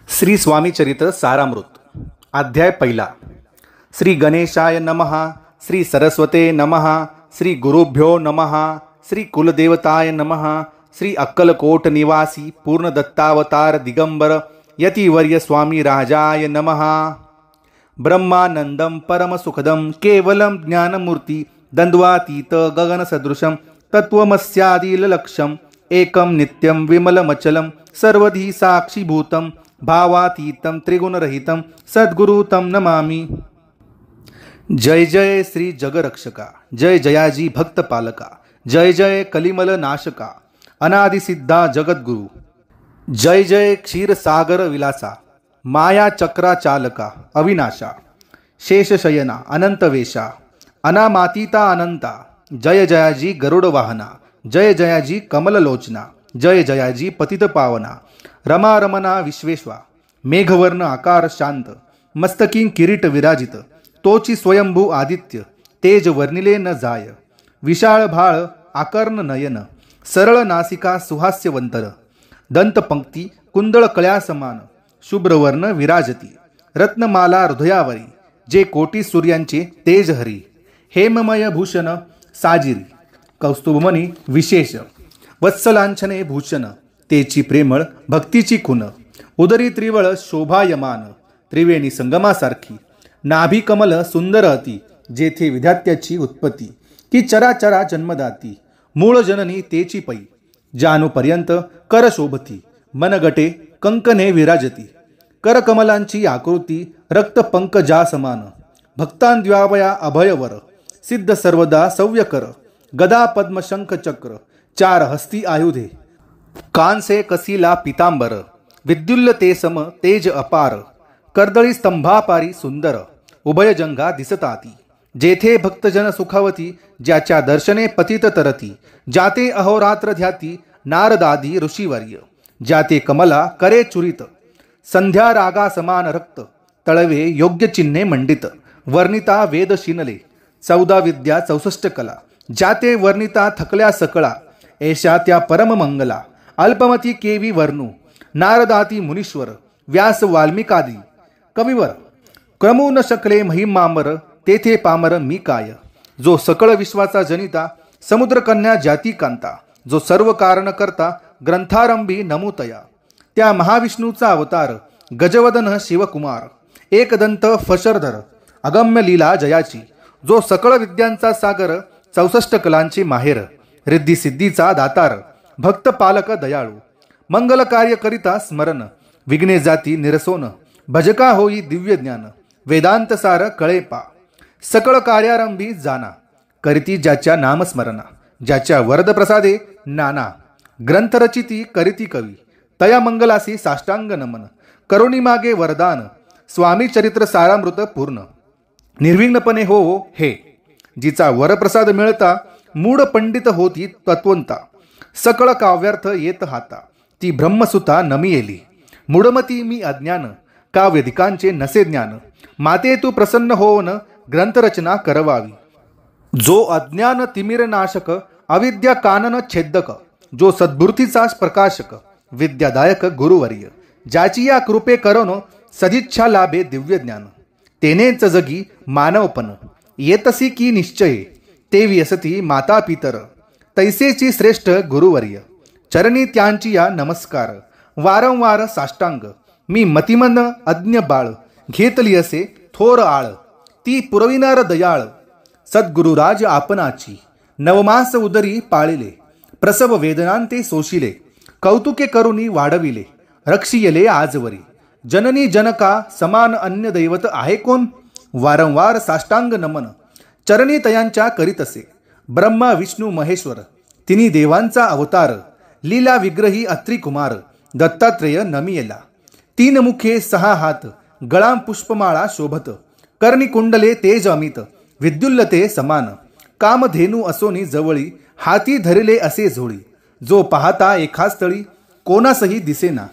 श्री स्वामी चरित्र सारामृत अध्याय पहिला. श्री गणेशाय नमः. श्री सरस्वते नमः. श्री गुरुभ्यो नमः. श्री कुलदेवताय नमः. श्री अक्कलकोट निवासी पूर्ण दत्तावतार दिगंबर यतिवर्य स्वामी राजाय नमः. ब्रह्मानंदम परम सुखदम केवलम ज्ञानमूर्ति द्वंद्वातीत गगन सदृशम तत्वमस्यादिलक्षम एकम नित्यम विमलमचलम सर्वधी साक्षीभूतम भावातीतम त्रिगुणरहितम सद्गुरुतम नमामि. जय जय श्री जगरक्षका. जय जयाजी भक्त पालका. जय जय कलिमल नाशका. अनादिसिद्धा जगद्गुरु. जय जय क्षीरसागर विलासा. माया चक्रा चालका अविनाशा. शेषशयना अनंतवेशा. अनामातीता अनंता. जय जयाजी गरुड वाहना. जय जयाजी कमललोचना. जय जयाजी पतित पावना. रमा रमना विश्वेश्वा. मेघवर्ण आकार शांत. मस्तकीं किरीट विराजित. तोची स्वयंभू आदित्य तेज वर्णिले न जाय. विशाळ भाळ आकर्ण नयन. सरळ नासिका सुहास्यवंतर. दंतपंक्ती कुंदळ कळ्या समान. शुभ्रवर्ण विराजती. रत्नमाला हृदयावरी. जे कोटी सूर्यांचे तेज हरी. हेममय भूषण साजिरी. कौस्तुभमणी विशेष. वत्सलांछने भूषण. तेची प्रेमळ भक्तीची खुन. उदरी त्रिवळ शोभायमान. त्रिवेणी संगमासारखी. नाभी कमल सुंदर अति. जेथे विधात्याची उत्पत्ती. की चराचरा जन्मदाती. मूळ जननी तेची पै. जानुपर्यंत कर शोभती. मनगटे कंकणे विराजती. करकमलांची आकृती रक्तपंकजा समान. भक्तांद्वावया अभयवर. सिद्ध सर्वदा सव्यकर. गदा पद्म शंख चक्र. चार हस्ती आयुधे. कांसे कसिला पितांबर. विद्युल्ल ते सम तेज अपार. कर्दळी स्तंभापारी सुंदर. उभयजंगा दिसताती. जेथे भक्तजन सुखावती. ज्याच्या दर्शने पतित तरती. जाते अहोरात्र ध्याती नारदादी ऋषीवर्य. जाते कमला करे चुरित. संध्या रागा समान रक्त. तळवे योग्य चिन्हे मंडित. वर्णिता वेद शिनले. 14 विद्या 64 कला. जाते वर्णिता थकल्या सकळा. ऐशा त्या परम मंगला. अल्पमती केवी वर्णू. नारदाती मुनीश्वर. व्यास वाल्मिकादी कविवर. क्रमू न शकले महिमांबर. तेथे पामर मी काय. जो सकळ विश्वाचा जनिता. समुद्रकन्या जाती कांता. जो सर्व कारण करता. ग्रंथारंभी नमुतया. त्या महाविष्णूचा अवतार. गजवदन शिवकुमार. एकदंत फशरधर. अगम्य लीला जयाची. जो सकळ विद्यांचा सागर. 64 कलांची माहेर. रिद्धी सिद्धीचा दातार. भक्त पालक दयाळू. मंगल कार्य करिता स्मरण. विघ्ने जाती निरसोन. भजका होई दिव्य ज्ञान. वेदांत सार कळेपा. सकळ कार्यारंभी जाना. करीती ज्याच्या नामस्मरणा. ज्याच्या वरद प्रसादे नाना. ग्रंथरचिती करीती कवी. तया मंगलासी साष्टांग नमन. करुणी मागे वरदान. स्वामी चरित्र सारामृत पूर्ण. निर्विघ्नपणे हो हे. जिचा वरप्रसाद मिळता. मूढ पंडित होती तत्वंता. सकळ काव्यार्थ येत हाता. ती ब्रह्मसुता नमी येली. मूढमती मी अज्ञान. काव्यधिकांचे नसे ज्ञान. माते तू प्रसन्न होवन ग्रंथरचना करवावी. जो अज्ञान तिमिरनाशक. अविद्या कानन छेदक. जो सद्बुद्धीचा प्रकाशक. विद्यादायक गुरुवर्य. ज्याची या कृपे करून सदिच्छा लाभे दिव्य ज्ञान. तेनेच जगी मानवपण. येतसी की निश्चये. तेवी असती माता पितर. तैसेची श्रेष्ठ गुरुवर्य. चरणी त्यांची या नमस्कार. वारंवार साष्टांग. मी मतिमंद अज्ञ बाळ. घेतली असे थोर आळ. ती पुरविनार दयाळ. सद्गुरुराज आपणाची. नवमास उदरी पाळिले. प्रसव वेदनांते सोशिले. कौतुके करुणी वाढविले. रक्षियले आजवरी. जननी जनका समान अन्य दैवत आहे कोण. वारंवार साष्टांग नमन. चरणी तयांच्या करीत असे. ब्रह्मा विष्णू महेश्वर. तिन्ही देवांचा अवतार. लीला विग्रही अत्री कुमार. दत्तात्रेय नमियेला. 3 मुखे 6 हात. गळाम पुष्पमाळा शोभत. कर्णी कुंडले तेज अमित. विद्युल्लते समान. कामधेनू असोनी जवळी. हाती धरिले असे झोळी. जो पाहता एकाच स्थळी. कोणासही दिसेना.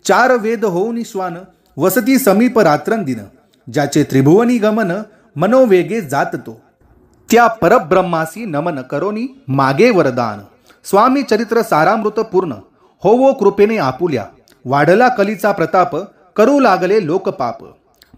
4 वेद होऊनी श्वान. वसती समीप रात्रंदिन. ज्याचे त्रिभुवनी गमन. मनोवेगे जात तो. त्या परब्रह्मासी नमन करोनी मागे वरदान. स्वामी चरित्र सारामृत पूर्ण. होवो कृपेने आपुल्या. वाढला कलीचा प्रताप. करू लागले लोकपाप.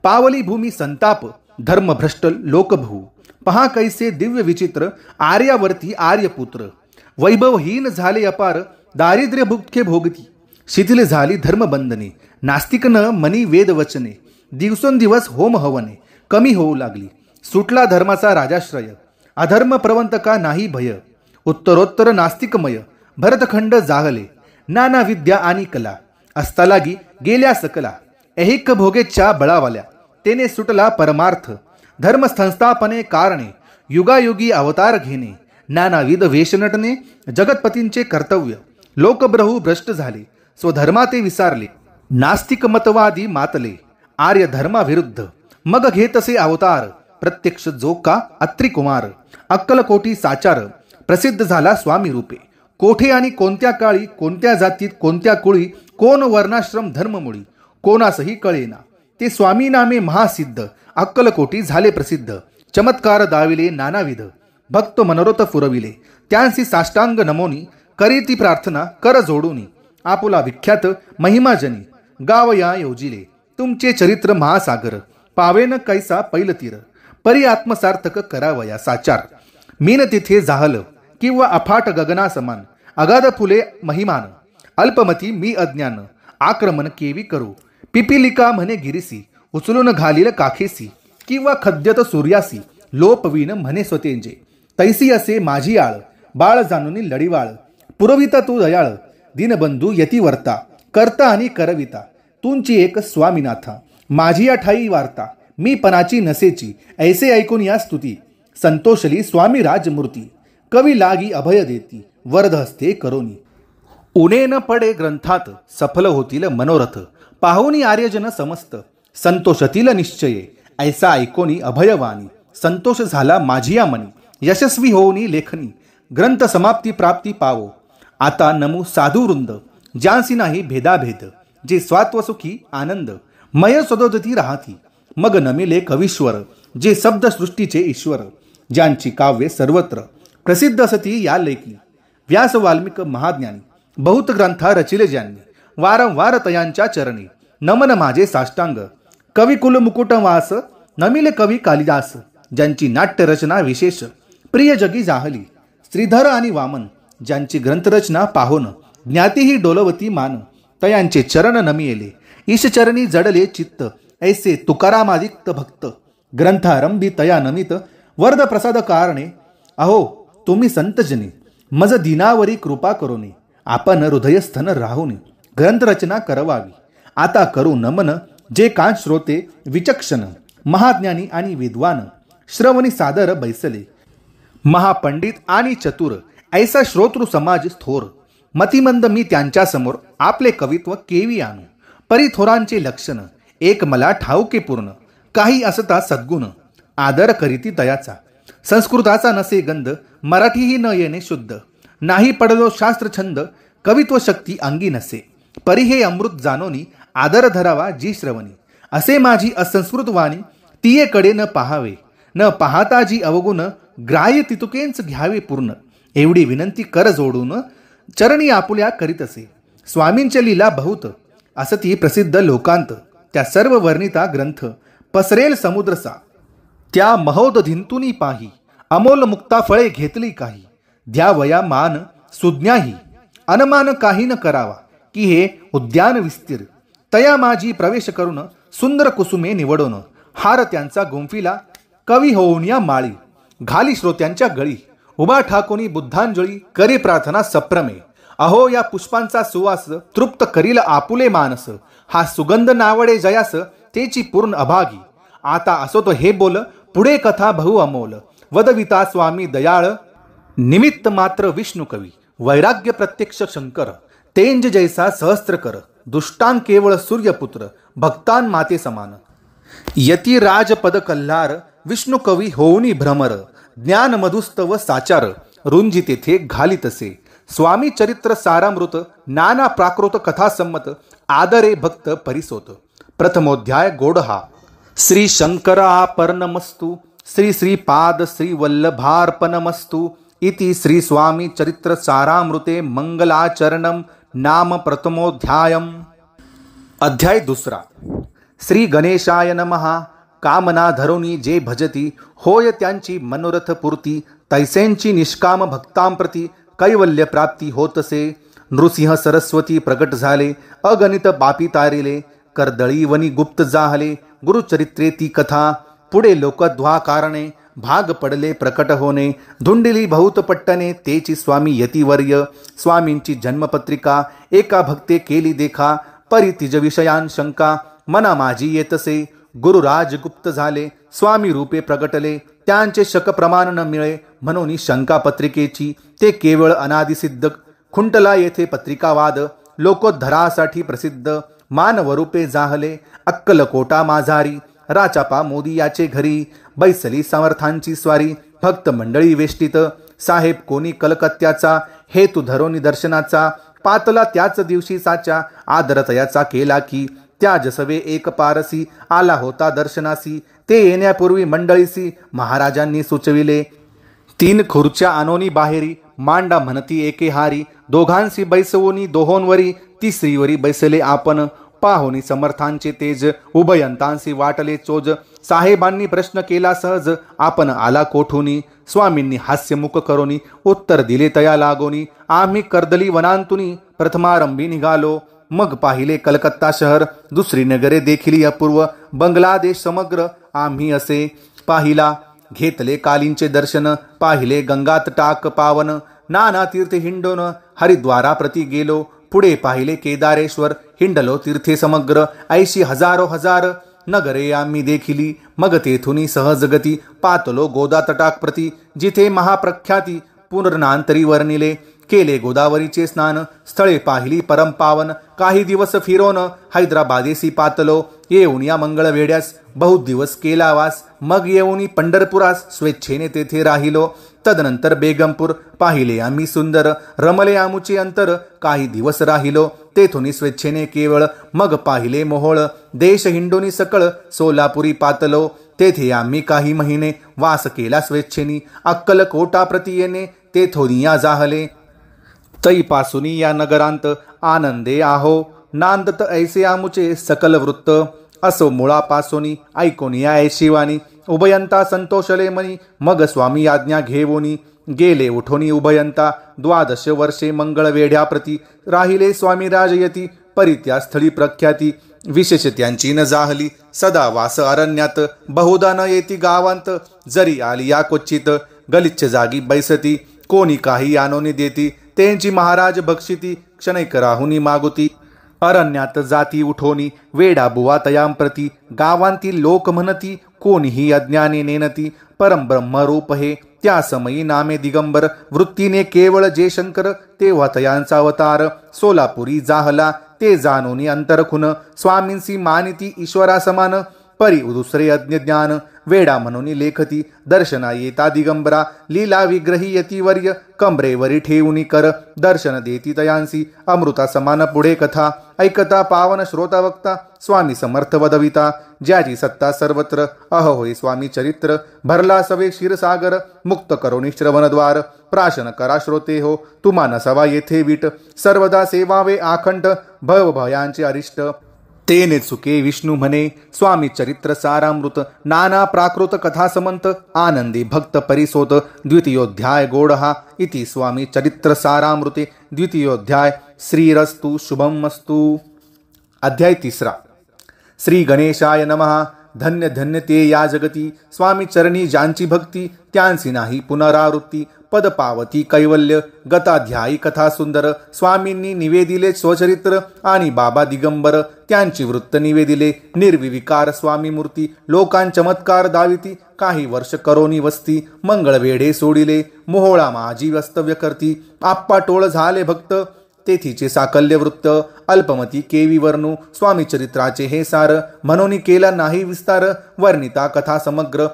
पावली भूमी संताप, धर्मभ्रष्ट लोकभू. पहा कैसे दिव्य विचित्र, आर्यावरती आर्यपुत्र. वैभवहीन झाले अपार, दारिद्र्य भुखे भोगती. शिथिल झाली धर्मबंधने, नास्तिक न मनी वेद वचने. दिवसेंदिवस होम हवने कमी होऊ लागली. सुटला धर्माचा राजाश्रय, अधर्म प्रवंतका नाही भय. उत्तरोत्तर नास्तिकमय, भरतखंड जाहले. नाना विद्या आणि कला, असता लागी गेल्या सकला. ऐहिक भोगेच्या बळावाल्या, तेने सुटला परमार्थ. धर्म संस्थापने कारणे, युगायुगी अवतार घेणे. नानाविध वेश नटने, जगतपतींचे कर्तव्य. लोकब्रहू भ्रष्ट झाले, स्वधर्माते विसारले. नास्तिक मतवादी मातले, आर्य धर्माविरुद्ध. मग घेतसे अवतार, प्रत्यक्ष जो का अत्रिकुमार. अक्कलकोटी साचार, प्रसिद्ध झाला स्वामी रूपे. कोठे आणि कोणत्या काळी, कोणत्या जातीत, कोणत्या कुळी, कोण वर्णाश्रम धर्ममुळी, कोणासही कळेना. ते स्वामी नामे महासिद्ध, अक्कलकोटी झाले प्रसिद्ध. चमत्कार दाविले नानाविध, भक्त मनोरथ पुरविले. त्यांसी साष्टांग नमोनी, करीती प्रार्थना कर जोडूनी. आपुला विख्यात महिमाजनी, गावया योजिले. तुमचे चरित्र महासागर, पावेन कैसा पैलतीर. परी आत्मसार्थक करावया साचार. मीन तिथे जाहल, किंवा अफाट गगना समान. अगाध फुले महिमान, अल्पमती मी अज्ञान. आक्रमण केवी करू, पिपिलिका म्हणे गिरिसी. उचलून घालील काखेसी, किंवा खद्यत सूर्यासी. लोपवीन म्हणे स्वतेंजे, तैसी असे माझी आळ. बाळ जाणूनी लढीवाळ, पुरविता तू दयाळ. दीनबंधू यतिवर्ता, करता आणि करविता. तुमची एक स्वामीनाथा, माझी या ठाई वार्ता. मी पणाची नसेची, ऐसे ऐकून या स्तुती. संतोषली स्वामी राजमूर्ती, कवी लागी अभय देती. वरद हस्ते करोनी, उणे न पडे ग्रंथात. सफल होतील मनोरथ, पाहुनी आर्यजन समस्त. संतोषतील निश्चये, ऐसा ऐकोनी अभयवाणी. संतोष झाला माझिया मनी, यशस्वी होऊनी लेखनी. ग्रंथ समाप्ती प्राप्ती पावो, आता नमू साधू वृंद. ज्यांसी नाही भेदाभेद, जे स्वात्वसुखी आनंद. मय सदोदती राहती, मग नमिले कवीश्वर. जे शब्द सृष्टीचे ईश्वर, ज्यांची काव्ये सर्वत्र. प्रसिद्ध असती या लेखी, व्यास वाल्मिक महाज्ञानी. बहुत ग्रंथा रचिले ज्यांनी, वारंवार तयांच्या चरणी. नमन माझे साष्टांग, कविकुल मुकुटवास. नमिले कवी कालिदास, ज्यांची नाट्यरचना विशेष. प्रिय जगी जाहली, श्रीधर आणि वामन. ज्यांची ग्रंथरचना पाहोन, ज्ञातीही डोलवती मान. तयांचे चरण नमिले, ईशचरणी जडले चित्त. ऐसे तुकारामादिक्त भक्त, ग्रंथारंभी तया नमित. वरद प्रसाद कारणे, अहो तुम्ही संतजने. मज दिनावरी कृपा करोनी, आपण हृदयस्थन राहुनी. ग्रंथरचना करवावी, आता करू नमन. जे कान श्रोते विचक्षण, महाज्ञानी आणि विद्वान. श्रवणी सादर बैसले, महापंडित आणि चतुर. ऐसा श्रोतृ समाज थोर. मतिमंद मी त्यांच्या समोर, आपले कवित्व केवी आणू. परिथोरांचे लक्षण, एक मला ठाऊके पूर्ण. काही असता सद्गुण, आदर करीती तयाचा. संस्कृताचा नसे गंध, मराठीही न येणे शुद्ध. नाही पडलो शास्त्रछंद, कवित्व शक्ती अंगी नसे. परी हे अमृत जाणोनी, आदर धरावा जी श्रवणी. असे माझी असंस्कृत वाणी, तियेकडे न पाहावे. न पाहता जी अवगुण, ग्राह्य तितुकेंच घ्यावे पूर्ण. एवढी विनंती कर जोडून, चरणी आपुल्या करीत असे. स्वामींच्या लीला बहुत, असती प्रसिद्ध लोकांत. त्या सर्व वर्णिता ग्रंथ, पसरेल समुद्रसा. त्या महोद धिंतुनी पाही, अमोल मुक्ता फळे घेतली काही. द्यावया मान सुज्ञाही, अनमान काही न करावा. की हे उद्यान विस्तीर, तया माझी प्रवेश करून. सुंदर कुसुमे निवडून, हार त्यांचा गुंफिला. कवी होऊन या माळी, घाली श्रोत्यांच्या गळी. उभा ठाकोनी बुद्धांजळी, करे प्रार्थना सप्रमे. अहो या पुष्पांचा सुवास, तृप्त करील आपुले मानस. हा सुगंध नावडे जयास, तेची पूर्ण अभागी. आता असो तो हे बोल, पुढे कथा बहु अमोल. वदविता स्वामी दयाळ, निमित्त मात्र विष्णू कवी. वैराग्य प्रत्यक्ष शंकर, तेंज जैसा सहस्त्र कर. दुष्टान केवळ सूर्यपुत्र, भक्तान माते समान. यती राजपद कल्हार, विष्णू कवी होऊनी भ्रमर. ज्ञान मधुस्तव साचार, रुंजी तेथे घालितसे. स्वामी चरित्र सारामृत, नाना प्राकृत कथा संमत. आदरे भक्त परिसोत. प्रथमोध्याय गोडहा. श्री शंकरापर्णमस्तु. श्री श्रीपाद श्री वल्लभार्पणमस्तु. इति श्री स्वामी चरित्र सारामृते मंगलाचरणम नाम प्रथमोध्यायम. अध्याय दुसरा. श्री गणेशाय नमः. कामना धरुनी जे भजती, होय त्यांची मनोरथ पूर्ती. तैसेंची निष्काम भक्तांप्रती, कैवल्य प्राप्ती होतसे. नृसिंह सरस्वती प्रकट झाले, अगणित पापी तारिले. कर्दळी वनी गुप्त जाहले, गुरुचरित्रे ती कथा. पुढे लोकद्वा कारणे, भाग पडले प्रकट होणे. धुंडिली बहुत पट्टणे, तेची स्वामी यतिवर्य. स्वामींची जन्मपत्रिका, एका भक्ते केली देखा. परितिज विषयान शंका, मना माझी येतसे. गुरुराज गुप्त झाले, स्वामी रूपे प्रगटले. त्यांचे शक प्रमाण न मिळे, म्हणून शंका पत्रिकेची. ते केवळ अनादिसिद्ध. खुंटला येथे पत्रिकावाद, लोकोद्धरासाठी प्रसिद्ध. मानवरूपे जाहले, अक्कलकोटा माझारी. राचापा मोदी याचे घरी, बैसली समर्थांची स्वारी. भक्त मंडळी वेष्टित, साहेब कोणी कलकत्त्याचा. हेतू धरोनी दर्शनाचा, पातला त्याच दिवशी साचा. आदरतयाचा केला की, त्या जसवे एक पारसी. आला होता दर्शनासी, ते येण्यापूर्वी मंडळीसी. महाराजांनी सुचविले, 3 खुर्च्या आणोनी बाहेरी. मांडा म्हणती एके हारी. दोघांसी बैसवोनी दोहोंवरी, तिसरीवरी बैसले आपण. पाहोनी समर्थांचे तेज, उभयंतांसी वाटले चोज. साहेबांनी प्रश्न केला सहज, आपण आला कोठूनी. स्वामींनी हास्यमुख करोनी, उत्तर दिले तया लागोनी. आम्ही कर्दली वनांतुनी, प्रथमारंभी निघालो. मग पाहिले कलकत्ता शहर, दुसरी नगरे देखिली अपूर्व. बांगलादेश समग्र आम्ही असे पाहिला. घेतले कालींचे दर्शन, पाहिले गंगात टाक पावन. नाना तीर्थ हिंडोन, हरिद्वारा प्रति गेलो. पुढे पाहिले केदारेश्वर, हिंडलो तीर्थे समग्र. 80 हजारो हजार नगरे आम्ही देखिली. मग तेथुनी सहजगती, पातलो गोदा तटाक प्रति. जिथे महाप्रख्याती, पुनर्नांतरी वर्णिले. केले गोदावरीचे स्नान, स्थळे पाहिली परमपावन. काही दिवस फिरोन, हैदराबादेसी पातलो. येऊन या मंगळ वेड्यास, बहुत दिवस केला वास. मग येऊनी पंढरपुरास, स्वेच्छेने तेथे राहिलो. तदनंतर बेगमपूर पाहिले आम्ही सुंदर. रमले आमुचे अंतर, काही दिवस राहिलो. तेथुनी स्वेच्छेने केवळ. मग पाहिले मोहोळ, देश हिंडोनी सकळ. सोलापुरी पातलो, तेथे आम्ही काही महिने. वास केला स्वेच्छेनी, अक्कलकोटा प्रति येणे. तेथोनी या जाहले, तैपासुनी या नगरांत. आनंदे आहो, नांदत ऐसे आमुचे सकल वृत्त. असो मुळापासोनी, ऐकोनी या ऐशिवानी. उभयंता संतोषले मनी, मग स्वामी आज्ञा घेवोनी. गेले उठोनी उभयंता, 12 वर्षे मंगळ वेढ्याप्रती. राहिले स्वामी राजयती, परित्या स्थळी प्रख्याती. विशेष त्यांची न जाहली, सदा वास अरण्यात. बहुदा न येती गावांत, जरी आली या क्वचित. गलिच्छ जागी बैसती, कोणी काही आणोनी देती. त्यांची महाराज बक्षिती, क्षणैक राहुनी मागुती. अरण्यात जाती उठोनी, वेडा बुवा तयांप्रती. गावांतील लोक म्हणती, कोणीही अज्ञाने नेनती. परमब्रह्मरूप हे, त्या समयी नामे दिगंबर. वृत्तीने केवळ जे शंकर, तेव्हा तयांचा अवतार. सोलापुरी जाहला, ते जाणोनी अंतरखुन. स्वामींसी मानिती ईश्वरा समान, परी दुसरे अज्ञ ज्ञान. वेडा म्हणून लेखती, दर्शना येता दिगंबरा. लीला विग्रही यतिवर्य, कमरेवरी ठेवूनी कर. दर्शन देती तयांसी, अमृता समान पुढे कथा. ऐकता पावन श्रोता वक्ता, स्वामी समर्थ वदविता. ज्याची सत्ता सर्वत्र, अहो होय स्वामी चरित्र. भरला सवे क्षीरसागर, मुक्त करोनी श्रवणद्वार. प्राशन करा श्रोते हो, तुम्हा नसावा येथे वीट. सर्वदा सेवावे आखंड, भवभयांचे अरिष्ट. तेने चुके विष्णू म्हणे, स्वामी चरित्र सारामृत. नाना प्राकृत कथा समंत, आनंदी भक्त परिसोत. द्वितीयोध्याय गोडहा, इति स्वामी चरित्र सारामृते. द्वितीयोध्याय. श्रीरस्तु शुभमस्तु. अध्याय 3. श्री गणेशाय नमः. धन्य धन्य ते या जगती, स्वामी चरणी ज्यांची भक्ती. त्यांची नाही पुनरावृत्ती, पद पावती कैवल्य. गताध्यायी कथा सुंदर, स्वामींनी निवेदिले स्वचरित्र. आणि बाबा दिगंबर, त्यांची वृत्त निवेदिले. निर्विकार स्वामी मूर्ती, लोकां चमत्कार दाविती. काही वर्ष करोनी वस्ती, मंगळ वेढे सोडिले. मोहोळा माझी वास्तव्य करती, आप्पा टोळ झाले भक्त. तेथीचे साकल्य वृत्त, अल्पमती केवी वर्णू. स्वामी चरित्राचे हे सार, म्हणून केला नाही विस्तार. वर्णिता कथा समग्र,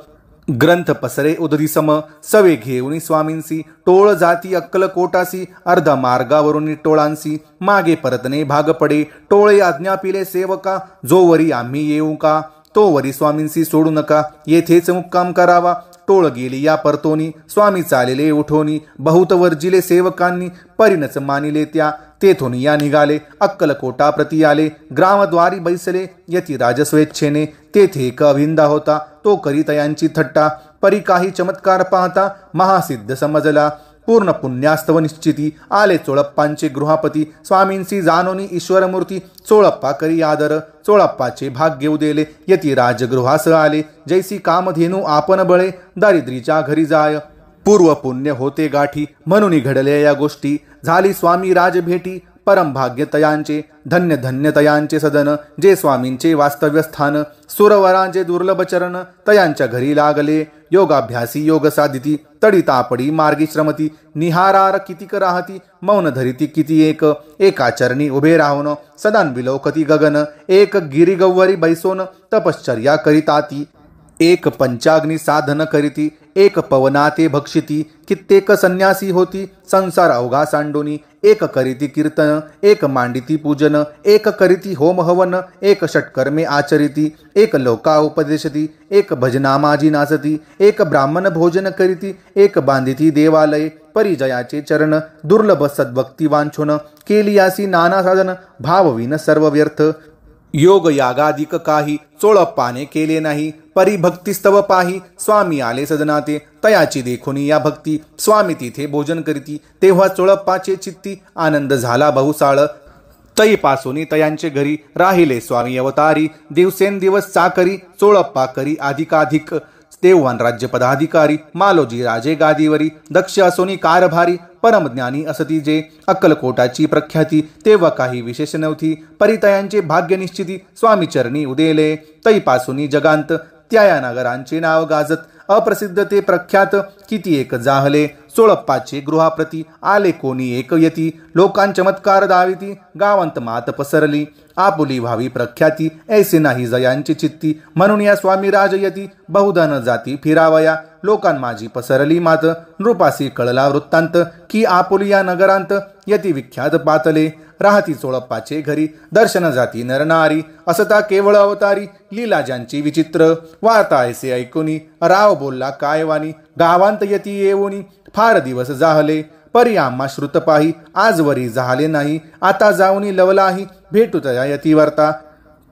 ग्रंथ पसरे उदधीसम. सवे घेऊनी स्वामींसी, टोळ जाती अक्कलकोटासी. अर्ध मार्गावरून टोळांसी, मागे परतणे भाग पडे. टोळे आज्ञा पिले सेवका, जोवरी आम्ही येऊ का. तोवरी स्वामींसी सोडू नका, येथेच मुक्काम करावा. टोळ गेली या परतोनी, स्वामी चालेले उठोनी. बहुत वर्जिले सेवकांनी, परिणच मानिले त्या. तेथून या निघाले अक्कलकोटा प्रती आले. ग्रामद्वारी बैसले यती राजस्वेच्छेने. तेथे एक अभिंदा होता तो करी तयांची थट्टा. परी काही चमत्कार पाहता महासिद्ध समजला. पूर्ण पुण्यास्तव निश्चिती आले चोळप्पांचे गृहापती. स्वामींसी जानोनी ईश्वरमूर्ती चोळप्पा करी आदर. चोळप्पाचे भाग्य उदेले यती राजगृहास आले. जैसी कामधेनू आपण बळे दारिद्रीच्या घरी जाय. पूर्व पुण्य होते गाठी म्हणून घडले या गोष्टी. झाली स्वामी राज भेटी परम भाग्य तयांचे. धन्य धन्य तयांचे सदन जे स्वामींचे वास्तव्य स्थान. सुरवरांचे दुर्लभ चरण तयांच्या घरी लागले. योगाभ्यासी योग साधिती तडी तापडी मार्गी श्रमती. निहारार कितीक राहती मौन धरिती किती एक. एका चरणी उभे राहून सदान विलोकती गगन. एक गिरिगव्वरी बैसोन तपश्चर्या करिताती. एक पंचाग्नी साधन करीती एक पवनाते भक्षिती. कित्येक संन्यासी होती संसार अवघा सांडोनी. एक करीती कीर्तन एक मांडिती पूजन. एक करीती होम हवन एक षटकर्मे आचरिती. एक लोका उपदेशती एक भजनामाजी नाचती. एक ब्राह्मण भोजन करीती एक बांधिती देवालय. परिजयाचे चरण दुर्लभ सद्भक्ती वांछोन. केलियासी नाना साधन भावविन सर्व व्यर्थ. योग यागादिक काही चोळप्पाने केले नाही. परिभक्तिस्तव पाही स्वामी आले सदनाते. तयाची देखुनी या भक्ती स्वामी तिथे भोजन करीती. तेव्हा चोळप्पाचे चित्ती आनंद झाला बहुसाळ. तईपासून तयांचे घरी राहिले स्वामी अवतारी. दिवसेंदिवस चाकरी चोळप्पा करी अधिकाधिक. देववान राज्य पदाधिकारी मालोजी राजे गादीवरी. दक्ष असोनी कारभारी परमज्ञानी असती जे. अक्कलकोटाची प्रख्याती तेव्हा काही विशेष नव्हती. परितयांचे भाग्य निश्चिती स्वामी चरणी उदेले. तईपासून जगांत त्या या नगरांचे नाव गाजत. अप्रसिद्ध ते प्रख्यात किती एक जाहले. चोळप्पाचे गृहाप्रती आले कोणी एक यती. लोकां चमत्कार दाविती गावंत मात पसरली. आपुली व्हावी प्रख्याती ऐसे नाही जयांची चित्ती. म्हणून या स्वामी राजयती बहुधन जाती फिरावया. लोकां माझी पसरली मात नृपासी कळला वृत्तांत. की आपुली या नगरांत यती विख्यात पातले. राहती चोळप्पाचे घरी दर्शन जाती नरनारी. असता केवळ अवतारी लीला ज्यांची विचित्र. वार्ता ऐसे ऐकुनी राव बोलला काय वाणी. गावांत यती येऊनी फार दिवस जाहले. परी आम्हा श्रुत पाही आजवरी जाहले नाही. आता जाऊनी लवलाही भेटू तया यती वार्ता.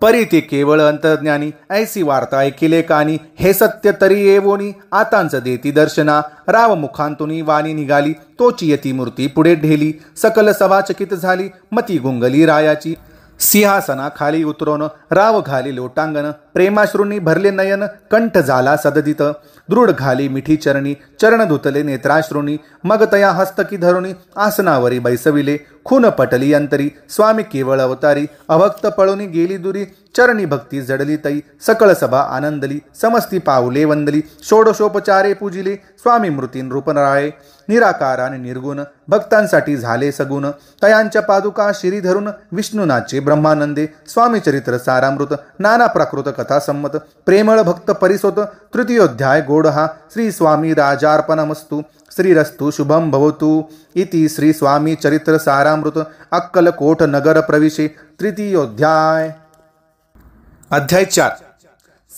परी ते केवळ अंतर्ज्ञानी ऐसी वार्ता ऐकिले कानी. हे सत्य तरी येवोनी आतांच देती दर्शना. राव मुखांतुनी वाणी निघाली तोची यती मूर्ती पुढे ढेली. सकल सभा चकित झाली मती गुंगली रायाची. सिंहासना खाली उतरोन राव घाली लोटांगण. प्रेमाश्रूंनी भरले नयन कंठ झाला सददित. दृढ घाली मिठी चरणी चरण धुतले नेत्राश्रूंनी. मग तया हस्तकी धरुणी आसनावरी बैसविले. खून पटली अंतरी स्वामी केवळ अवतारी. अभक्त पळूनी गेली दुरी चरणी भक्ती जडली तई. सकळ सभा आनंदली समस्ती पाऊले वंदली. षोडशोपचारे पूजिले स्वामी मृतीन रूपराळे. निराकाराने निर्गुण भक्तांसाठी झाले सगुण. तयांच्या पादुका शिरी धरून विष्णुनाचे ब्रह्मानंदे. स्वामी चरित्र सारामृत नाना प्राकृत कथा संमत. प्रेमळ भक्त परिसोत तृतीयोध्याय गोड हा. श्री स्वामी राजार्पणमस्तु. श्रीरस्तु शुभम भवतु. इति श्री स्वामी चरित्र सारामृत अक्कलकोट नगर प्रविशे तृतीयोध्याय. अध्याय 4.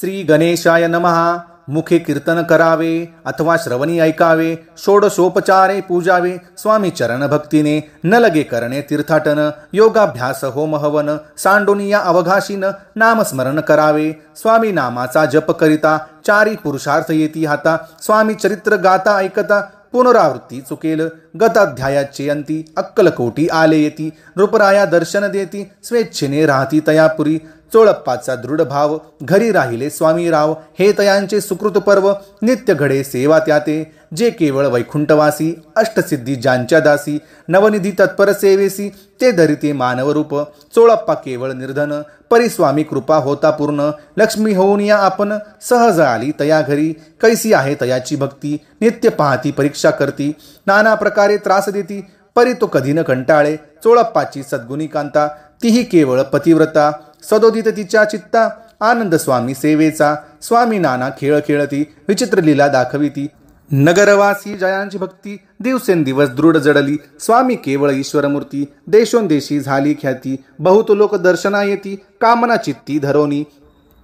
श्री गणेशाय नमः. मुखे कीर्तन करावे अथवा श्रवणी ऐकावे. षोडशोपचारे पूजावे स्वामी चरण भक्तीने. न लगे करणे तीर्थाटन योगाभ्यास होम हवन. सांडोनिया अवघाशीन नामस्मरण करावे. स्वामी नामाचा जप करिता चारी पुरुषार्थ येती हाता. स्वामी चरित्र गाता ऐकता पुनरावृत्ती चुकेल. गताध्यायाचे अंती अक्कलकोटी आले येती. नृपराया दर्शन देती स्वेच्छेने राहती तयापुरी. चोळप्पाचा दृढ भाव घरी राहिले स्वामी राव. हे तयांचे सुकृत पर्व नित्य घडे सेवा त्याते. जे केवळ वैकुंठवासी अष्टसिद्धी ज्यांच्या दासी. नवनिधी तत्पर सेवेसी ते धरिते मानव रूप. चोळप्पा केवळ निर्धन परिस्वामी कृपा होता पूर्ण. लक्ष्मी होऊन या आपण सहज आली तया घरी. कैसी आहे तयाची भक्ती नित्य पाहती परीक्षा करती. नाना प्रकारे त्रास देती परी तो कधी न कंटाळे. चोळप्पाची सद्गुणी कांता तीही केवळ पतिव्रता. सदोदित तिच्या चित्ता आनंद स्वामी सेवेचा. स्वामी नाना खेळ खेळती विचित्र लीला दाखविती. नगरवासी जयांची भक्ती दिवसेंदिवस दृढ जडली. स्वामी केवळ ईश्वरमूर्ती देशोंदेशी झाली ख्याती. बहुत लोक दर्शना येती कामना चित्ती धरोनी.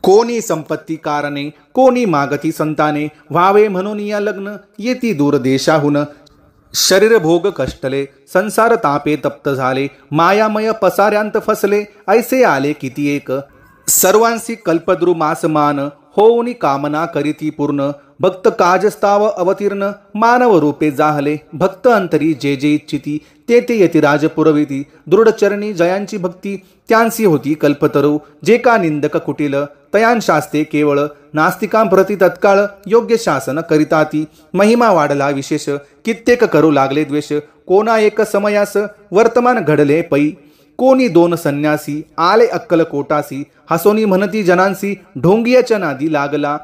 कोणी संपत्ती कारणे कोणी मागती संताने. व्हावे म्हणून या लग्न येती दूर देशाहून. शरीर भोग कष्टले, संसार तापे तप्त झाले, मायामय पसाऱ्यांत फसले, ऐसे आले किती एक. सर्वांसी कल्पद्रु मासमान, होऊनी कामना करीती पूर्ण. भक्त काजस्ताव अवतीर्ण, मानव रूपे जाहले. भक्त अंतरी जे जे इच्छिती, ते ते यतिराज पुरविती. दृढचरणी जयांची भक्ती, त्यांसी होती कल्पतरू. जे का निंदक कुटील, तयान शास्ते केवळ. नास्तिकांप्रती तत्काळ, योग्य शासन करिताती. महिमा वाढला विशेष, कित्येक करू लागले द्वेष. कोणा एक समयास, वर्तमान घडले पै. कोणी दोन संन्यासी, आले अक्कलकोटासी. हसोनी म्हणती जनांसी, ढोंगियाच्या नादी लागला.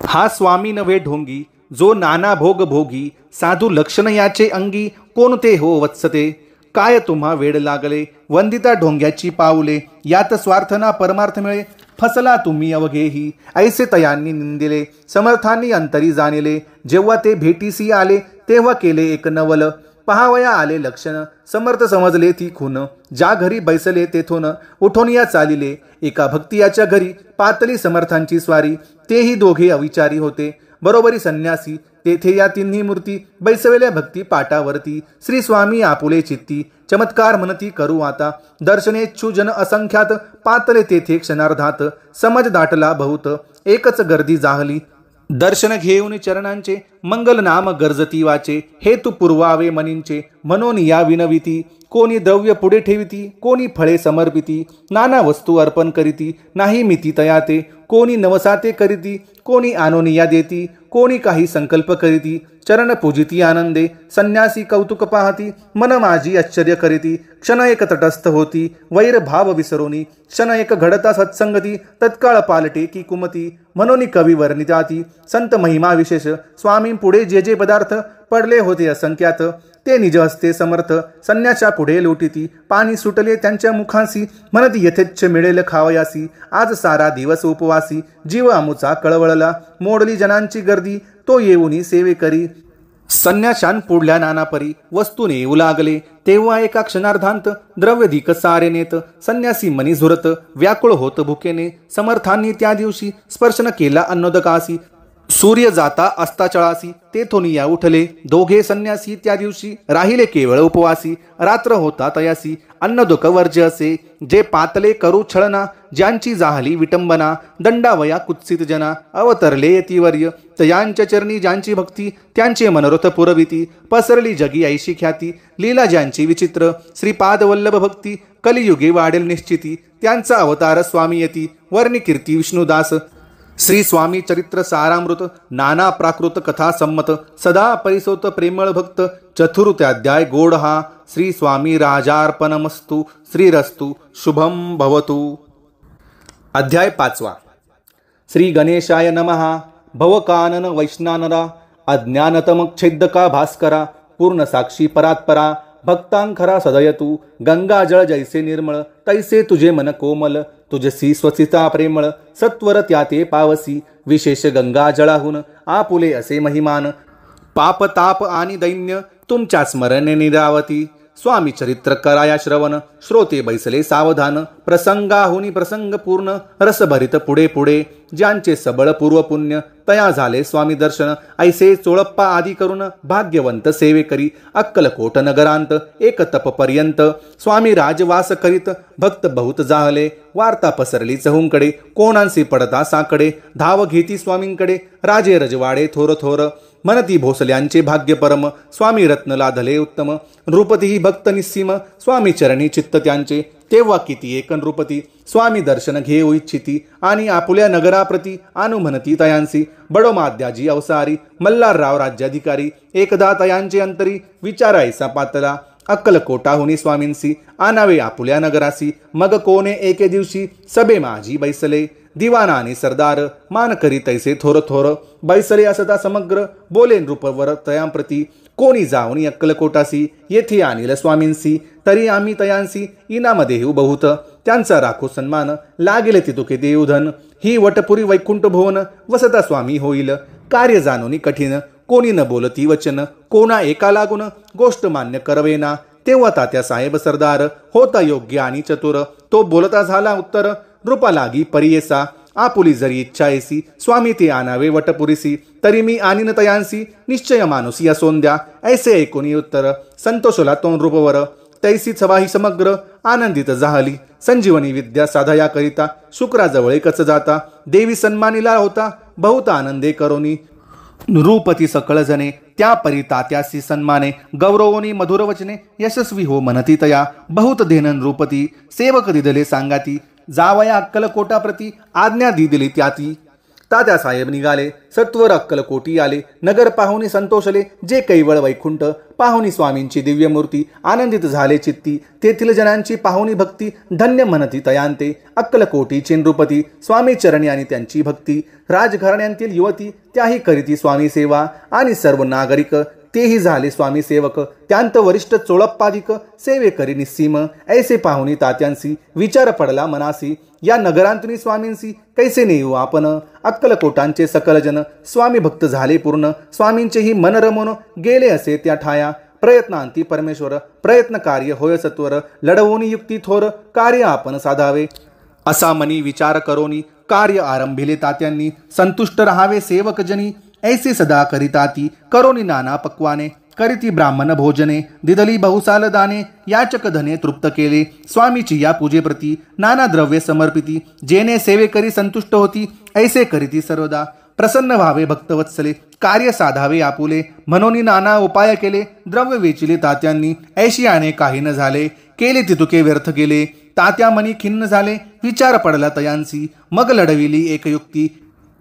हा स्वामी नव्हे ढोंगी, जो नाना भोग भोगी. साधू लक्षण याचे अंगी, कोणते हो वत्सते. काय तुम्हा वेड लागले, वंदिता ढोंग्याची पाऊले. यात स्वार्थ ना परमार्थ मिळे, फसला तुम्ही अवघेही. ऐसे तयांनी निंदिले, समर्थांनी अंतरी जाणिले. जेव्हा ते भेटीसी आले, तेव्हा केले एक नवल. पहावया आले लक्षण, समर्थ समजले ती खून. ज्या घरी बैसले तेथून, उठून या चालिले. एका भक्तियाच्या घरी, पातली समर्थांची स्वारी. तेही दोघे अविचारी होते, बरोबरी संन्यासी. तेथे या तिन्ही मूर्ती, बैसवेल्या भक्ती पाटावरती. श्री स्वामी आपुले चित्ती, चमत्कार म्हणती करू आता. दर्शनेच्छू जन असंख्यात, पातले तेथे क्षणार्धात. समज दाटला बहुत, एकच गर्दी जाहली. दर्शन घेऊन चरणांचे, मंगल नाम गर्जती वाचे. हेतू पुरवावे मनींचे, म्हणून या विनविती. कोणी द्रव्य पुढे ठेविती, कोणी फळे समर्पिती. नाना वस्तू अर्पण करीती, नाही मिती तयाते. कोणी नवसाते करीती, कोणी आनोनिया देती. कोणी काही संकल्प करीती, चरण पूजिती आनंदे. संन्यासी कौतुक पाहती, मन माझी आश्चर्य करीती. क्षण एक तटस्थ होती, वैर भाव विसरोनी. क्षण एक घडता सत्संगती, तत्काळ पालटे की कुमती. म्हणून कवी वर्णिताती, संत महिमा विशेष. स्वामी पुढे जे जे पदार्थ, पडले होते असंख्यात. ते निज हस्ते समर्थ, संन्याच्या पुढे लोटीती. पाणी सुटले त्यांच्या मुखांसी, म्हणती यथेच्छ मिळेल खावयासी. आज सारा दिवस उपवासी, जीव आमुचा कळवळला. मोडली जनांची गर्दी, तो येऊनी सेवे करी. संन्याशान पुढल्या नानापरी, वस्तू नेऊ लागले. तेव्हा एका क्षणार्धांत, द्रव्यधिक सारे नेत. संन्यासी मनी झुरत, व्याकुळ होत भुकेने. समर्थांनी त्या दिवशी, स्पर्शन केला अन्नोदकासी. सूर्य जाता अस्ताचळासी, तेथून या उठले. दोघे संन्यासी त्या दिवशी, राहिले केवळ उपवासी. रात्र होता तयासी, अन्नदुःख वर्ज्य असे. जे पातले करू छळना, ज्यांची जाहली विटंबना. दंडावया कुत्सित जना, अवतरले यतिवर्य. तयांच्या चरणी ज्यांची भक्ती, त्यांचे मनोरथ पुरविती. पसरली जगी ऐशी ख्याती, लीला ज्यांची विचित्र. श्रीपाद वल्लभ भक्ती, कलियुगे वाढेल निश्चिती. त्यांचा अवतार स्वामी यती, वर्णी कीर्ती विष्णुदास. श्री स्वामी चरित्र सारामृत, नाना प्राकृत कथा संमत. सदा परिसोत प्रेमळ भक्त, चतुर्थाध्याय गोड हा. श्री स्वामी राजार्पणमस्तु. श्रीरस्तु शुभम भवतु. अध्याय 5. श्री गणेशाय नमः. भवकानन वैष्णानरा, अज्ञानतमच्छेदका भास्करा. पूर्ण साक्षी परात्परा, भक्तांखरा सदयतु. गंगाजळ जैसे निर्मळ, तैसे तुझे मन कोमल. तुझसी स्वसिता प्रेमळ, सत्वर त्याते पावसी. विशेष गंगाजळाहून, आपुले असे महिमान. पाप ताप आणि दैन्य, तुमच्या स्मरणे निरावती. स्वामी चरित्र कराया श्रवण, श्रोते बैसले सावधान. प्रसंगाहुनी प्रसंग पूर्ण, रसभरित पुढे पुढे. ज्यांचे सबळ पूर्व पुण्य, तया झाले स्वामी दर्शन. ऐसे चोळप्पा आदी करून, भाग्यवंत सेवे करी. अक्कलकोट नगरांत, एक तप पर्यंत. स्वामी राजवास करीत, भक्त बहुत जाहले. वार्ता पसरली चहूंकडे, कोणांसी पडता साकडे. धाव घेती स्वामींकडे, राजे रजवाडे थोर थोर. म्हणती भोसल्यांचे भाग्य परम, स्वामी रत्न लाधले उत्तम. नृपती भक्त निस्सीम, स्वामी चरणी चित्त त्यांचे. तेव्हा किती एक नृपती, स्वामी दर्शन घेऊ इच्छिती. आणि आपुल्या नगराप्रती, आणू म्हणती तयांसी. बडो माद्याजी अवसारी, मल्हारराव राज्याधिकारी. एकदा तयांचे अंतरी, विचारायचा पातला. अक्कलकोटाहुनी स्वामींसी, आनावे आपुल्या नगरासी. मग कोणे एके दिवशी, सभे माझी बैसले. दिवाना आणि सरदार, मान करी तैसे थोर थोर. बैसले असता समग्र, बोले नृपवर तयांप्रती. कोणी जाऊन अक्कलकोटासी, येथे आणील स्वामींसी. तरी आम्ही तयांसी, इनाम देऊ बहुत. त्यांचा राखो सन्मान, लागेल तितुके देऊधन. ही वटपुरी वैकुंठ भुवन, वसता स्वामी होईल. कार्य जाणूनी कठीण, कोणी न बोलती वचन. कोणा एका लागून, गोष्ट मान्य करवेना. तेव्हा तात्या साहेब सरदार, होता योग्य आणि चतुर. तो बोलता झाला उत्तर, नृपा लागी परियेसा. आपुली जरी इच्छा येसी स्वामी ते आणावे वटपुरीसी तरी मी आणीन तयांसी निश्चय मानुसी असोंद्या ऐसे ऐकोनी उत्तर संतोषला तोंड रूपवर तैसी सवाही समग्र आनंदित जाहली संजीवनी विद्या साधया करिता शुक्राजवळ एकच जाता देवी सन्मानिला होता बहुत आनंदे करोनी नृपती सकळ जने त्या परिता त्यासी सन्माने गौरवोनी मधुर वचने यशस्वी हो म्हणती तया बहुत धेनन नृपती सेवक दिदले सांगाती जावया अक्कलकोटाप्रती आज्ञा दिली त्याती तात्या साहेब निघाले सत्वर अक्कलकोटी आले नगर पाहुणी संतोषले जे कैवळ वैकुंठ पाहुणी स्वामींची दिव्य मूर्ती आनंदित झाले चित्ती तेथील जनांची पाहुणी भक्ती धन्य म्हणती तयांते अक्कलकोटीची नृपती स्वामी चरणी आणि त्यांची भक्ती राजघराण्यांतील युवती त्याही करीती स्वामी सेवा आणि सर्व नागरिक तेही झाले स्वामी सेवक त्यांत वरिष्ठ चोळप्पाधिक सेवे करी निस्सीम ऐसे पाहुणी तात्यांसी विचार पडला मनासी या नगरांतुनी स्वामींसी कैसे नेऊ आपण अक्कलकोटांचे सकल जन स्वामी भक्त झाले पूर्ण स्वामींचेही मन रमून गेले असे त्या ठाया प्रयत्नांती परमेश्वर प्रयत्न कार्य होय सत्वर लढवून युक्ती थोर कार्य आपण साधावे असा मनी विचार करोनी कार्य आरंभिले तात्यांनी संतुष्ट रहावे सेवक जनी ऐसे सदा करिताती करोनी नाना पक्वाने करीती ब्राह्मण भोजने दिदली बहुसाल दाने याचक धने तृप्त केले स्वामीची या पूजेप्रती नाना द्रव्ये समर्पिती जेने सेवे करी संतुष्ट होती ऐसे करीती सर्वदा प्रसन्न व्हावे भक्तवत्सले कार्य साधावे आपुले म्हणून नाना उपाय केले द्रव्य वेचिले तात्यांनी ऐशी आणे काही न झाले केले तितुके व्यर्थ गेले तात्या मनी खिन्न झाले विचार पडला तयांसी मग लढविली एक युक्ती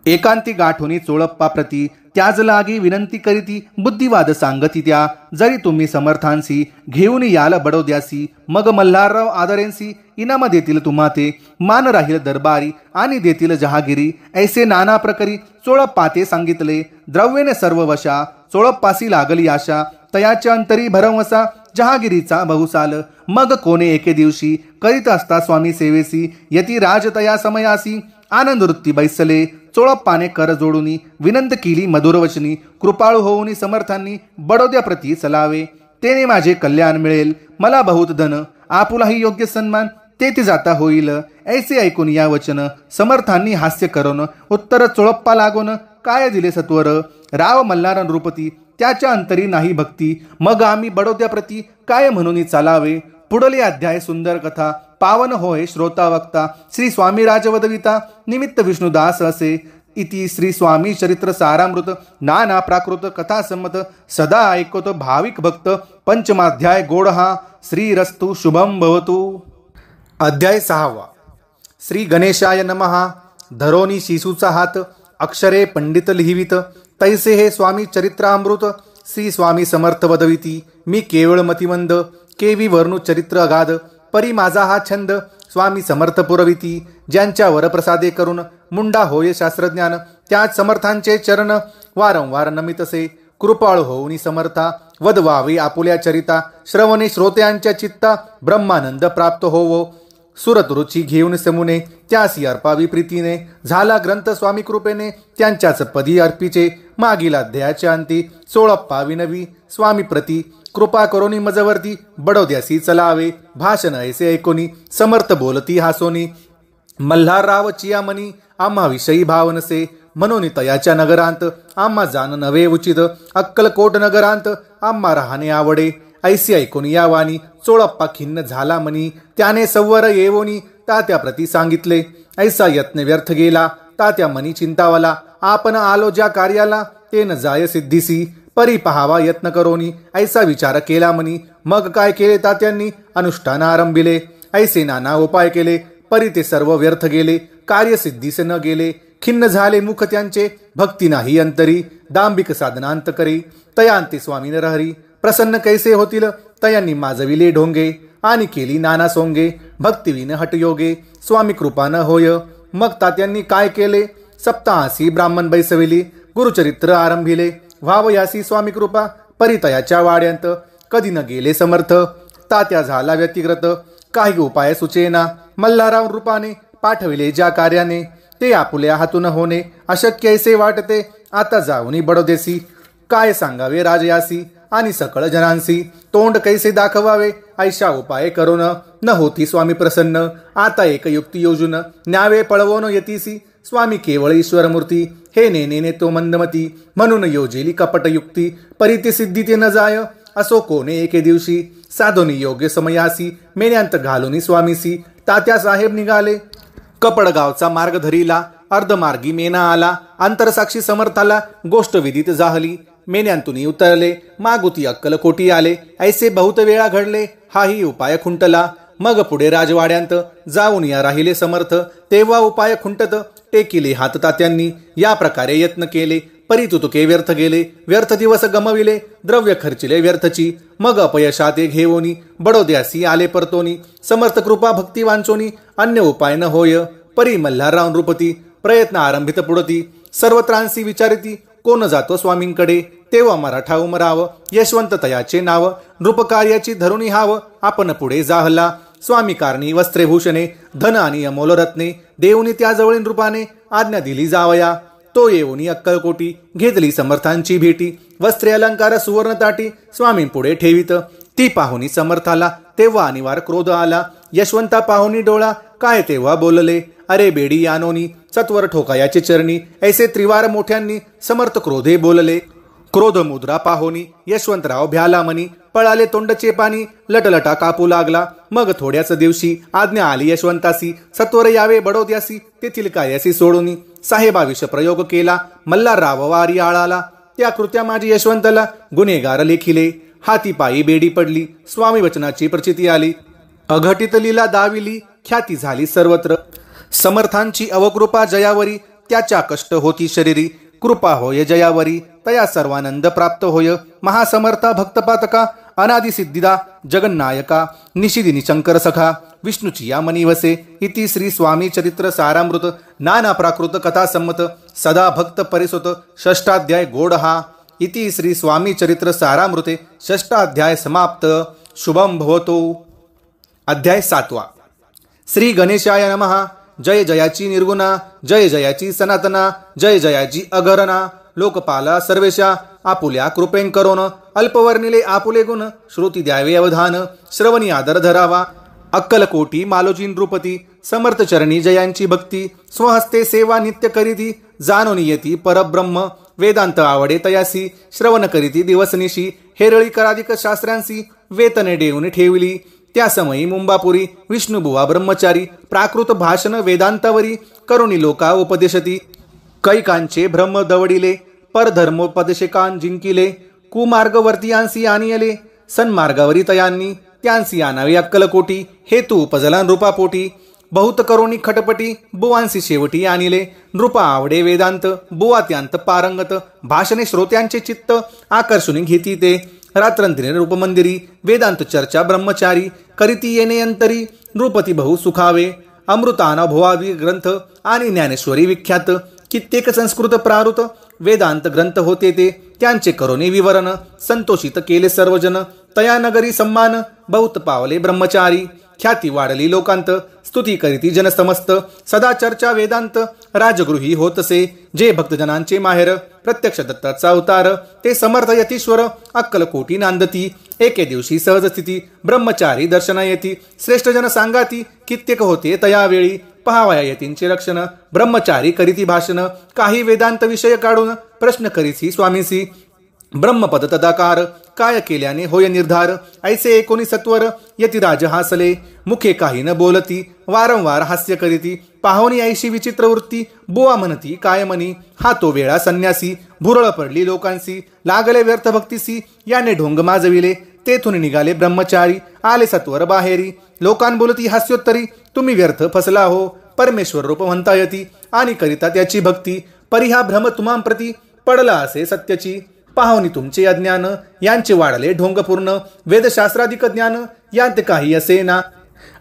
एकांती गाठोनी चोळप्पा प्रती त्याज लागी विनंती करीती बुद्धिवाद सांगती त्या जरी तुम्ही समर्थांसी घेऊन याल बडोद्यासी मग मल्हारराव आदरेंसी इनाम देतील तुम्हा ते मान राहील दरबारी आणि देतील जहागिरी ऐसे नाना प्रकरी चोळप्पाते सांगितले द्रव्येने सर्व वशा चोळप्पासी लागली आशा तयाच्या अंतरी भरवसा जहागिरीचा बहुसाल मग कोणे एके दिवशी करीत असता स्वामी सेवेसी यती राज तया समयासी आनंद वृत्ती बैसले चोळप्पाने कर जोडूनी विनंत केली मधुरवचनी कृपाळू होऊनी समर्थांनी बडोद्याप्रती चलावे तेने माझे कल्याण मिळेल मला बहुत धन आपुलाही योग्य सन्मान तेथे जाता होईल ऐसे ऐकून या वचन समर्थांनी हास्य करून उत्तर चोळप्पा लागून काय दिले सत्वर राव मल्हार नृपती त्याच्या अंतरी नाही भक्ती मग आम्ही बडोद्याप्रती काय म्हणून चालावे पुढले अध्याय सुंदर कथा पावन होय श्रोता वक्ता श्री स्वामी राजवदविता निमित्त विष्णुदास असे इति श्री स्वामी चरित्र सारामृत नाना प्राकृत कथा संमत सदा ऐकतो भाविक भक्त पंचमाध्याय गोडहा श्री रस्तु शुभम भवतु। अध्याय 6 श्री गणेशाय नमः। धरोनी शिसूचा हात अक्षरे पंडित लिहिवित तैसे हे स्वामी चरित्रामृत श्री स्वामी समर्थ वदविती मी केवळ मतिमंद केवी वर्णू चरित्र अगाध परी माझा हा छंद स्वामी समर्थ पुरविती ज्यांच्या वरप्रसादे करून मुंडा होय शास्त्रज्ञान त्याच समर्थांचे चरण वारंवार नमितसे कृपाळू होऊनी समर्था वदवावे आपुल्या चरिता श्रवणे श्रोत्यांच्या चित्ता ब्रह्मानंद प्राप्त होवो सुरतरुची घेऊन समुने त्यासी अर्पावी प्रीतीने झाला ग्रंथ स्वामी कृपेने त्यांच्याच पदी अर्पीचे मागील अध्यायाच्या अंती चोळप्पा विनवी स्वामी प्रती कृपा करोनी मजवरती बडोद्यासी चलावे भाषण ऐसे ऐकोनी समर्थ बोलती हासोनी मल्हारराव चियामणी आम्हा विषयी भावनसे म्हणून तयाच्या नगरांत आम्हा जाण नवे उचित अक्कलकोट नगरांत आम्हा राहणे आवडे ऐसी ऐकोनी या वाणी चोळप्पा खिन्न झाला मनी त्याने सव्वर येवोनी तात्या प्रती सांगितले ऐसा यत्न व्यर्थ गेला तात्या मनी चिंतावला आपण आलो ज्या कार्याला ते न जाय सिद्धीसी परी पहावा यत्न करोनी ऐसा विचार केला मनी मग काय केले तात्यांनी अनुष्ठान आरंभिले ऐसे नाना उपाय केले परी ते सर्व व्यर्थ गेले कार्य सिद्धीस न गेले खिन्न झाले मुख त्यांचे भक्ती नाही अंतरी दांभिक साधनांत करी तयांते स्वामी नरहरी प्रसन्न कैसे होतील तयांनी माजविले ढोंगे आणि केली नाना सोंगे भक्तिविन हटयोगे स्वामी कृपा न होय मग तात्यांनी काय केले सप्ताहासी ब्राह्मण बैसविली गुरुचरित्र आरंभिले व्हावयासी स्वामी कृपा परितयाच्या वाड्यांत कधी न गेले समर्थ तात्या झाला व्यतिग्रत काही उपाय सुचेना मल्हारराव रूपाने पाठविले ज्या कार्याने ते आपुल्या हातून होणे अशक्य ऐसे वाटते आता जाऊनी बडोदेसी काय सांगावे राजयासी आणि सकळ जनांसी तोंड कैसे दाखवावे ऐशा उपाय करून न होती स्वामी प्रसन्न आता एक युक्ती योजून न्यावे पळवून यतीसी स्वामी केवळ ईश्वरमूर्ती, हे नेने तो मंदमती, म्हणून योजेली कपटयुक्ती, परिती सिद्धी ते न जाय, असो कोणे एके दिवशी, साधोनी योग्य समयासी, मेन्यांत घालूनी स्वामीसी, तात्या साहेब निघाले. कपडगावचा मार्ग धरीला, अर्धमार्गी मेना आला, आंतरसाक्षी समर्थाला, गोष्ट विदित जाहली. मेन्यांतुनी उतरले, मागुती अक्कलकोटी आले, ऐसे बहुत वेळा घडले, हाही उपाय खुंटला. मग पुढे राजवाड्यांत जाऊन या राहिले समर्थ, तेव्हा उपाय खुंटत, टेकिले हात तात्यांनी, या प्रकारे यत्न केले, परितुतुके व्यर्थ गेले, व्यर्थ दिवस गमविले, द्रव्य खर्चिले व्यर्थची. मग अपयशाते घेवोनी, बडोद्यासी आले परतोनी, समर्थ कृपा भक्ती वांचोनी, अन्य उपाय न होय, परी मल्हारराव नृपती, प्रयत्न आरंभित पुढती, सर्वत्रांसी विचारिती, कोण जातो स्वामींकडे, तेव्हा मराठा उमराव, यशवंत तयाचे नाव, नृपकार्याची धरुणी हाव, आपण पुढे जाहला. स्वामी कारणी वस्त्रेभूषणे, धन आणि अमोल रत्ने, देऊनी त्याजवळील नृपाने, आज्ञा दिली जावया. तो येऊनी अक्कलकोटी, घेतली समर्थांची भेटी, वस्त्रे अलंकार सुवर्ण ताटी, स्वामींपुढे ठेवीत. ती पाहुनी समर्थाला, तेव्हा अनिवार्य क्रोध आला, यशवंता पाहुनी डोळा, काय तेव्हा बोलले, अरे बेडी यानोनी, सत्वर ठोकायाचे चरणी, ऐसे त्रिवार मोठ्यांनी, समर्थ क्रोधे बोलले. क्रोध मुद्रा पाहोनी, यशवंतराव भ्याला मनी, पळाले तोंडचे पाणी, लटलटा कापू लागला. मग थोड्याच दिवशी आज्ञा आली यशवंतासी, सत्वर यावे बडोद्यासी, तेथील कार्यासी सोडून, साहेबाविष प्रयोग केला, मल्हारराव वारी आळाला. त्या कृत्या माझी यशवंतला, गुन्हेगार लेखिले, हाती पायी बेडी पडली, स्वामी वचनाची प्रचिती आली, अघटित लीला दाविली, ख्याती झाली सर्वत्र. समर्थांची अवकृपा जयावरी, त्याच्या कष्ट होती शरीरी, कृपा होय जयावरी, तया सर्वानंद प्राप्त होय. महासमर्था भक्तपातका, अनादि सिद्धिदा जगन्नायका, निशिदिनी शंकर सखा, विष्णूची या मनी वसे. इति श्री स्वामी चरित्र सारामृत, नाना प्राकृत कथा संमत, सदा भक्त परिसुत, षष्ठाध्याय गोड हा. इति श्री स्वामी चरित्र सारामृते षष्ठाध्याय समाप्त. शुभम भवतो. अध्याय 7. श्री गणेशाय नमः. जय जयाची निर्गुणा, जय जयाची सनातना, जय जयाची अगरणा, लोकपाला सर्वेशा, आपुल्या कृपेन करोन, अल्पवर्णिले आपुले गुण, श्रुती द्यावे अवधान, श्रवणी आदर धरावा. अक्कलकोटी मालोजी नृपती, समर्थ चरणी जयांची भक्ती, स्वहस्ते सेवा नित्य करीती, जाणून येती परब्रह्म, वेदांत आवडे तयासी, श्रवण करीती दिवसनिशी, हेरळी कराधिक शास्त्रांसी, वेतने देऊन ठेवली. त्या समयी मुंबापुरी, विष्णुबुवा ब्रह्मचारी, प्राकृत भाषण वेदांतावरी, करुणी लोका उपदेशती, कैकांचे ब्रह्म दवडिले, परधर्मोपदेशकान जिंकिले, कुमार्गवर्तीयांसी आणियले, सन्मार्गावरी तयांनी, त्यांसी आणावे अक्कलकोटी, हेतू उपजला नृपापोटी, बहुत करुणी खटपटी, बुवांसी शेवटी आणिले, नृपा आवडे वेदांत, बुवा त्यांत पारंगत, भाषणे श्रोत्यांचे चित्त, आकर्षुनी घेती ते, रात्रंदिने रूपमंदिरी, वेदांत चर्चा ब्रह्मचारी, करीती येणे अंतरी, नृपती बहु सुखावे, अमृतानुभवादी ग्रंथ आणि ज्ञानेश्वरी विख्यात, कित्येक संस्कृत प्रारुत, वेदांत ग्रंथ होते ते, त्यांचे करोनी विवरण, संतोषित केले सर्वजन, तया नगरी सम्मान, बहुत पावले ब्रह्मचारी, ख्याती वाढली लोकांत, स्तुती करीती जनसमस्त, सदा चर्चा वेदांत, राजगृही होतसे, जे भक्तजनांचे माहेर, प्रत्यक्ष दत्ताचा अवतार, ते समर्थ यतीश्वर, अक्कलकोटी नांदती. एके दिवशी सहज स्थिती, ब्रह्मचारी दर्शना येती, श्रेष्ठ जन सांगाती, कित्येक होते तयावेळी, पहावया यतींचे रक्षण, ब्रह्मचारी करीती भाषण, काही वेदांत विषय काढून, प्रश्न करीसी स्वामीसी, ब्रह्मपद तदाकार, काय केल्याने होय निर्धार, ऐसे एकोणी सत्वर, यतिराज हासले, मुखे काही न बोलती, वारंवार हास्य करीती, पाहुणी ऐशी विचित्र वृत्ती, बुवा म्हणती काय मनी, हा तो वेळा संन्यासी, भुरळ पडली लोकांसी, लागले व्यर्थ भक्तीसी, याने ढोंग माजविले, तेथून निघाले ब्रह्मचारी, आले सत्वर बाहेरी, लोकां बोलती हास्योत्तरी, तुम्ही व्यर्थ फसला हो, परमेश्वर रूप म्हणता यती, आणि करिता त्याची भक्ती, परी हा भ्रम तुम्हां प्रती, पडला असे सत्याची, पाहुणी तुमचे अज्ञान, यांचे वाढले ढोंगपूर्ण, वेदशास्त्राधिक ज्ञान, यांत काही असे ना.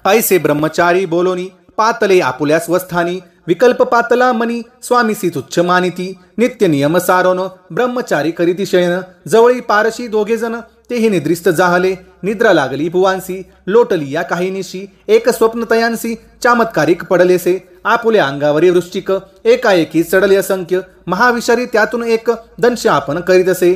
ऐसे ब्रह्मचारी बोलोनी, पातले आपुल्या स्वस्थानी, विकल्प पातला मनी, स्वामीसी तुच्छ मानिती, नित्य नियम सारोन, ब्रह्मचारी करीती शयन, जवळी पारशी दोघे जण, तेही निद्रिस्त जाहले, निद्रा लागली भुवांसी, लोटली या काही निशी, एक स्वप्न तयांसी, चमत्कारिक पडलेसे, आपुल्या अंगावरी वृश्चिक, एकाएकी चढले असंख्य, महाविषारी त्यातून एक, दंश आपण करीत असे.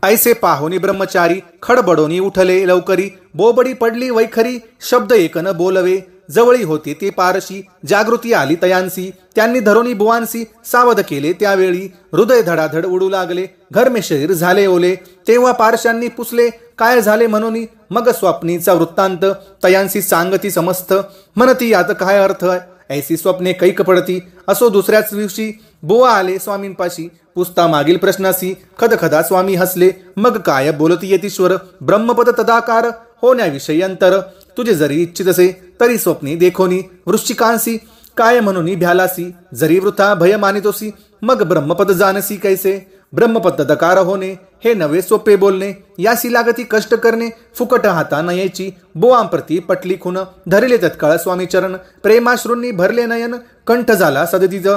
ऐसे पाहुनी ब्रह्मचारी, खडबडोनी उठले लवकरी, बोबडी पडली वैखरी, शब्द एक न बोलवे, जवळी होते ते पारशी. जागृती आली तयांसी, त्यांनी धरोनी बुवांसी सावध केले. त्यावेळी हृदय धडाधड उडू लागले, घरमे शरीर झाले ओले. तेव्हा पारशांनी पुसले काय झाले म्हणून. मग स्वप्नीचा वृत्तांत तयांसी सांगती समस्त. म्हणती यात काय अर्थ आहे, ऐसी स्वप्ने कैक पडती. असो दुसऱ्याच दिवशी बुवा आले स्वामींपाशी, पुसता मागील प्रश्नासी. खदखदा स्वामी हसले, मग काय बोलती येतीश्वर. ब्रह्मपद तदाकार होण्याविषयी अंतर. तुझे जरी इच्छित असे तरी स्वप्नी देखोनी. वृश्चिकांसी काय म्हणून भ्यालासी, जरी वृथा भय मानितोसी. मग ब्रह्मपद जानसी कैसे, ब्रह्मपद दकार होणे हे नवे सोपे बोलणे. यासी लागती कष्ट करणे, फुकट हाता न यायची. बोआंप्रती पटली खुन, धरले तत्काळ स्वामी चरण. प्रेमाश्रूंनी भरले नयन, कंठ झाला सदतीज.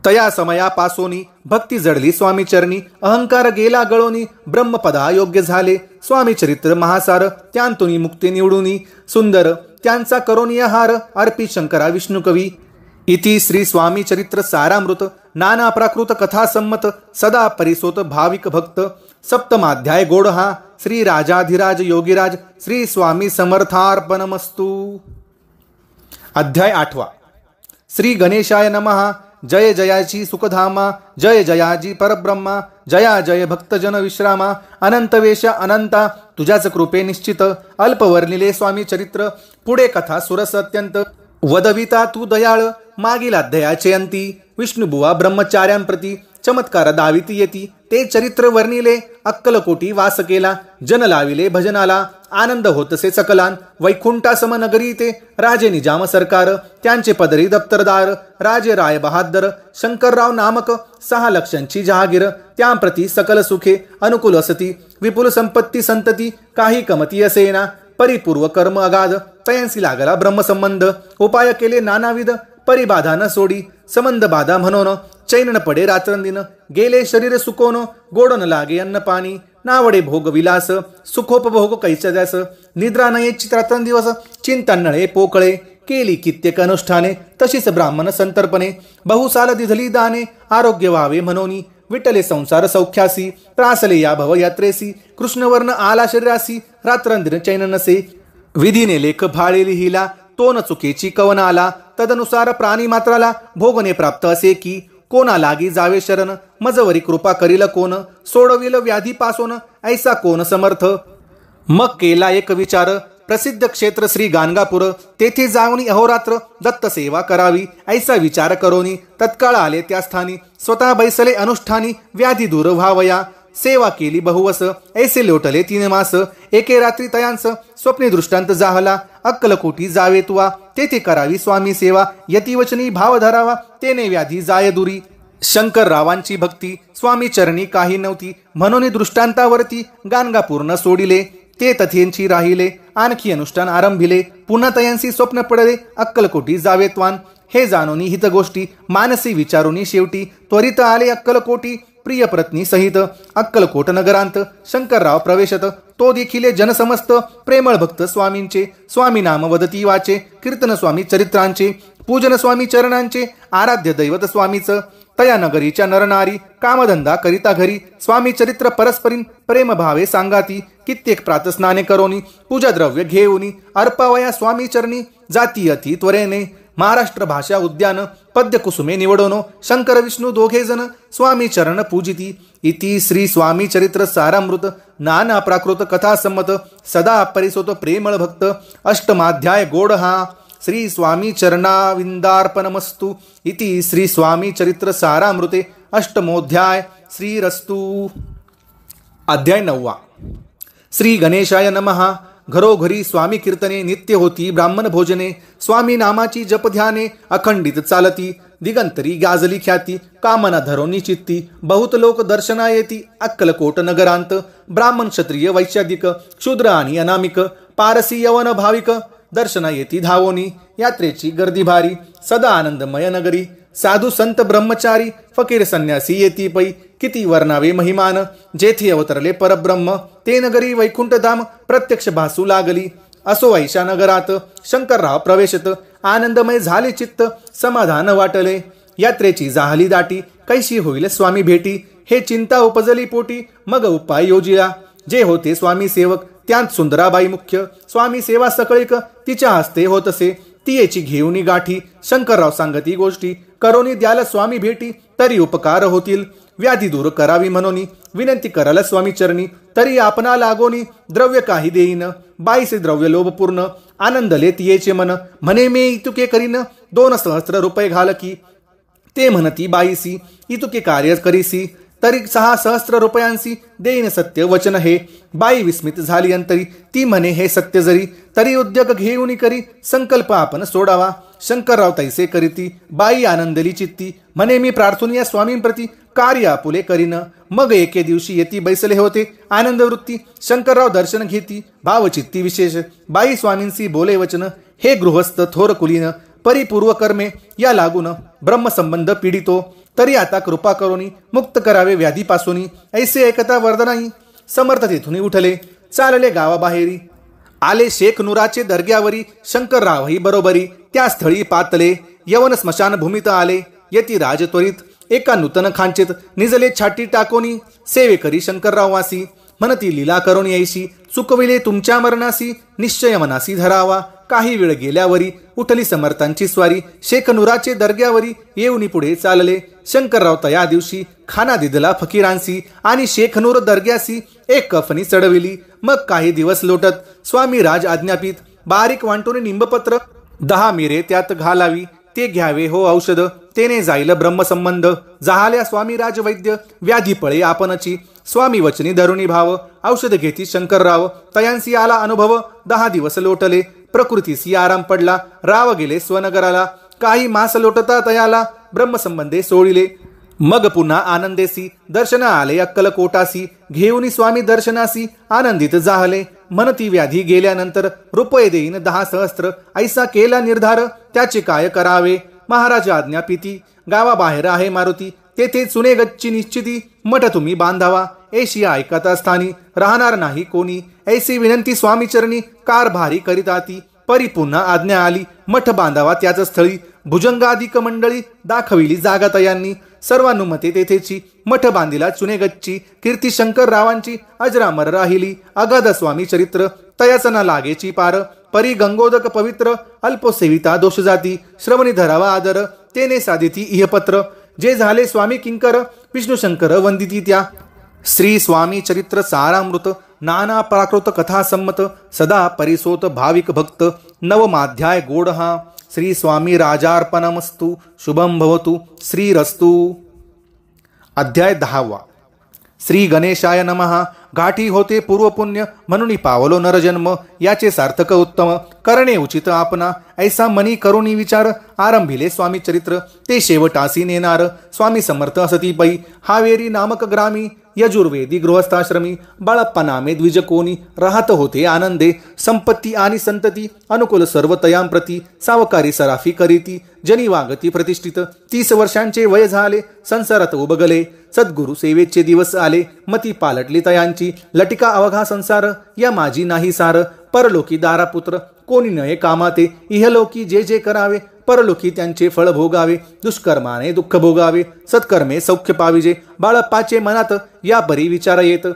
तया समयापासोनी भक्ती जडली स्वामी चरणी. अहंकार गेला गळोनी, ब्रह्मपदा योग्य झाले. स्वामी चरित्र महासार, त्यांतुनी मुक्ती निवडूनी. सुंदर त्यांचा करोनी हार, अर्पी शंकरा विष्णू कवी. इति श्री स्वामी चरित्र सारामृत. नाना प्राकृत कथा संमत, सदा परिसोत भाविक भक्त. सप्तमाध्याय गोड हा. श्री राजाधिराज योगीराज श्री स्वामी समर्थार्पणमस्तु. अध्याय 8. श्री गणेशाय नमः. जय जयाची सुखधामा, जय जयाजी परब्रह्मा. जया जय भक्तजन विश्रामा. अनंत वेश अनंता, तुझ्याच कृपे निश्चित. अल्पवर्णिले स्वामी चरित्र, पुढे कथा सुरस अत्यंत. वदविता तू दयाळ, मागील अध्यायाचे अंती. विष्णुबुवा ब्रह्मचार्यांप्रती चमत्कार दाविती येती. ते चरित्र वर्णिले, अक्कलकोटी वास केला. जन लाविले भजनाला, आनंद होतसे सकलान. वैकुंठा समनगरी ते राजे निजाम सरकार. त्यांचे पदरी दप्तरदार, राजे राय बहादर. शंकरराव नामक 6 लक्षांची जहागीर. त्यांप्रती सकल सुखे अनुकूल असती. विपुल संपत्ती संतती, काही कमती असेना. परिपूर्व कर्म अगाध, तयांसी लागला ब्रह्मसंबंध. उपाय केले नानाविध, परिबाधा न सोडी. संबंध बाधा म्हणून चैन न पडे रात्रंदिन. गेले शरीर सुकोन, गोड न लागे अन्न पाणी. नावडे भोग विलास, सुखोपभोग कैच्या द्यास. निद्रा नये रात्रंदिवस, चिंता नळे पोकळे. केली कित्येक अनुष्ठाने, तशीच ब्राह्मण संतर्पणे. बहुसाल दिधली दाने, आरोग्य व्हावे म्हणून. विटले संसार सौख्यासी, त्रासले या भव यात्रेसी. कृष्णवर्ण आला शरीरासी, रात्रंदिन चैन नसे. विधीने लेख भाळे लिहिला, तो न चुकीची कवन आला. तदनुसार प्राणी मात्राला भोगने प्राप्त असे की. कोणा लागी जावे शरण, मजवरी कृपा करील कोण. सोडविल व्याधी पासोन, ऐसा कोण समर्थ. मग केला एक विचार, प्रसिद्ध क्षेत्र श्री गाणगापूर. तेथे जाऊन अहोरात्र दत्त सेवा करावी. ऐसा विचार करोनी तत्काळ आले त्या स्थानी. स्वतः बैसले अनुष्ठानी, व्याधी दूर व्हावया. सेवा केली बहुवस, ऐसे लोटले 3 मास. एके रात्री तयांस स्वप्ने दृष्टांत जाहला. अक्कलकोटी जावे तुवा, तेथे करावी स्वामी सेवा. यतिवचनी भाव धरावा, तेने व्याधी जाय दुरी. शंकररावांची भक्ती स्वामी चरणी काही नव्हती, म्हणून दृष्टांतावरती गाणगापूर न सोडिले. ते तथेंची राहिले, आणखी अनुष्ठान आरंभिले. पुन्हा तयांसी स्वप्न पडले, अक्कलकोटी जावेत्वान. हे जाणोनी हित गोष्टी, मानसी विचारोनी शेवटी. त्वरित आले अक्कलकोटी, प्रिय पत्नी सहित. अक्कलकोट नगरांत शंकरराव प्रवेशत. तो देखील जनसमस्त प्रेमळ भक्त स्वामींचे. स्वामी नाम वदती वाचे, कीर्तन स्वामी चरित्रांचे. पूजन स्वामी चरणांचे, आराध्य दैवत स्वामीच. तया नगरीच्या नरनारी, कामधंदा करिता घरी. स्वामी चरित्र परस्परीन प्रेम भावे सांगाती. कित्येक प्रातस्नाने करोनी, पूजा द्रव्य घेऊनी. अर्पावया स्वामी चरणी, जाती अति त्वरेने. महाराष्ट्र भाषा उद्यान, पद्य कुसुमे निवडोनो. शंकर विष्णू दोघे जण, स्वामी चरण पूजिती. इति श्री स्वामी चरित्र सारामृत. नाना प्राकृत कथा संमत, सदा परिसोत प्रेमळ भक्त. अष्टमाध्याय गोड हा. श्री स्वामी चरणाविंदार्पणमस्तु. इति श्री स्वामी चरित्र सारामृते. अष्टमोध्याय. श्रीरस्तु. अध्याय 9. श्री गणेशाय नमः. घरोघरी स्वामी कीर्तने, नित्य होती ब्राह्मण भोजने. स्वामी नामाची जप ध्याने, अखंडित चालती. दिगंतरी गाजली ख्याती, कामना धरोनी चित्ती. बहुत लोक दर्शना येती अक्कलकोट नगरांत. ब्राह्मण क्षत्रिय वैश्यादिक, शूद्र आणि अनामिक. पारसी यवन भाविक, दर्शना येती धावोनी. यात्रेची गर्दी भारी, सदा आनंदमय नगरी. साधू संत ब्रह्मचारी, फकीर संन्यासी येती पै. किती वर्णावे महिमान, जेथे अवतरले परब्रह्म. ते नगरी वैकुंठधाम प्रत्यक्ष भासू लागली. असो ऐशा नगरात शंकरराव प्रवेशत. आनंदमय झाले चित्त, समाधान वाटले. यात्रेची जाहली दाटी, कैशी होईल स्वामी भेटी. हे चिंता उपजली पोटी, मग उपाय योजिया. जे होते स्वामी सेवक, त्यांत सुंदराबाई मुख्य. स्वामी सेवा सकळीक, तिच्या हस्ते होतसे. ती याची घेऊनी गाठी. शंकरराव सांगती गोष्टी, करोनी द्याल स्वामी भेटी, तरी उपकार होतील. व्याधी दूर करावी म्हणून विनंती कराल स्वामी चरणी, तरी आपणा लागोनी द्रव्य काही देईन. बाईसे द्रव्य लोभ पूर्ण, आनंदले तियेचे मन. म्हणे मे इतुके करीन, 2 सहस्त्र रुपये घाल की. ते म्हणती बाईसी, इतुके कार्य करीसी, तरी 6 सहस्त्र रुपयांसी देईन सत्य वचन हे. बाई विस्मित झाली अंतरी, ती म्हणे हे सत्य जरी, तरी उद्योग घेऊन करी, संकल्प आपण सोडावा. शंकरराव तैसे करीती, बाई आनंदली चित्ती. म्हणे मी प्रार्थून या स्वामींप्रती कार्य आपुले करीन. मग एके दिवशी येती बैसले होते आनंद वृत्ती. शंकरराव दर्शन घेती, भावचित्ती विशेष. बाई स्वामींसी बोले वचन, हे गृहस्थ थोर कुलीन, परिपूर्व कर्मे या लागून ब्रह्मसंबंध पीडितो. तरी आता कृपा करोनी मुक्त करावे व्याधीपासून. ऐसे ऐकता वरदनाई समर्थ तेथून उठले, चालले गावाबाहेरी. आले शेख नुराचे दर्ग्यावरी, शंकररावही बरोबरी. त्या स्थळी पातले, यवन स्मशानभूमीत आले. यती राज त्वरित एका नूतन खांचेत, निजले छाटी टाकोनी. सेवे करी शंकरराव वासी, म्हणती लीला करून यायशी. चुकविले तुमच्या मरणासी, निश्चय मनासी धरावा. काही वेळ गेल्यावरी उठली समर्थांची स्वारी. शेख नुराचे दर्ग्यावरी येऊनी पुढे चालले. शंकरराव तया दिवशी खाना दिदला फकीरांसी, आणि शेख नूर दर्ग्यासी एक कफनी चढविली. मग काही दिवस लोटत स्वामी राज आज्ञापित, बारीक वांटून निंबपत्र 10 मिरे त्यात घालावी. ते घ्यावे हो औषध, तेने जाईल ब्रह्मसंबंध. जाहल्या स्वामी राज वैद्य, व्याधी पळे आपणची. स्वामी वचनी धरुणी भाव, औषध घेती शंकरराव. तयांसी आला अनुभव, 10 दिवस लोटले. प्रकृतीसी आराम पडला, राव गेले स्वनगराला. काही मास लोटता तयाला, ब्रह्मसंबंधे सोडिले. मग पुन्हा आनंदेसी दर्शन आले अक्कलकोटासी. घेऊनी स्वामी दर्शनासी आनंदित जाहले. म्हणती व्याधी गेल्यानंतर रुपये देईन 10 सहस्त्र. ऐसा केला निर्धार, त्याचे काय करावे. महाराज आज्ञापिती, गावाबाहेर आहे मारुती, तेथे चुने गच्ची निश्चिती. मठ तुम्ही बांधावा, एशिया ऐकता स्थानी, राहणार नाही कोणी. ऐसी विनंती स्वामी चरणी, कारभारी करीताती. परी पुन्हा आज्ञा आली, मठ बांधावा त्याच स्थळी. भुजंगाधिक मंडळी दाखविली जागा तयांनी. सर्वानुमते तेथेची मठ बांधिला चुने गच्ची. कीर्ती शंकररावांची अजरामर राहिली. अगाध स्वामी चरित्र, तयाच ना लागेची पार. परी गंगोदक पवित्र, अल्पसेविता दोष जाती. श्रवणी धरावा आदर, तेने साधिती इहपत्र. जे झाले स्वामी किंकर, विष्णू शंकर वंदिती त्या. श्री स्वामी चरित्र सारामृत, नाना प्राकृत कथा संमत. सदा परिसोत भाविक भक्त, नवमाध्याय गोड हा. श्री स्वामी राजार्पणमस्तु. शुभम भवतु. श्रीरस्तु. अध्याय 10. श्री गणेशाय नमः. गाठी होते पूर्वपुण्य, म्हणून पावलो नरजन्म. याचे सार्थक उत्तम, करणे उचित आपणा. ऐसा मनी करुणी विचार, आरंभिले स्वामी चरित्र. ते शेवटासी नेनार, स्वामी समर्थ असती पै. हावेरी नामक ग्रामी, यजुर्वेदी गृहस्थाश्रमी. बाळप्पा नामे द्विज कोणी, राहत होते आनंदे. संपत्ती आणि संतती, अनुकूल सर्व तयांप्रती. सावकारी सराफी करीती, जनी वागती प्रतिष्ठित. 30 वर्षांचे वय झाले, संसारात उबगले. सद्गुरु सेवेचे दिवस आले, मती पालटली तयांची. लटिका अवघा संसार, या माझी नाही सार. परलोकी दारापुत्र, कोणी नये कामाते. इहलोकी जे जे करावे, परलोकी त्यांचे फळ भोगावे. दुष्कर्माने दुःख भोगावे, सत्कर्मे सौख्य पाविजे. बाळप्पाचे मनात या परी विचार येत.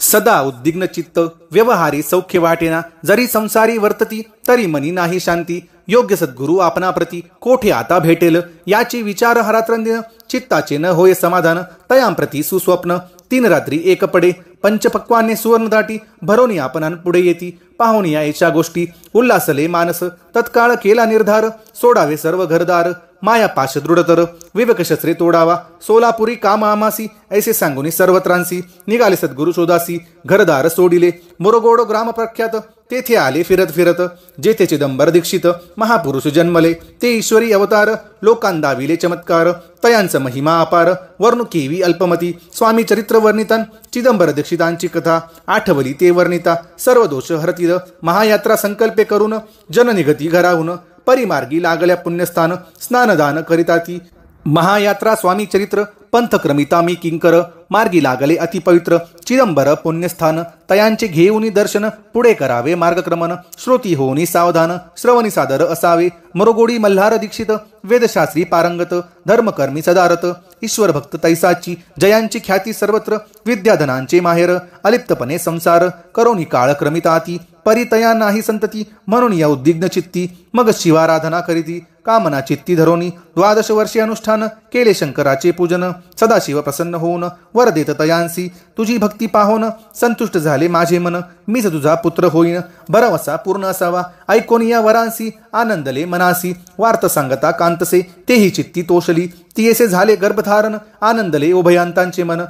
सदा उद्विग्न चित्त, व्यवहारी सौख्य वाटेना. जरी संसारी वर्तती, तरी मनी नाही शांती. योग्य सद्गुरु आपणाप्रती, कोठे आता भेटेल. याची विचार हरात्रंदिन, चित्ताचे न होय समाधान. तयांप्रती सुस्वप्न, 3 रात्री एक पडे. पंचपक्वाने सुवर्ण दाटी, भरोनी आपण पुढे येती. पाहुणी याच्या गोष्टी, उल्हासले मानस. तत्काळ केला निर्धार, सोडावे सर्व घरदार. माया पाश दृढतर, विवेक शस्त्रे तोडावा. सोलापुरी काम आमासी, ऐसे सांगुनी सर्वत्रांसी. निघाले सद्गुरु शोधासी, घरदार सोडिले. मोरगोड ग्राम प्रख्यात, तेथे आले फिरत फिरत. जेथे चिदंबर दीक्षित, महापुरुष जन्मले. ते ईश्वरी अवतार, लोकांदाविले चमत्कार. तयांच महिमा अपार, वर्णू केवी अल्पमती. स्वामी चरित्र वर्णितान, चिदंबर दीक्षितांची कथा. आठवली ते वर्णिता, सर्व दोष हरतील. महायात्रा संकल्पे करून, जन निघती घराहून. परिमार्गी लागल्या पुण्यस्थान, स्नानदान करिताती. महायात्रा स्वामी चरित्र पंथक्रमिता मी किंकर मार्गी लागले अतिपवित्र चिदंबर पुण्यस्थान तयांचे घेऊनी दर्शन पुढे करावे मार्गक्रमण श्रोती होनी सावधान श्रवणी सादर असावे मरोगोडी मल्हार दीक्षित वेदशास्त्री पारंगत धर्मकर्मी सदारत ईश्वर भक्त तैसाची जयांची ख्याती सर्वत्र विद्याधनांचे माहेर अलिप्तपणे संसार करोनी काळ क्रमिताती परितया नाही संतती म्हणून या उद्विग्न चित्ती मग शिवाराधना करीती कामना चित्ती धरोनी 12 वर्षे अनुष्ठान केले शंकराचे पूजन सदाशिव प्रसन्न होऊन वर देत तयांसी तुझी भक्ती पाहोन संतुष्ट झाले माझे मन मीच तुझा पुत्र होईन भरवसा पूर्ण असावा ऐकोन या वरांसी आनंदले मनासी वार्त सांगता कांतसे तेही चित्ती तोषली तियेसे झाले गर्भधारण आनंदले उभयांतांचे मन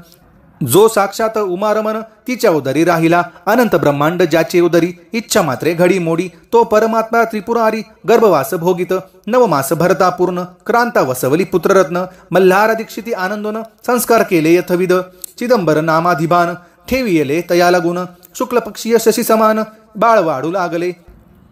जो साक्षात उमारमन तिच्या उदरी राहिला अनंत ब्रह्मांड ज्याचे उदरी इच्छा मात्रे घडी मोडी तो परमात्मा त्रिपुरारी गर्भवास भोगित नवमास भरता पूर्ण क्रांता वसवली पुत्ररत्न मल्हार दीक्षिती आनंदोन संस्कार केले यथविध चिदंबर नामाधिबान ठेवियले तया लागून शुक्ल पक्षीय शशी समान बाळ वाढू लागले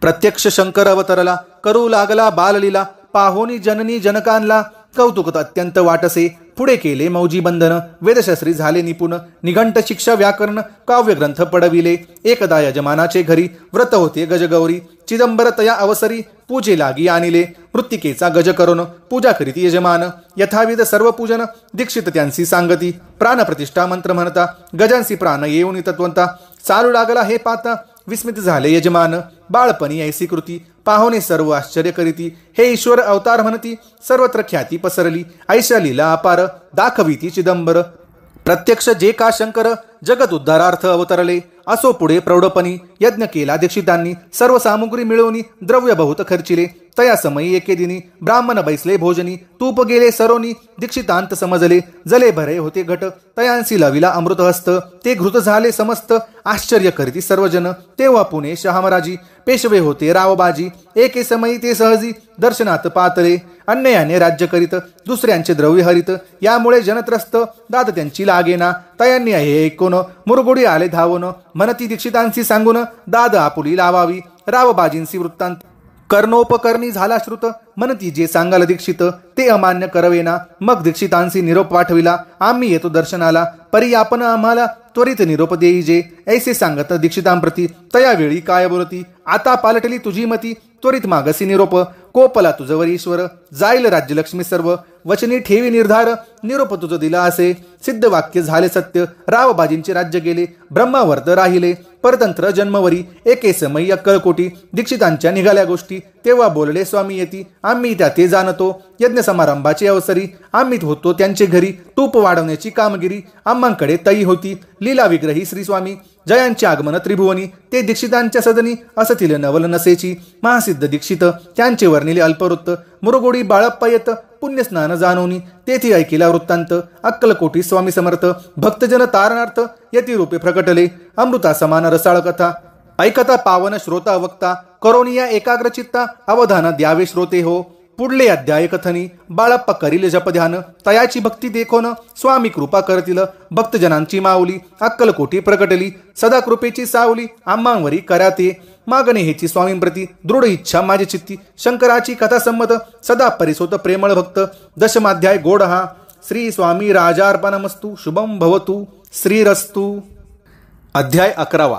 प्रत्यक्ष शंकर अवतरला करू लागला बाललीला पाहोनी जननी जनकांना कौतुक अत्यंत वाटसे पुढे केले मौजी बंधन वेदशास्त्री झाले निपुण निघंट शिक्षा व्याकरण काव्यग्रंथ पडविले एकदा यजमानाचे घरी व्रत होते गजगौरी चिदंबर तया अवसरी पूजे लागी आणले मृत्तिकेचा गज करून पूजा करीती यजमान यथाविध सर्व पूजन दीक्षित त्यांसी सांगती प्राणप्रतिष्ठा मंत्र म्हणता गजांसी प्राण येऊन तत्वंता चालू लागला हे पाता विस्मित झाले यजमान बाळपणी ऐसी कृती पाहोने सर्व आश्चर्य करीती हे ईश्वर अवतार म्हणती सर्वत्र ख्याती पसरली ऐशा लीला अपार दाखविती चिदंबर प्रत्यक्ष जे का शंकर जगत उद्धारार्थ अवतरले असो पुढे प्रौढपणी यज्ञ केला दीक्षितांनी सर्व सामुग्री मिळवणी द्रव्य बहुत खर्चिले तया समयी एके दिनी ब्राह्मण बैसले भोजनी तूप गेले सरोनी दीक्षितांत समजले जले भरे होते घट तयांसी लविला अमृत हस्त ते घृत झाले समस्त आश्चर्य करीती सर्वजन तेव्हा पुणे शहामराजी पेशवे होते रावबाजी एके समयी ते सहजी दर्शनात पातळे अन्यायाने राज्य करीत दुसऱ्यांचे द्रव्य हरित यामुळे जनत्रस्त दाद त्यांची लागेना तयांनी हे ऐकून मुरगुडी आले धावून म्हणती दीक्षितांशी सांगून दाद आपुली लावावी रावबाजींसी वृत्तांत कर्णोपकर्णी झाला श्रुत म्हणती जे सांगाल दीक्षित ते अमान्य करवेना मग दीक्षितांशी निरोप पाठविला आम्ही येतो दर्शनाला परी आपण आम्हाला त्वरित निरोप देईजे ऐसे सांगत दीक्षितांप्रती तयावेळी काय बोलती आता पालटली तुझी मती त्वरित मागसी निरोप कोपला तुझवर ईश्वर जाईल राज्यलक्ष्मी सर्व वचनी ठेवी निर्धार निरोप तुझ दिला असे सिद्ध वाक्य झाले सत्य रावबाजींचे राज्य गेले ब्रह्मावर्त राहिले परतंत्र जन्मवरी एके समयी अक्कल कोटी दीक्षितांच्या निघाल्या गोष्टी तेव्हा बोलले स्वामी येती आम्ही त्या ते जाणतो यज्ञ समारंभाची अवसरी आम्ही होतो त्यांचे घरी तूप वाढवण्याची कामगिरी आम्हांकडे तई होती लीला विग्रही श्री स्वामी जयांचे आगमन त्रिभुवनी ते दीक्षितांच्या सदनी असतील नवल नसेची महासिद्ध दीक्षित त्यांचे वर्णिले अल्पवृत्त मुरगोडी बाळप्पा येत पुण्यस्नान जाणवनी तेथे ऐकिला वृत्तांत अक्कलकोटी स्वामी समर्थ भक्तजन तारणार्थ यती रूपे प्रकटले अमृता समान रसाळ कथा ऐकता पावन श्रोता वक्ता करोनिया एकाग्रचित्ता अवधान द्यावे श्रोते हो पुढले अध्याय कथनी बाळप्पा करील जपध्यान तयाची भक्ती देखोन स्वामी कृपा करतील भक्तजनांची माऊली अक्कलकोटी प्रकटली सदा कृपेची सावली आम्हांवरी कराते मागणे हेची स्वामींप्रती दृढ इच्छा माझी चित्ती शंकराची कथा संमत सदा परिसोत प्रेमळ भक्त दशमाध्याय गोड हा श्री स्वामी राजार्पणमस्तु शुभम भवतु श्रीरस्तु अध्याय 11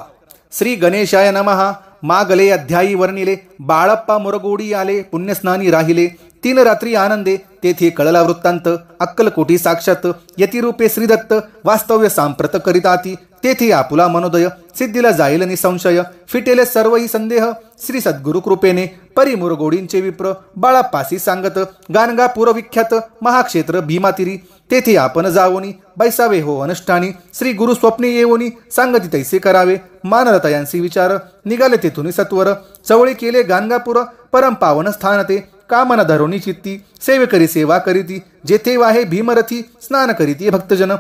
श्री गणेशाय नमः मागले अध्यायी वर्णिले बाळप्पा मुरगोडी आले पुण्यस्नानी राहिले 3 रात्री आनंदे तेथे कळला वृत्तांत अक्कलकोटी साक्षात यतिरूपे श्रीदत्त वास्तव्य सांप्रत करिताती तेथे आपुला मनोदय सिद्धीला जाईल निसंशय फिटेले सर्वही संदेह श्री सद्गुरु कृपेने परी मुरगोडींचे विप्र बाळापासी सांगत गाणगापूर विख्यात महाक्षेत्र भीमातिरी तेथे आपण जावोनी बैसावे हो अनुष्ठानी श्री गुरु स्वप्ने येवोनी सांगती तैसे करावे मानरतयांसी विचार निघाले तेथून सत्वर चवळी केले गाणगापूर परम पावन स्थान ते कामना धरोनी चित्ती सेवेकरी सेवा करीती जेथे वाहे भीमरथी स्नान करीती भक्तजन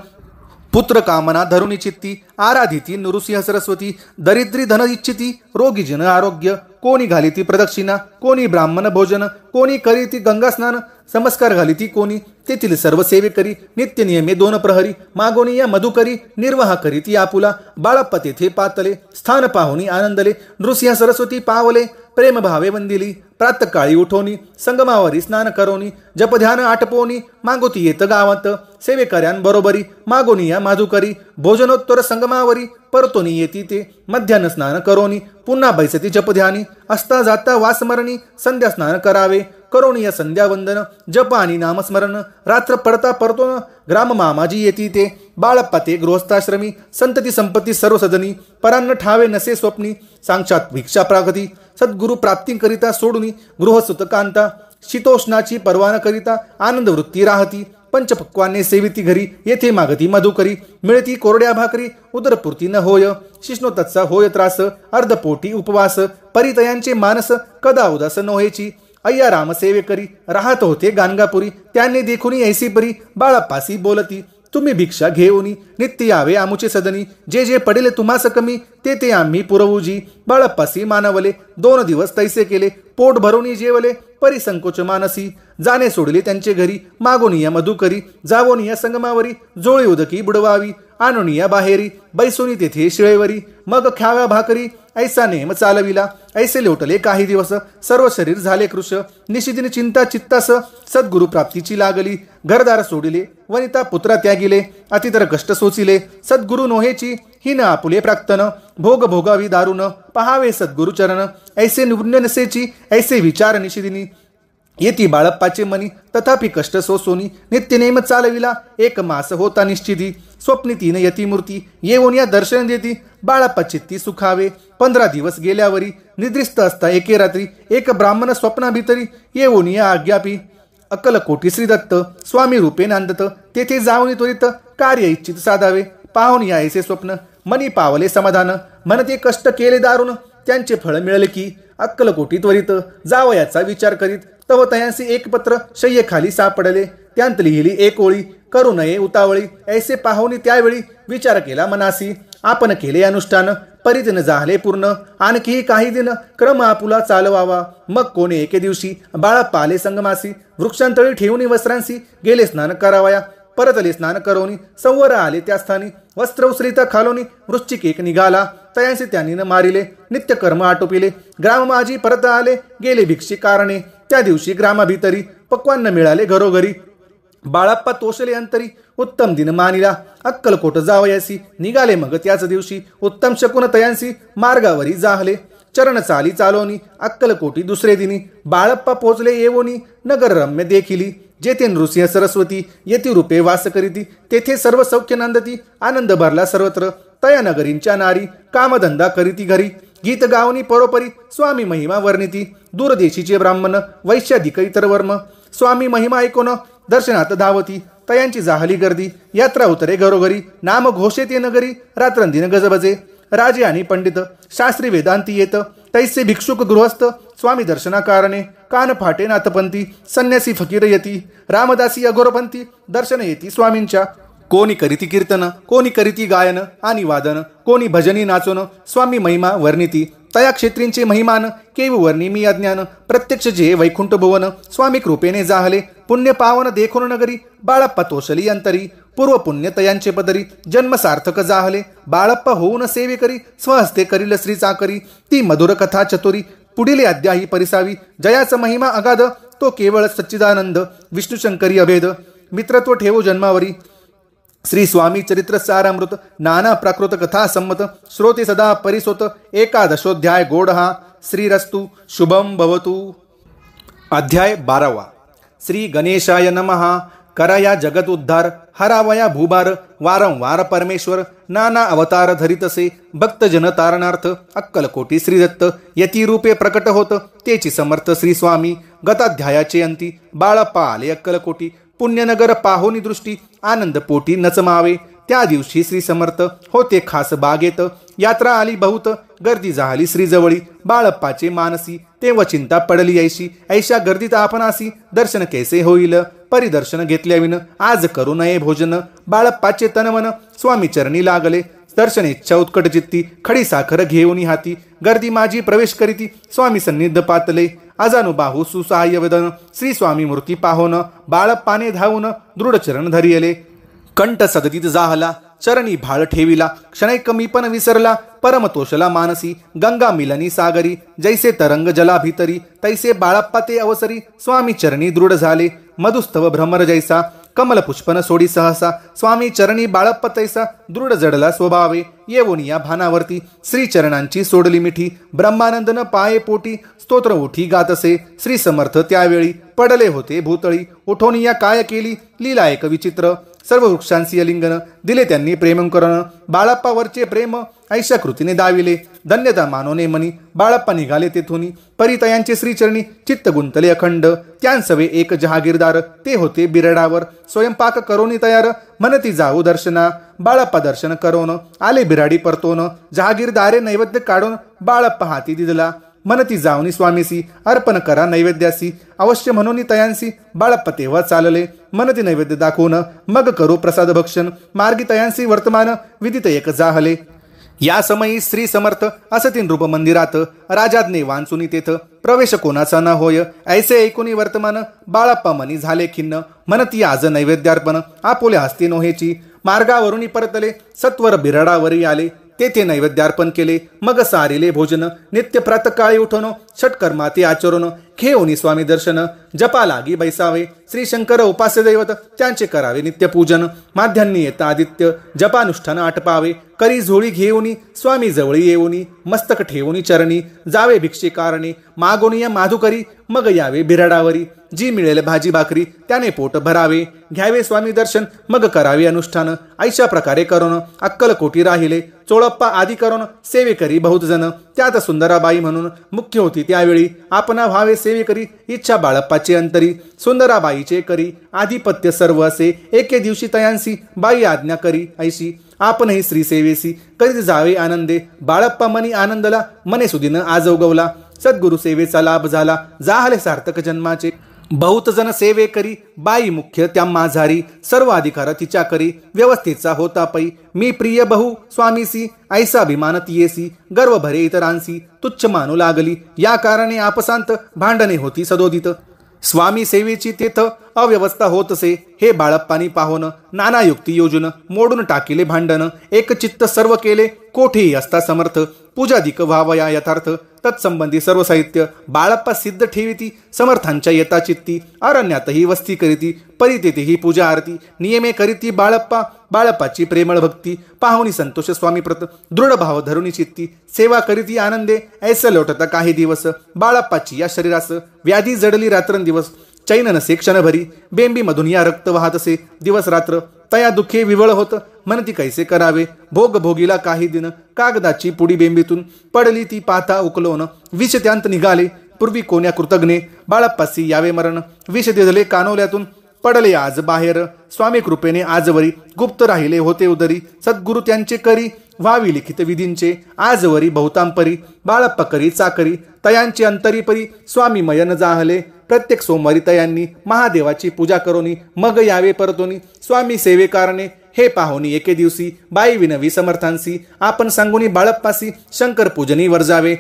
पुत्र कामना धरुणी चित्ती आराधिती नृसिंह सरस्वती दरिद्री धन इच्छिती रोगी जन आरोग्य कोणी घालिती प्रदक्षिणा कोणी ब्राह्मण भोजन कोणी करीती गंगा स्नान समस्कार घालिती कोणी तेथील सर्व सेवेकरी नित्य नियमे 2 प्रहरी मागोनी या मधुकरी निर्वाह करीती आपुला बाळप्पा तेथे पातले स्थान पाहुनी आनंदले नृसिंह सरस्वती पावले प्रेम भावे वंदिली. प्रातकाळी उठोनी संगमावरी स्नान करोनी जपध्यान आटपोनी मागोती येत गावात. सेवेकऱ्यांबरोबरी मागोनी या माधुकरी. भोजनोत्तर संगमावरी परतोनी येती ते. मध्यान्ह स्नान करोनी पुन्हा बैसती जपध्यानी. असता जाता वासमरणी संध्या स्नान करावे. करोनी संध्या वंदन जप आणि नामस्मरण. रात्र पडता परतोन ग्राम मामाजी येती ते. बाळप्पा ते गृहस्थाश्रमी संतती संपत्ती सर्व सदनी. परान्न ठावे नसे स्वप्नी साक्षात भिक्षा प्रागती. सद्गुरु प्राप्ती करिता सोडून गृहसुत कांता. शीतोष्णाची परवाना करिता आनंद वृत्ती राहती. पंचपक्वाने सेविती घरी येथे मागती मधुकरी. मिळती कोरड्या भाकरी उदरपूर्ती न होय. शिष्णोतत्सा होय त्रास अर्धपोटी उपवास. परितयांचे मानस कदा उदास नोहेची. अय्या राम सेवेकरी राहत होते गाणगापुरी. त्यांनी देखुनी ऐसी परी बाळापासी बोलती. तुम्ही भिक्षा घेऊनी नित्य यावे आमुचे सदनी. जे जे पडेल तुम्हास कमी ते ते आम्ही पुरवूजी. बाळप्पासी मानवले 2 दिवस तैसे केले. पोट भरूनी जेवले परिसंकोच मानसी. जाणे सोडले त्यांचे घरी मागोनिया मधुकरी. जावोनिया संगमावरी जोळी उदकी बुडवावी. आणोनिया बाहेरी बैसोनी तेथे शिळेवरी. मग ख्याव्या भाकरी ऐसा नेम चालविला. ऐसे लोटले काही दिवस सर्व शरीर झाले कृश. निशिदिन चिंता चित्तास सद्गुरु प्राप्तीची लागली. घरदार सोडिले वनिता पुत्रा त्यागिले. अतितर कष्ट सोचिले सद्गुरु नोहेची. हिन आपुले प्राक्तन भोग भोगावी दारुण. पहावे सद्गुरु चरण ऐसे निवृण्य नसेची. ऐसे विचार निशिदिनी येती बाळप्पाचे मनी. तथापि कष्ट सोसोनी नित्यनेम चालविला. 1 मास होता निश्चिती. स्वप्नी 3 यती मूर्ती येऊन या दर्शन देती. बाळप्पा चित्ती सुखावे 15 दिवस गेल्यावरी. निद्रिस्त असता एके रात्री एक ब्राह्मण स्वप्ना भीतरी येऊन या आज्ञापी. अक्कलकोटी श्री दत्त स्वामी रूपे नांदत. तेथे जाऊन त्वरित कार्य इच्छित साधावे. पाहून या ऐसे स्वप्न मनी पावले समाधान. म्हणते कष्ट केले दारुण त्यांचे फळ मिळेल की. अक्कलकोटी त्वरित जावयाचा विचार करीत तव तयांसी एक पत्र शय्येखाली सापडले. त्यांत लिहिली एक ओळी करू नये उतावळी. ऐसे पाहुनी त्यावेळी विचार केला मनासी. आपण केले अनुष्ठान परिदिन झाले पूर्ण. आणखी काही दिन क्रम आपुला चालवावा. मग कोणी एके दिवशी बाळप्पा आले संगमासी. वृक्षांतळी ठेवून वस्त्रांशी गेले स्नान करावया. परतले स्नान करोनी संवर आले त्या स्थानी. वस्त्र उसरिता खालोनी वृश्चिक एक निघाला. तयांसी त्यांनी न मारिले नित्य कर्म आटोपिले. ग्राममाजी परत आले गेले भिक्षी कारणे. त्या दिवशी ग्रामाभितरी पक्वान्न मिळाले घरोघरी. बाळप्पा तोषले अंतरी उत्तम दिन मानिला. अक्कलकोट जावयासी निघाले मग त्याच दिवशी. उत्तम शकुन तयांसी मार्गावरी जाहले. चरण चाली चालोनी अक्कलकोटी दुसरे दिनी. बाळप्पा पोचले येवोनी नगर रम्य देखिली. जेथे नृसिंह सरस्वती येती रूपे वास करीती. तेथे सर्व सौख्य नंदती. आनंद भरला सर्वत्र. तया नगरींच्या नारी कामधंदा करीती घरी. गीत गावनी परोपरी स्वामी महिमा वर्णिती. दूरदेशीचे ब्राह्मण वैश्याधिक इतर वर्म. स्वामी महिमा ऐकोन दर्शनात धावती. तयांची जाहली गर्दी यात्रा उतरे घरोघरी. नाम घोषे ते नगरी रात्रंदिन गजबजे. राजे आणि पंडित शास्त्री वेदांती येत. तैसे भिक्षुक गृहस्थ स्वामी दर्शना कारणे. कान फाटे नाथपंथी संन्यासी फकीर येती. रामदासी अघोरपंथी दर्शन येती स्वामींच्या. कोणी करीती कीर्तन कोणी करीती गायन आणि वादन. कोणी भजनी नाचोन स्वामी महिमा वर्णिती. तया क्षेत्रींचे महिमान केव वर्णी मी अज्ञान. प्रत्यक्ष जे वैकुंठ भुवन स्वामी कृपेने जाहले. पुण्य पावन देखोन नगरी बाळप्पा तोषली अंतरी. पूर्व पुण्य तयांचे पदरी जन्म सार्थक जाहले. बाळप्पा होऊन सेवे करी स्वहस्ते करील श्री चाकरी. ती मधुर कथा चतुरी पुढील अध्यायी परिसावी. जयाचा महिमा अगाध तो केवळ सच्चिदानंद विष्णुशंकरी अभेद. मित्रत्व ठेवो जन्मावरी. श्री स्वामी चरित्र सारामृत नाना प्राकृत कथा संमत. श्रोते सदा परिसोत 11ोऽध्याय गोड हा. श्रीरस्तु शुभम भवतु. अध्याय 12. श्री गणेशाय नमः. कराया जगत उद्धार हरावया भूभार. वारंवार परमेश्वर नाना अवतार धरितसे. भक्तजन तारणार्थ अक्कलकोटी श्रीदत्त यती रूपे प्रकट होत. तेची समर्थ श्री स्वामी. गताध्यायाचे अंती बाळप्पा आले अक्कलकोटी. पुण्यनगर पाहोनी दृष्टी आनंद पोटी नचमावे. त्या दिवशी श्री समर्थ होते खास बागेत. यात्रा आली बहुत गर्दी झाली श्रीजवळी. बाळप्पाचे मानसी तेव्हा चिंता पडली ऐशी. ऐशा गर्दीत आपणासी दर्शन कैसे होईल. परिदर्शन घेतल्याविन आज करू नये भोजन. बाळप्पाचे तनमन स्वामी चरणी लागले. दर्शन इच्छा उत्कट चित्ती खडी साखर घेऊन हाती. गर्दी माझी प्रवेश करीती स्वामी सन्निध पातले. अजानुबाहू सुसहाय्य वदन श्री स्वामी मूर्ती पाहोन. बाळप्पाने धावून दृढ चरण धरियले. कंठ सदतीत जाहला चरणी भाळ ठेविला, क्षणैक मी पण विसरला, परमतोषला मानसी, गंगा मिलनी सागरी, जैसे तरंग जला भीतरी, तैसे बाळप्पा ते अवसरी, स्वामी चरणी दृढ झाले, मधुस्तव भ्रमर जैसा, कमल पुष्पन सोडी सहसा, स्वामी चरणी बाळप्पा तैसा, दृढ जडला स्वभावे, येऊन या भानावरती, श्री चरणांची सोडली मिठी, ब्रह्मानंदन पाये पोटी, स्तोत्र उठी गातसे, श्री समर्थ त्यावेळी, पडले होते भूतळी, उठोन या काय केली, लीला एक विचित्र, सर्व वृक्षांसी अलिंगन, दिले त्यांनी प्रेमकरण, बाळप्पावरचे प्रेम ऐशा कृतीने दाविले, धन्यता मानोने मनी, बाळप्पा निघाले तेथुनी, परितयांचे श्रीचरणी चित्त गुंतले अखंड, त्यांसवे एक जहागीरदार, ते होते बिरडावर, स्वयंपाक करोनी तयार, म्हणती जाऊ दर्शना, बाळप्पा दर्शन करोन, आले बिराडी परतोन, जहागीरदारे नैवेद्य काढून, बाळप्पा हाती दिदला, म्हणती जाऊनी स्वामीसी, अर्पण करा नैवेद्यासी, अवश्य म्हणून तयांसी, बाळप्पा तेव्हा चालले, म्हणती नैवेद्य दाखवून, मग करू प्रसाद भक्षण, मार्गी तयांसी वर्तमान, विदित एक जाहले, या समयी श्री समर्थ असती नृप मंदिरात, राजाज्ञे वांचुनी तेथ, प्रवेश कोणाचा न होय, ऐसे ऐकुनी वर्तमान, बाळप्पा मनी झाले खिन्न, म्हणती आज नैवेद्यार्पण, आपुल्या हस्ती नोहेची, मार्गावरुनी परतले, सत्वर बिरडावरी आले, तेथे नैवेद्यार्पण केले, मग सारिले भोजन, नित्य प्रातकाळी उठवण, षटकर्माती आचरण, घेऊनी स्वामी दर्शन, जपा लागी बैसावे, श्री शंकर उपास्य दैवत, त्यांचे करावे नित्य पूजन, माध्यान्नी येता आदित्य, जपानुष्ठान आटपावे, करी झोळी घेऊनी, स्वामी जवळी येऊनी, मस्तक ठेवूनी चरणी, जावे भिक्षे कारणे, मागोनिया माधुकरी, मग यावे बिरडावरी, जी मिळेल भाजी भाकरी, त्याने पोट भरावे, घ्यावे स्वामी दर्शन, मग करावे अनुष्ठान, ऐशा प्रकारे करून, अक्कलकोटी राहिले, चोळप्पा आदी करून, सेवेकरी बहुत जण, त्यात सुंदराबाई म्हणून मुख्य होती त्यावेळी, आपणा व्हावे सेवेकरी, इच्छा बाळप्पाचे अंतरी, सुंदराबाईचे करी, आधिपत्य सर्व असे, एके दिवशी तयांसी, बाई आज्ञा करी ऐशी, आपणही श्री सेवेसी, करीत जावे आनंदे, बाळप्पा मनी आनंदला, मने सुदिन आज उगवला, सद्गुरु सेवेचा लाभ झाला, जाहले सार्थक जन्माचे, बहुत जन सेवे करी, बाई मुख्य त्या माझारी, सर्व अधिकार तिच्या करी, व्यवस्थेचा होता पै, मी प्रिय बहु स्वामीसी, ऐसा अभिमान तियेसी, गर्व भरे इतरांसी, तुच्छ मानू लागली, या कारणे आपसांत भांडणे होती सदोदित, स्वामी सेवेची तेथ अव्यवस्था होतसे, हे बाळप्पानी पाहोन, नाना युक्ती योजून, मोडून टाकिले भांडण, एक चित्त सर्व केले, कोठेही असता समर्थ, पूजाधिक व्हावया यथार्थ, तत्संबंधी सर्व साहित्य, बाळप्पा सिद्ध ठेविती, समर्थांच्या येता चित्ती, अरण्यातही वस्ती करीती, परितेही पूजा आरती, नियमे करीती बाळप्पा, बाळप्पाची प्रेमळ भक्ती, पाहुणी संतोष स्वामी प्रत, दृढ भाव धरुणी चित्ती, सेवा करीती आनंदे, ऐसे लोटता काही दिवस, बाळप्पाची या शरीरास, व्याधी जडली रात्रंदिवस, चैन नसे क्षणभरी, बेंबी मधून या रक्त वाहत असे, दिवस रात्र, तया दुःखे विवळ होत, म्हणती कैसे करावे, भोग भोगीला काही दिन, कागदाची पुडी बेंबीतून, पडली ती पाथा उकलोन, विष त्यांत निघाले, पूर्वी कोण्या कृतज्ञे, बाळप्पासी यावे मरण, विष दिधले कानोल्यातून, पडले आज बाहेर, स्वामी कृपेने आजवरी, गुप्त राहिले होते उदरी, सद्गुरु त्यांचे करी, व्हावी लिखित विधींचे, आजवरी बहुतांपरी, बाळप्पा करी चाकरी, तयांची अंतरी परी, स्वामी मयन जाहले, प्रत्येक सोमवारी तयांनी, महादेवाची पूजा करोनी, मग यावे परतोनी, स्वामी सेवे कारणे, हे पाहोनी एके दिवशी, बाई विनवी समर्थांसी, आपण सांगुनी बाळप्पासी, शंकर पूजनी वर्जावे,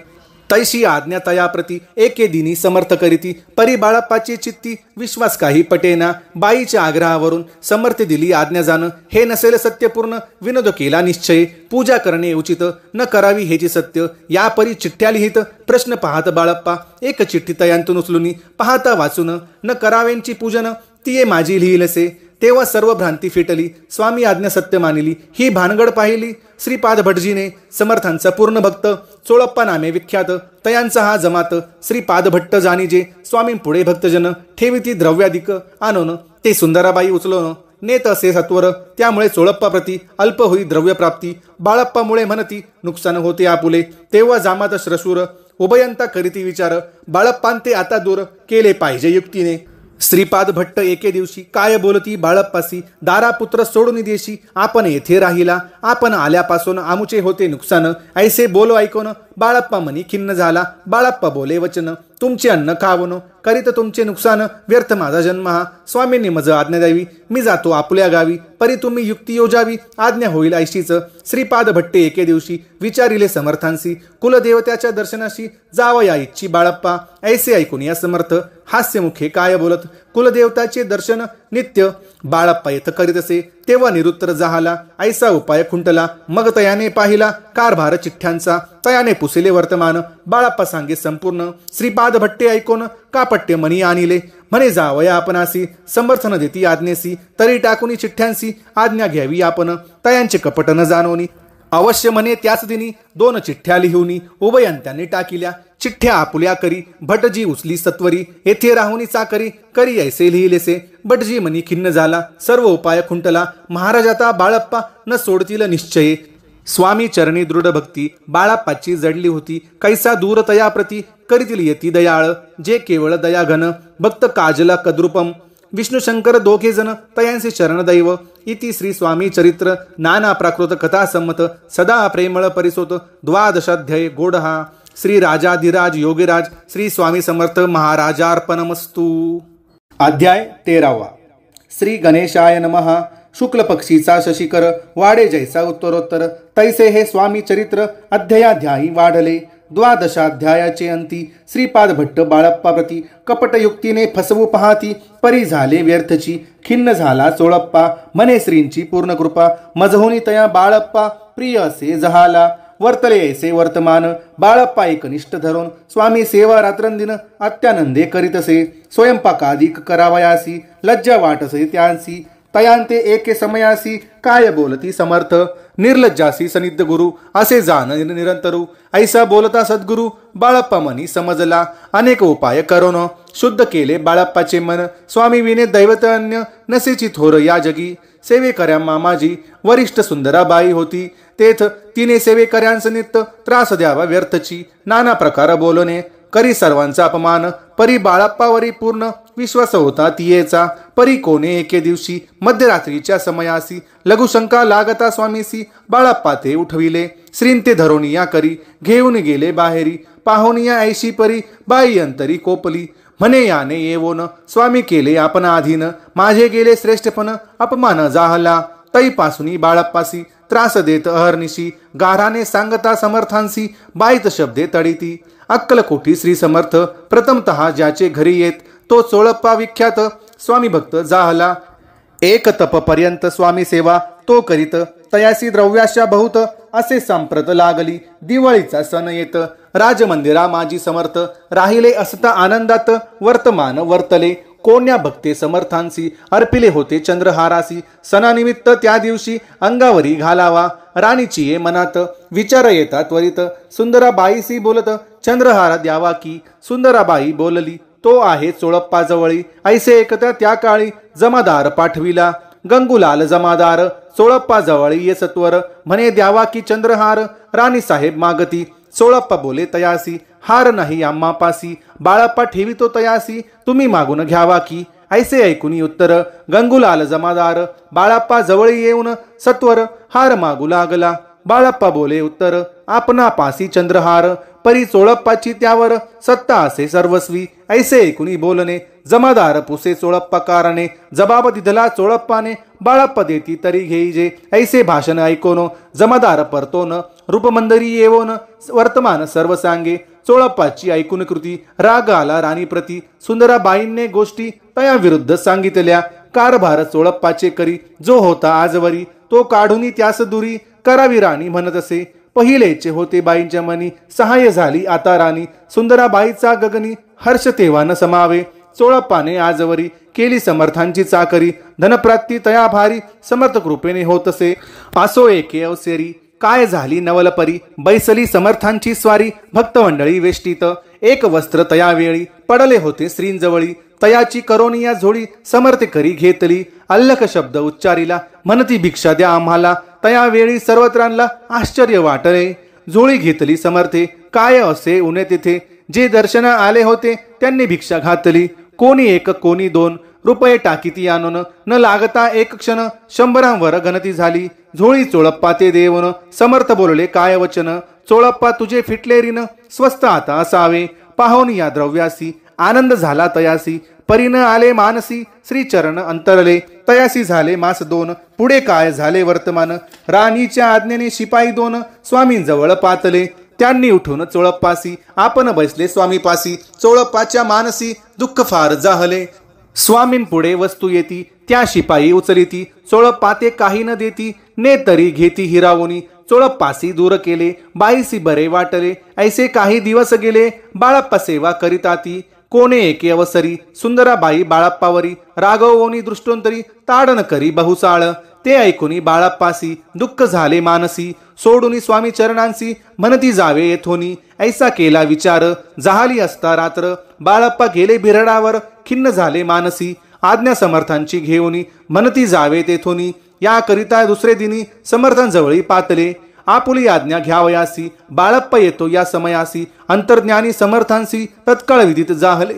तैशी आज्ञा तयाप्रती, एके दिनी समर्थ करीती, परी बाळप्पाची चित्ती, विश्वास काही पटेना, बाईच्या आग्रहावरून, समर्थ दिली आज्ञा जाण, हे नसेल सत्यपूर्ण, विनोद केला निश्चय, पूजा करणे उचित, न करावी हेची सत्य, या परी चिठ्ठ्या लिहित, प्रश्न पाहत बाळप्पा, एक चिठ्ठी तयांतून उचलुनी, पाहता वाचून, न करावेंची पूजन, तिये माझी लिहिलसे, तेव्हा सर्व भ्रांती फिटली, स्वामी आज्ञा सत्य मानिली, ही भानगड पाहिली, श्रीपाद भटजीने, समर्थांचा पूर्ण भक्त, चोळप्पा नामे विख्यात, तयांचा हा जमात, श्रीपाद भट्ट जाणीजे, स्वामी पुढे भक्तजन, ठेविती द्रव्याधिक आणून, ते सुंदराबाई उचलून, नेत असे सत्वर, त्यामुळे चोळप्पा प्रती, अल्प होई द्रव्यप्राप्ती, बाळप्पामुळे म्हणती, नुकसान होते आपुले, तेव्हा जामात श्रशूर, उभयंता करीती विचार, बाळप्पांते आता दूर, केले पाहिजे युक्तीने, श्रीपाद भट्ट एके दिवशी, काय बोलती बाळप्पासी, दारापुत्र सोडून देशी, आपण येथे राहिला, आपण आल्यापासून आमुचे होते नुकसान, ऐसे बोलो ऐकून, बाळप्पा मनी खिन्न झाला, बाळप्पा बोले वचन, तुमचे अन्न खावनो, करीत तुमचे नुकसान, व्यर्थ माझा जन्म हा, स्वामींनी मज आज्ञा द्यावी, मी जातो आपल्या गावी, परी तुम्ही युक्ती योजावी, आज्ञा होईल ऐशीच, श्रीपाद भट्टे एके दिवशी, विचारिले समर्थांसी, कुलदेवत्याच्या दर्शनाशी, जावया इच्छी बाळप्पा, ऐसे ऐकून या समर्थ, हास्यमुखे काय बोलत, कुलदेवताचे दर्शन नित्य बाळप्पा येथ करीत असे. तेव्हा निरुत्तर जाहाला. ऐसा उपाय खुंटला. मग तयाने पाहिला कारभार चिठ्ठ्यांचा. तयाने पुसिले वर्तमान. बाळप्पा सांगे संपूर्ण. श्रीपाद भट्टे ऐकोन कापट्टे मनी आणिले. म्हणे जावया आपणासी समर्थन देती आज्ञेसी. तरी टाकुनी चिठ्ठ्यांसी आज्ञा घ्यावी आपण. तयांचे कपट न जाणोनी अवश्य म्हणे त्याच दिनी 2 चिठ्ठ्या लिहुनी उभयंत्यांनी टाकिल्या. चिठ्ठ्या आपुल्या करी भटजी उचली सत्वरी. येथे राहुनी चाकरी करी ऐसे लिहिलेसे. भटजी मनी खिन्न झाला. सर्व उपाय खुंटला. महाराजाता बाळप्पा न सोडतील निश्चये. स्वामी चरणी दृढ भक्ती बाळप्पाची जडली होती. कैसा दूर तया प्रती करीतील येती दयाळ. जे केवळ दयाघन भक्त काजला कद्रुपम. विष्णू शंकर दोघे जण तयांचे चरणदैव. इति श्री स्वामी चरित्र नाना प्राकृत कथा संमत सदा प्रेमळ परिसोत 12 गोडहा. श्री राजाधिराज योगीराज श्री स्वामी समर्थ महाराजार्पणमस्तु. अध्याय 13. श्री गणेशाय नमः. शुक्ल पक्षीचा शशिकर वाडे जैसा उत्तरोत्तर तैसे हे स्वामी चरित्र अध्यायाध्यायी वाढले. 12 अंती श्रीपाद भट्ट बाळप्पा प्रती कपटयुक्तीने फसवू पाहती परी झाले व्यर्थची. खिन्न झाला चोळप्पा म्हणे श्रींची पूर्ण कृपा. मजहोनी तया बाळप्पा प्रिय असे जहाला. वर्तले ऐसे वर्तमान बाळप्पा एकनिष्ठ धरून. स्वामी सेवा रात्रंदिन अत्यानंदे करीतसे. स्वयंपाकाधिक करावयासी लज्जा वाटसे त्यांसी. तयांते एके समयासी काय बोलती समर्थ. निर्लज्जासी सनिध गुरु असे जाण निरंतरू. ऐसा बोलता सद्गुरु बाळप्पा मनी समजला. अनेक उपाय करून शुद्ध केले बाळप्पाचे मन. स्वामी विने दैवत अन्य नसेची थोर या जगी. सेवेकऱ्या मामाजी वरिष्ठ सुंदराबाई होती. तेथ तिने सेवेकऱ्यांस नित्य त्रास द्यावा व्यर्थची. नाना प्रकार बोलणे करी सर्वांचा अपमान. परी बाळप्पावरी पूर्ण विश्वास होता तियेचा. परी कोणे एके दिवशी मध्यरात्रीच्या समयासी लघुशंका लागता स्वामीसी बाळप्पा ते उठविले. श्रींते धरोनिया करी घेऊन गेले बाहेरी. पाहुनिया ऐशी परी बाई अंतरी कोपली. म्हणे याने येवोन स्वामी केले आपण अधीन. माझे गेले श्रेष्ठपण अपमान जाहला. तैपासूनी बाळप्पासी त्रास देत अहर्निशी. गाराने सांगता समर्थांसी बाईत शब्दे तडिती. अक्कलकोटी श्री समर्थ प्रथमतः ज्याचे घरी येत तो चोळप्पा विख्यात स्वामी भक्त जाहला. एक तप पर्यंत स्वामी सेवा तो करीत. तयासी द्रव्याशा बहुत असे संप्रत लागली. दिवाळीचा सण येत राजमंदिरा माजी समर्थ राहिले असता आनंदात वर्तमान वर्तले. कोण्या भक्ते समर्थांसी अर्पिले होते चंद्रहारासी. सणानिमित्त त्या दिवशी अंगावरी घालावा. राणीची ये मनात विचार येता त्वरित. सुंदराबाईसी बोलत चंद्रहार द्यावा की. सुंदराबाई बोलली तो आहे चोळप्पा जवळी. ऐसे एकता त्या काळी जमादार पाठविला. गंगूलाल जमादार चोळप्पा जवळी ये सत्वर. म्हणे द्यावा की चंद्रहार. राणी साहेब मागती. चोळप्पा बोले तयासी हार नाही आम्हापासी. बाळप्पा ठेवितो तयासी तुम्ही मागून घ्यावा की. ऐसे ऐकुनी उत्तर गंगूलाल जमादार बाळप्पा जवळी येऊन सत्वर हार मागू लागला. बाळप्पा बोले उत्तर आपणापासी चंद्रहार. परी चोळप्पाची त्यावर सत्ता असे सर्वस्वी. ऐसे ऐकुनी बोलणे जमादार पुसे चोळप्पा कारणे. जबाब दिधला चोळप्पाने बाळप्पा देती तरी घेईजे. ऐसे भाषण ऐकोन जमादार परतोन रूपमंदरी येवोन वर्तमान सर्व सांगे. चोळप्पाची ऐकून कृती राग आला राणी प्रती. सुंदराबाईंने गोष्टी तया विरुद्ध सांगितल्या. कारभार चोळप्पाचे करी जो होता आजवरी तो काढूनी त्यास दुरी करावी राणी म्हणत असे. पहिलेचे होते बाईंच्या मनी सहाय्य झाली आता राणी. सुंदराबाईचा गगनी हर्ष तेव्हा न समावे. चोळप्पाने आजवरी केली समर्थांची चाकरी. धनप्राप्ती तया भारी समर्थ कृपेने होतसे. असो एके अवसेरी काय झाली नवलपरी. बैसली समर्थांची स्वारी भक्तमंडळी वेष्टीत. एक वस्त्र तया वेळी पडले होते श्रींजवळी. तयाची करोनिया झोळी समर्थ करी घेतली. अल्लख शब्द उच्चारिला म्हणती भिक्षा द्या आम्हाला. तया वेळी सर्वत्रांना आश्चर्य वाटले. झोळी घेतली समर्थे काय असे उणे तिथे. जे दर्शन आले होते त्यांनी भिक्षा घातली. कोणी एक कोणी 2 रुपये टाकीती आणून न लागता एक क्षण 100 गणती झाली. झोळी चोळप्पा ते देऊन समर्थ बोलले काय वचन. चोळप्पा तुझे फिटले ऋण स्वस्त आता असावे. पाहून या द्रव्यासी आनंद झाला तयासी. परीन आले मानसी श्रीचरण अंतरले. तयासी झाले मास 2 पुढे काय झाले वर्तमान. राणीच्या आज्ञेने शिपाई 2 स्वामींजवळ पातले. त्यांनी उठून चोळप्पासी आपण बसले स्वामीपासी. चोळप्पाच्या मानसी दुःख फार जाहले. स्वामींपुढे वस्तू येती त्या शिपाई उचलिती, चोळ पाते काही न देती, ने तरी घेती हिरावोनी, चोळ पासी दूर केले, बाईसी बरे वाटले, ऐसे काही दिवस गेले, बाळप्पा सेवा करीताती, कोणे एके अवसरी, सुंदराबाई बाळप्पावरी, राघवोनी दृष्टोंतरी, ताडन करी बहुसाळ, ते ऐकुनी बाळप्पासी, दुःख झाले मानसी, सोडूनी स्वामी चरणांसी, म्हणती जावे येथोनी, ऐसा केला विचार, जाहली असता रात्र, बाळप्पा गेले बिरडावर, खिन्न झाले मानसी, आज्ञा समर्थांची घेऊनी, म्हणती जावे तेथोनी, याकरिता दुसरे दिनी समर्थांजवळी पातले, आपुली आज्ञा घ्यावयासी, बाळप्पा येतो या समयासी, अंतर्ज्ञानी समर्थांसी तत्काळ विदित जाहले,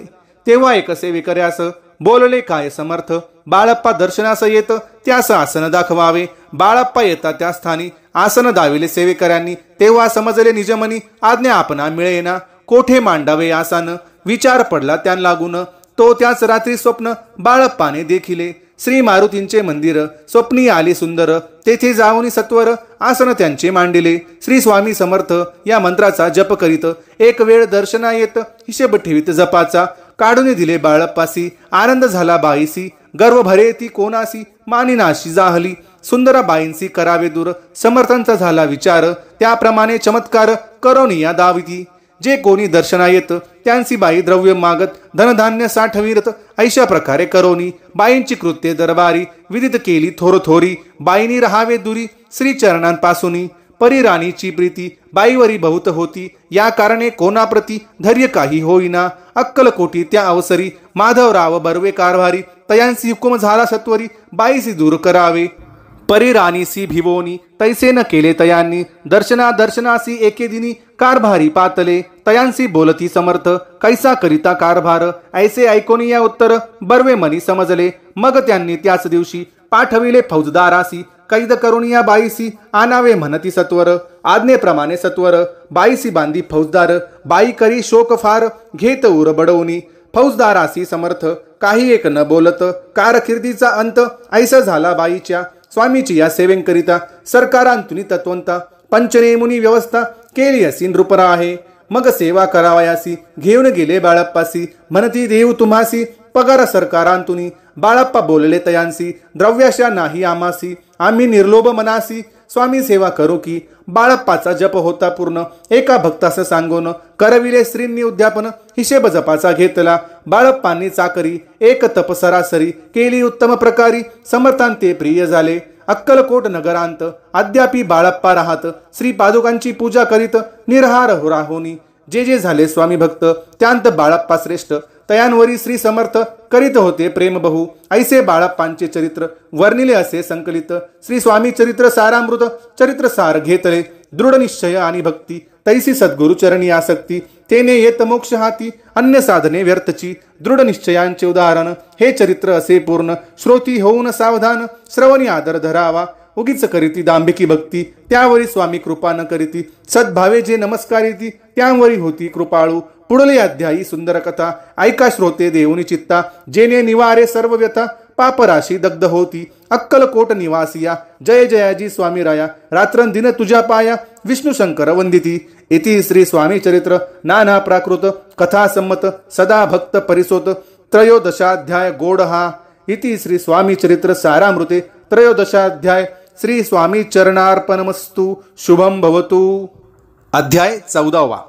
तेव्हा एक सेवेकऱ्यास बोलले काय समर्थ, बाळप्पा दर्शनास येत त्यास आसन दाखवावे, बाळप्पा येता त्या स्थानी आसन दाविले सेवेकऱ्यांनी, तेव्हा समजले निजमनी, आज्ञा आपणा मिळेना, कोठे मांडावे आसन, विचार पडला त्यां लागून, तो त्याच रात्री स्वप्न बाळप्पाने देखिले, श्री मारुतींचे मंदिर स्वप्नी आले सुंदर, तेथे जाऊन सत्वर आसन त्यांचे मांडिले, श्री स्वामी समर्थ या मंत्राचा जप करीत, एक वेळ दर्शना येत हिशेब ठेवीत जपाचा, काढून दिले बाळप्पासी, आनंद झाला बाईसी, गर्व भरे ती कोणासी, मानिनाशी जाहली, सुंदराबाईंसी करावे दूर, समर्थांचा झाला विचार, त्याप्रमाणे चमत्कार करोनिया दाविती, जे कोणी दर्शना येत त्यांची बाई द्रव्य मागत, धनधान्य साठविरत, ऐशा प्रकारे करोनी, बाईंची कृत्ये दरबारी विदित केली थोरथोरी, बाईनी रहावे दुरी श्री चरणांपासूनी, परिराणीची प्रीती बाईवरी बहुत होती, या कारणे कोणाप्रती धैर्य काही होईना, अक्कलकोटी त्या अवसरी, माधवराव बर्वे कारभारी, तयांसी हुकुम झाला सत्वरी, बाईसी दूर करावे, परिराणीसी भिवोनी, तैसे न केले तयांनी, दर्शनासी एके दिनी, कारभारी पातले, तयांसी बोलती समर्थ, कैसा करिता कारभार, ऐसे ऐकोनी या उत्तर, बर्वे मनी समजले, मग त्यांनी त्याच दिवशी पाठविले फौजदारासी, कैद करून या बाईसी आणावे म्हणती सत्वर, आज्ञेप्रमाणे सत्वर, बाईसी बांधी फौजदार, बाई करी शोक फार, घेत उर बडवणी, फौजदारासी समर्थ, काही एक न बोलत, कारकिर्दीचा अंत ऐसा झाला बाईच्या, स्वामीची या सेवेकरिता सरकारांतुनी तत्वंता, पंचनेमुनी व्यवस्था केली असी नृपरा आहे, मग सेवा करावयासी, घेऊन गेले बाळप्पासी, म्हणती देऊ तुम्हासी, पगार सरकारांतुनी, बाळप्पा बोलले तयांसी, द्रव्याशा नाही आमासी, आम्ही निर्लोभ मनासी, स्वामी सेवा करू की, बाळप्पाचा जप होता पूर्ण, एका भक्तास सांगून, करविले श्रींनी उद्यापन, हिशेब जपाचा घेतला, बाळप्पांनी चाकरी, एक तप सरासरी, केली उत्तम प्रकारी, समर्थांते प्रिय झाले, अक्कलकोट नगरांत, अद्यापी बाळप्पा राहत, श्री पादुकांची पूजा करीत, निरहार राहोनी, जे जे झाले स्वामी भक्त, त्यांत बाळप्पा श्रेष्ठ, तयांवरी श्री समर्थ करीत होते प्रेम बहु, ऐसे बाळप्पांचे चरित्र वर्णिले असे संकलित, श्री स्वामी चरित्र सारामृत, चरित्र सार घेतले, दृढ निश्चय आणि भक्ती, तैसी सद्गुरु चरणी आसक्ती, तेने येत मोक्ष हाती, अन्य साधने व्यर्थची, दृढ निश्चयांचे उदाहरण, हे चरित्र असे पूर्ण, श्रोती होऊन सावधान, श्रवणी आदर धरावा, उगीच करीती दांभिकी भक्ती, त्यावरी स्वामी कृपा न करीती, सद्भावे जे नमस्कारिती, त्यावरी होती कृपाळू, पुढले अध्यायी सुंदर कथा, ऐका श्रोते देऊनी चित्ता, जेने निवारे सर्व व्यथा, पापराशी दग्ध होती, अक्कलकोट निवासिया, जय जयाजी स्वामी राया, रात्रंदिन तुझ्या पाया, विष्णू शंकर वंदिती, इति श्री स्वामी चरित्र नाना प्राकृत कथा संमत, सदा भक्त परिसोत, त्रयोदशाध्याय गोडहा, इति श्री स्वामी चरित्र सारामृते, त्रयोदशाध्याय, श्री स्वामी चरणार्पणमस्तु, शुभम भवतु. अध्याय 14.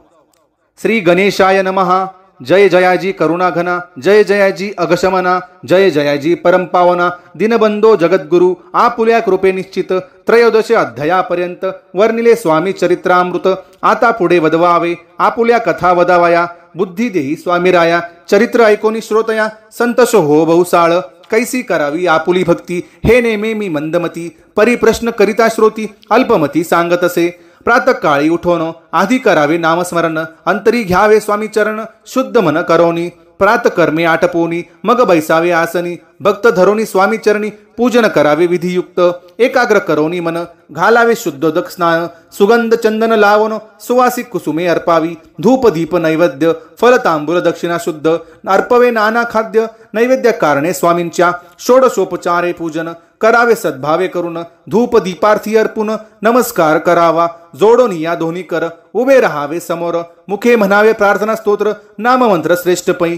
श्री गणेशाय नमः. जय जयाजी करुणाघना, जय जयाजी अघशमना, जय जयाजी परमपावना, दीनबंधो जगद्गुरु, आपुल्या कृपे निश्चित. त्रयोदश अध्यायापर्यंत वर्णिले स्वामी चरित्रामृत. आता पुढे वदवावे, आपुल्या कथा वदावया, बुद्धी देही स्वामीराया. चरित्र ऐकोनी श्रोतया, संतोष हो बहुसाळ. कैसी करावी आपुली भक्ती, हे नेमे मी मंदमती. परिप्रश्न करिता श्रोती, अल्पमती सांगत असे. प्रातःकाळी उठोन, आधी करावे नामस्मरण. अंतरी घ्यावे स्वामी चरण, शुद्ध मन करोनी. प्रातकर्मे आटपोनी, मग बैसावे आसनी. भक्त धरोनी स्वामी चरणी, पूजन करावे विधियुक्त. एकाग्र करोनी मन, घालावे शुद्धोदक स्नान. सुगंध चंदन लावून, सुवासिक कुसुमे अर्पावी. धूप दीप नैवेद्य, फल तांबूल दक्षिणा शुद्ध. अर्पवे नाना खाद्य, नैवेद्य कारणे स्वामींच्या. षोडशोपचारे पूजन करावे सद्भावे करून. धूप दीपार्थी अर्पून, नमस्कार करावा. जोडून या दोन्ही कर, उभे राहावे समोर. मुखे म्हणावे प्रार्थना स्तोत्र, नाममंत्र श्रेष्ठ पै.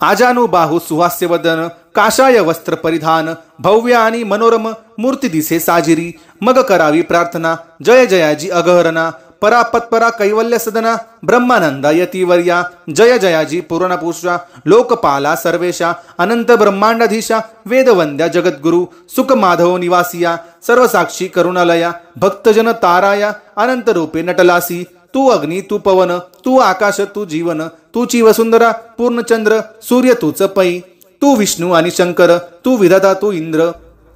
आजानुबाहू सुहास्यवदन काषाय वस्त्र परिधान भव्य आणि मनोरम मूर्ती दिसे साजिरी. मग करावी प्रार्थना जय जयाजी अगहरणा परापत्परा कैवल्य सदना ब्रह्मानंदा यतीवर्या जय जयाजी पूर्णपुरुषा लोकपाला सर्वेशा अनंत ब्रह्मांडाधीशा वेदवंद्या जगद्गुरु सुख माधव निवासिया सर्वसाक्षी करुणालया भक्तजन ताराया अनंत रूपे नटलासी. तू अग्नी तू पवन तू आकाश तू जीवन तूची वसुंधरा पूर्णचंद्र सूर्य तूच पै. तू विष्णू आणि शंकर तू विधाता तू इंद्र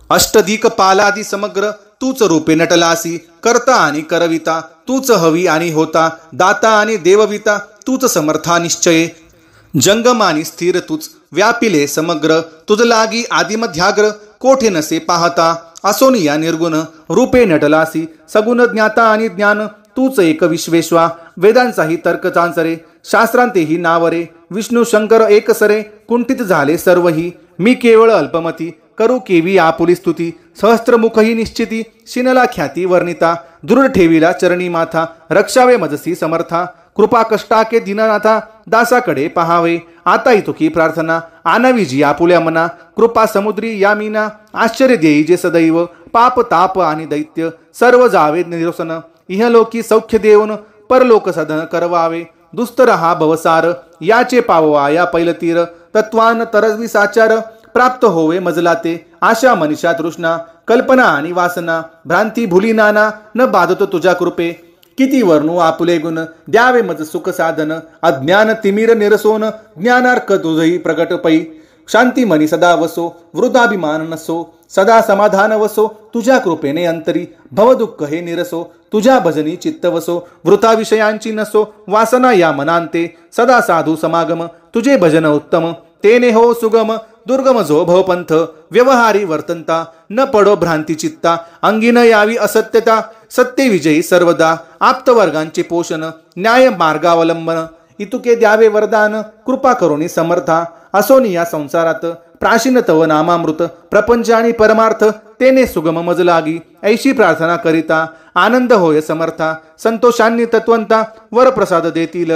अष्टदिक पालादी समग्र तूच रूपे नटलासी. करता आणि करविता तूच हवी आणि होता दाता आणि देवविता तूच समर्था निश्चये. जंगम आणि स्थिर तूच व्यापिले समग्र तुझ लागी आदिमध्याग्र कोठे नसे पाहता. असोनिया निर्गुण रूपे नटलासी सगुण ज्ञाता आणि ज्ञान तूच एक विश्वेश्वा. वेदांचाही तर्क चांचरे शास्त्रांतेही नावरे विष्णू शंकर एकसरे कुंठित झाले सर्वही. मी केवळ अल्पमती करू केवी आपुली स्तुती सहस्त्रमुखही निश्चिती शिनला ख्याती वर्णिता दृढ ठेवीला चरणी माथा रक्षावे मजसी समर्था. कृपा कष्टाके दीननाथा दासाकडे पहावे आता इतुकी प्रार्थना आणावी जी आपुल्या मना. कृपा समुद्री या मीना आश्चर्य देई जे सदैव पाप ताप आणि दैत्य सर्व जावे निरसन. इहलोकी सौख्य देऊन परलोक साधन करवावे दुस्तर हा भवसार याचे पाववा या पैलतीर. तत्वान तरजवी साचार प्राप्त होवे मजलाते आशा मनीषा तृष्णा कल्पना आणि वासना भ्रांती भुली नाना न बाधतो तुझ्या कृपे. किती वर्णू आपुले गुण द्यावे मज सुख साधन अज्ञान तिमिर निरसोन ज्ञानार्क तुझही प्रगट पै. शांती मनी सदा वसो वृद्धाभिमान नसो सदा समाधान वसो तुझ्या कृपेने अंतरी भवदुःख हे निरसो. तुझ्या भजनी चित्त वसो वृथा विषयांची नसो वासना या मनांते सदा साधू समागम तुझे भजन उत्तम तेने हो सुगम. दुर्गम जो भवपंथ व्यवहारी वर्तनता न पडो भ्रांती चित्ता अंगी न यावी असत्यता. सत्य विजयी सर्वदा आप्तवर्गांचे पोषण न्याय मार्गावलंबन इतुके द्यावे वरदान कृपा करुणी समर्था. असोनी या संसारात प्राचीन तव नामामृत प्रपंच आणि परमार्थ तेने सुगम मज लागी. ऐशी प्रार्थना करिता आनंद होय समर्था संतोषांनी तत्वंता वर प्रसाद देतील.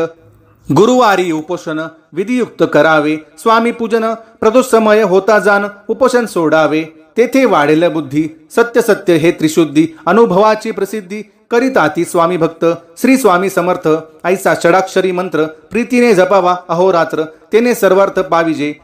गुरुवारी उपोषण विधियुक्त करावे स्वामी पूजन प्रदोषमय होता जाण उपोषण सोडावे तेथे वाढेल बुद्धी. सत्य सत्य हे त्रिशुद्धी अनुभवाची प्रसिद्धी करिताती स्वामी भक्त. श्री स्वामी समर्थ ऐसा षडाक्षरी मंत्र प्रीतीने जपावा अहोरात्र तेने सर्वार्थ पाविजे.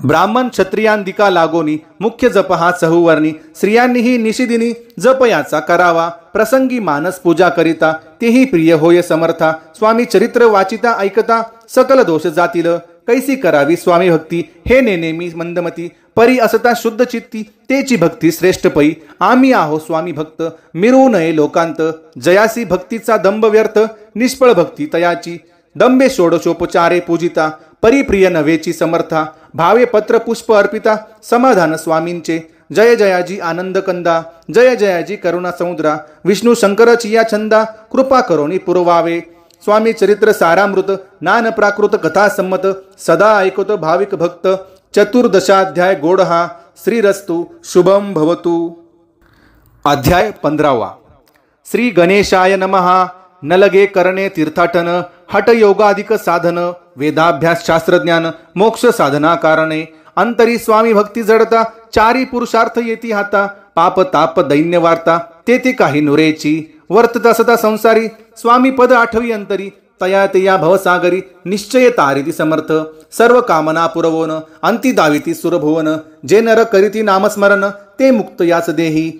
ब्राह्मण क्षत्रियांदिका लागोनी मुख्य जप हा चहुवर्णी स्त्रियांनीही निशिदिनी जप याचा करावा. प्रसंगी मानस पूजा करिता तेही प्रिय होय समर्था. स्वामी चरित्र वाचिता ऐकता सकल दोष जातील. कैसी करावी स्वामी भक्ती हे नेनेमी मंदमती परी असता शुद्ध चित्ती तेची भक्ती श्रेष्ठ पै. आम्ही आहो स्वामी भक्त मिरवू नये लोकांत जयासी भक्तीचा दंभ व्यर्थ निष्फळ भक्ती तयाची. दंबे षोडशोपचारे पूजिता परिप्रिय नव्हेची समर्था भावे पत्र पुष्प अर्पिता समाधान स्वामींचे. जय जयाजी आनंद कंदा जय जयाजी करुणा समुद्रा विष्णू शंकरची या छंदा कृपा करोनी पुरवावे. स्वामी चरित्र सारामृत नान प्राकृत कथा संमत सदा ऐकत भाविक भक्त. चतुर्दशाध्याय गोड हा श्रीरस्तु शुभम भवतु. अध्याय 15. श्री गणेशाय नमः. न लगे करणे तीर्थाटन हट योगाधिक साधन वेदाभ्यास शास्त्रज्ञान मोक्ष साधना कारणे. अंतरी स्वामी भक्ती जडता चारी पुरुषार्थ येती हाता पाप ताप दैन्य वार्ता तेथे काही नुरेची. वर्तता सदा संसारी स्वामी पद आठवी अंतरी तया तया भवसागरी निश्चय तारिती समर्थ. सर्व कामना पुरवोन अंती दाविती सुरभुवन जे नर करीती नामस्मरण ते मुक्त याच देही.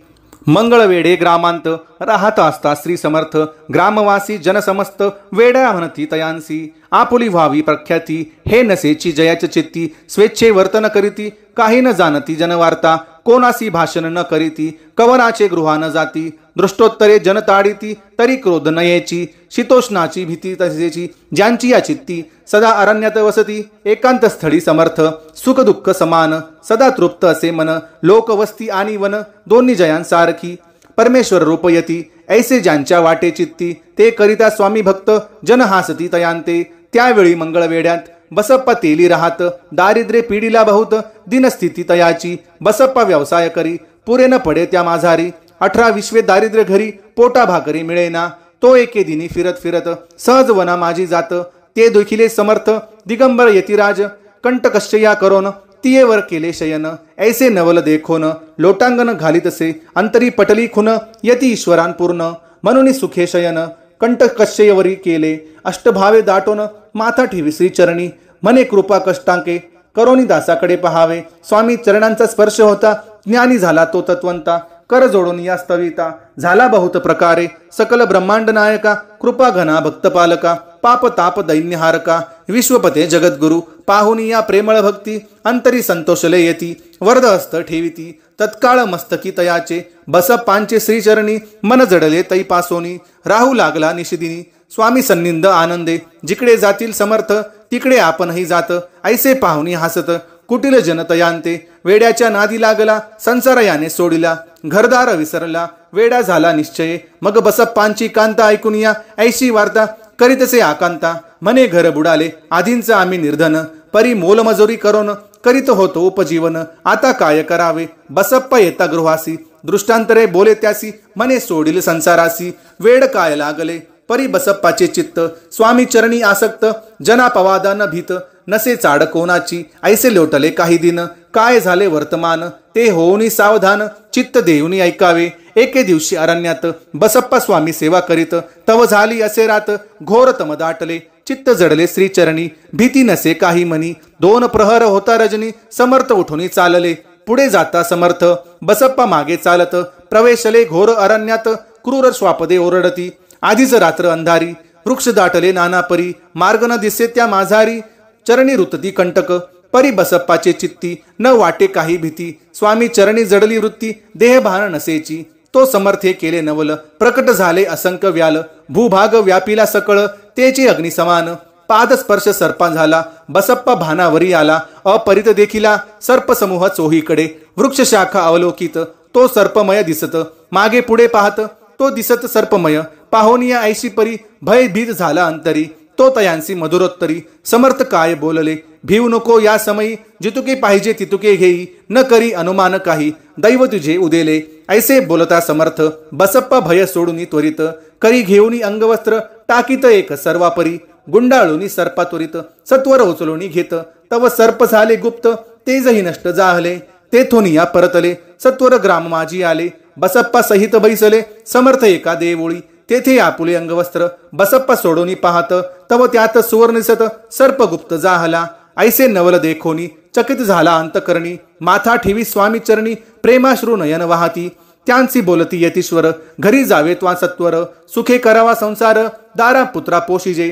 मंगळवेढे ग्रामांत राहत असता श्री समर्थ ग्रामवासी जनसमस्त वेड्या म्हणती तयांसी. आपुली व्हावी प्रख्याती हे नसेची जयाच चित्ती स्वेच्छे वर्तन करीती काही न जाणती जनवार्ता कोणासी भाषण न करीती कवनाचे गृहा न जाती. दृष्टोत्तरे जन ताडिती तरी क्रोध नयेची शीतोष्णाची भीती तसेची ज्यांची या चित्ती. सदा अरण्यात वसती एकांत स्थळी समर्थ सुख दुःख समान सदा तृप्त असे मन लोकवस्ती आणि वन दोन्ही जयांसारखी. परमेश्वर रूपयती ऐसे ज्यांच्या वाटे चित्ती ते करिता स्वामी भक्त जन हासती तयांते. त्यावेळी मंगळवेड्यात बसप्पा तेली राहत दारिद्र्य पिढीला बहुत दिनस्थिती तयाची. बसप्पा व्यवसाय करी पुरे न पडे त्या माझारी 18-20 दारिद्र्य घरी पोटा भाकरी मिळेना. तो एके दिनी फिरत फिरत सहज वना माझी जात ते दुखिले समर्थ दिगंबर यतिराज कंटकश्चया करोन तियेवर केले शयन ऐसे नवल देखोन लोटांगण घालितसे अंतरी पटली खुन यती ईश्वरान पूर्ण म्हणून सुखे शयन कंटकश्चयवरी केले अष्टभावे दाटोन माथा ठेवी श्री चरणी मने कृपा कष्टांके करोनी दासाकडे पहावे स्वामी चरणांचा स्पर्श होता ज्ञानी झाला तो तत्वंता कर जोडून या स्तविता झाला बहुत प्रकारे सकल ब्रह्मांड नायका कृपा घना भक्तपालका पाप ताप दैन्यहारका विश्वपते जगद्गुरु पाहुनी या प्रेमळ भक्ती अंतरी संतोषले येती वरद हस्त ठेविती तत्काळ मस्तकी तयाचे बसप्पांचे श्रीचरणी मन जडले तै पासोनी राहू लागला निशिदिनी स्वामी सन्निंद आनंदे जिकडे जातील समर्थ तिकडे आपणही जात ऐसे पाहुनी हसत कुटील जनतयांते वेड्याच्या नादी लागला संसार याने सोडिला घरदार विसरला वेडा झाला निश्चय मग बसप्पांची कांता ऐकून या ऐशी वार्ता करीतसे आकांता मने घर बुडाले आधींच आम्ही निर्धन परी मोलमजुरी करोन करीत होतो उपजीवन आता काय करावे बसप्पा येता गृहासी दृष्टांतरे बोले त्यासी मने सोडिल संसारासी वेड काय लागले परी बसप्पाचे चित्त स्वामी चरणी आसक्त जना पवादान भीत नसे चाड कोणाची ऐसे लोटले काही दिन काय झाले वर्तमान ते होऊनी सावधान चित्त देऊनी ऐकावे एके दिवशी अरण्यात बसप्पा स्वामी सेवा करीत तव झाली असे रात घोर तम दाटले चित्त जडले श्रीचरणी भीती नसे काही मनी दोन प्रहर होता रजनी समर्थ उठून चालले पुढे जाता समर्थ बसप्पा मागे चालत प्रवेशले घोर अरण्यात क्रूर श्वापदे ओरडती आधीच रात्र अंधारी वृक्ष दाटले नाना परी मार्ग न दिसे त्या माझारी चरणी रुतती कंटक परी बसप्पाचे चित्ती न वाटे काही भीती स्वामी चरणी जडली वृत्ती देहभान नसेची तो समर्थे केले नवल प्रकट झाले असंख्य व्याल भूभाग व्यापिला सकळ तेचे अग्नि समान पाद स्पर्श सर्पा झाला बसप्पा भानावरी आला अपरित देखिला सर्प समूह चोहीकडे वृक्ष शाखा अवलोकित तो सर्पमय दिसत मागे पुढे पाहत तो दिसत सर्पमय पाहोनिया ऐशी परी भयभीत झाला अंतरी तो तयांसी मधुरोत्तरी समर्थ काय बोलले भिवू नको या समयी जितुके पाहिजे तितुके घेई न करी अनुमान काही दैव तुझे उदेले ऐसे बोलता समर्थ बसप्पा भय सोडूनी त्वरित करी घेऊनी अंगवस्त्र टाकीत एक सर्वापरी गुंडाळूनी सर्पा त्वरित सत्वर उचलूनी घेत तव सर्प झाले गुप्त तेजही नष्ट जाहले तेथून या परतले सत्वर ग्राम माझी आले बसप्पा सहित बैसले समर्थ एका देवोळी तेथे आपुले अंगवस्त्र बसप्पा सोडूनी पाहत तव त्यात सुवर्णिसत सर्पगुप्त जाहला ऐसे नवल देखोनी चकित झाला अंतकरणी माथा ठेवी स्वामी चरणी प्रेमाश्रू नयन वाहती त्यांची बोलती यतीश्वर घरी जावे त्वा सत्वर सुखे करावा संसार दारा पुत्रा पोशिजे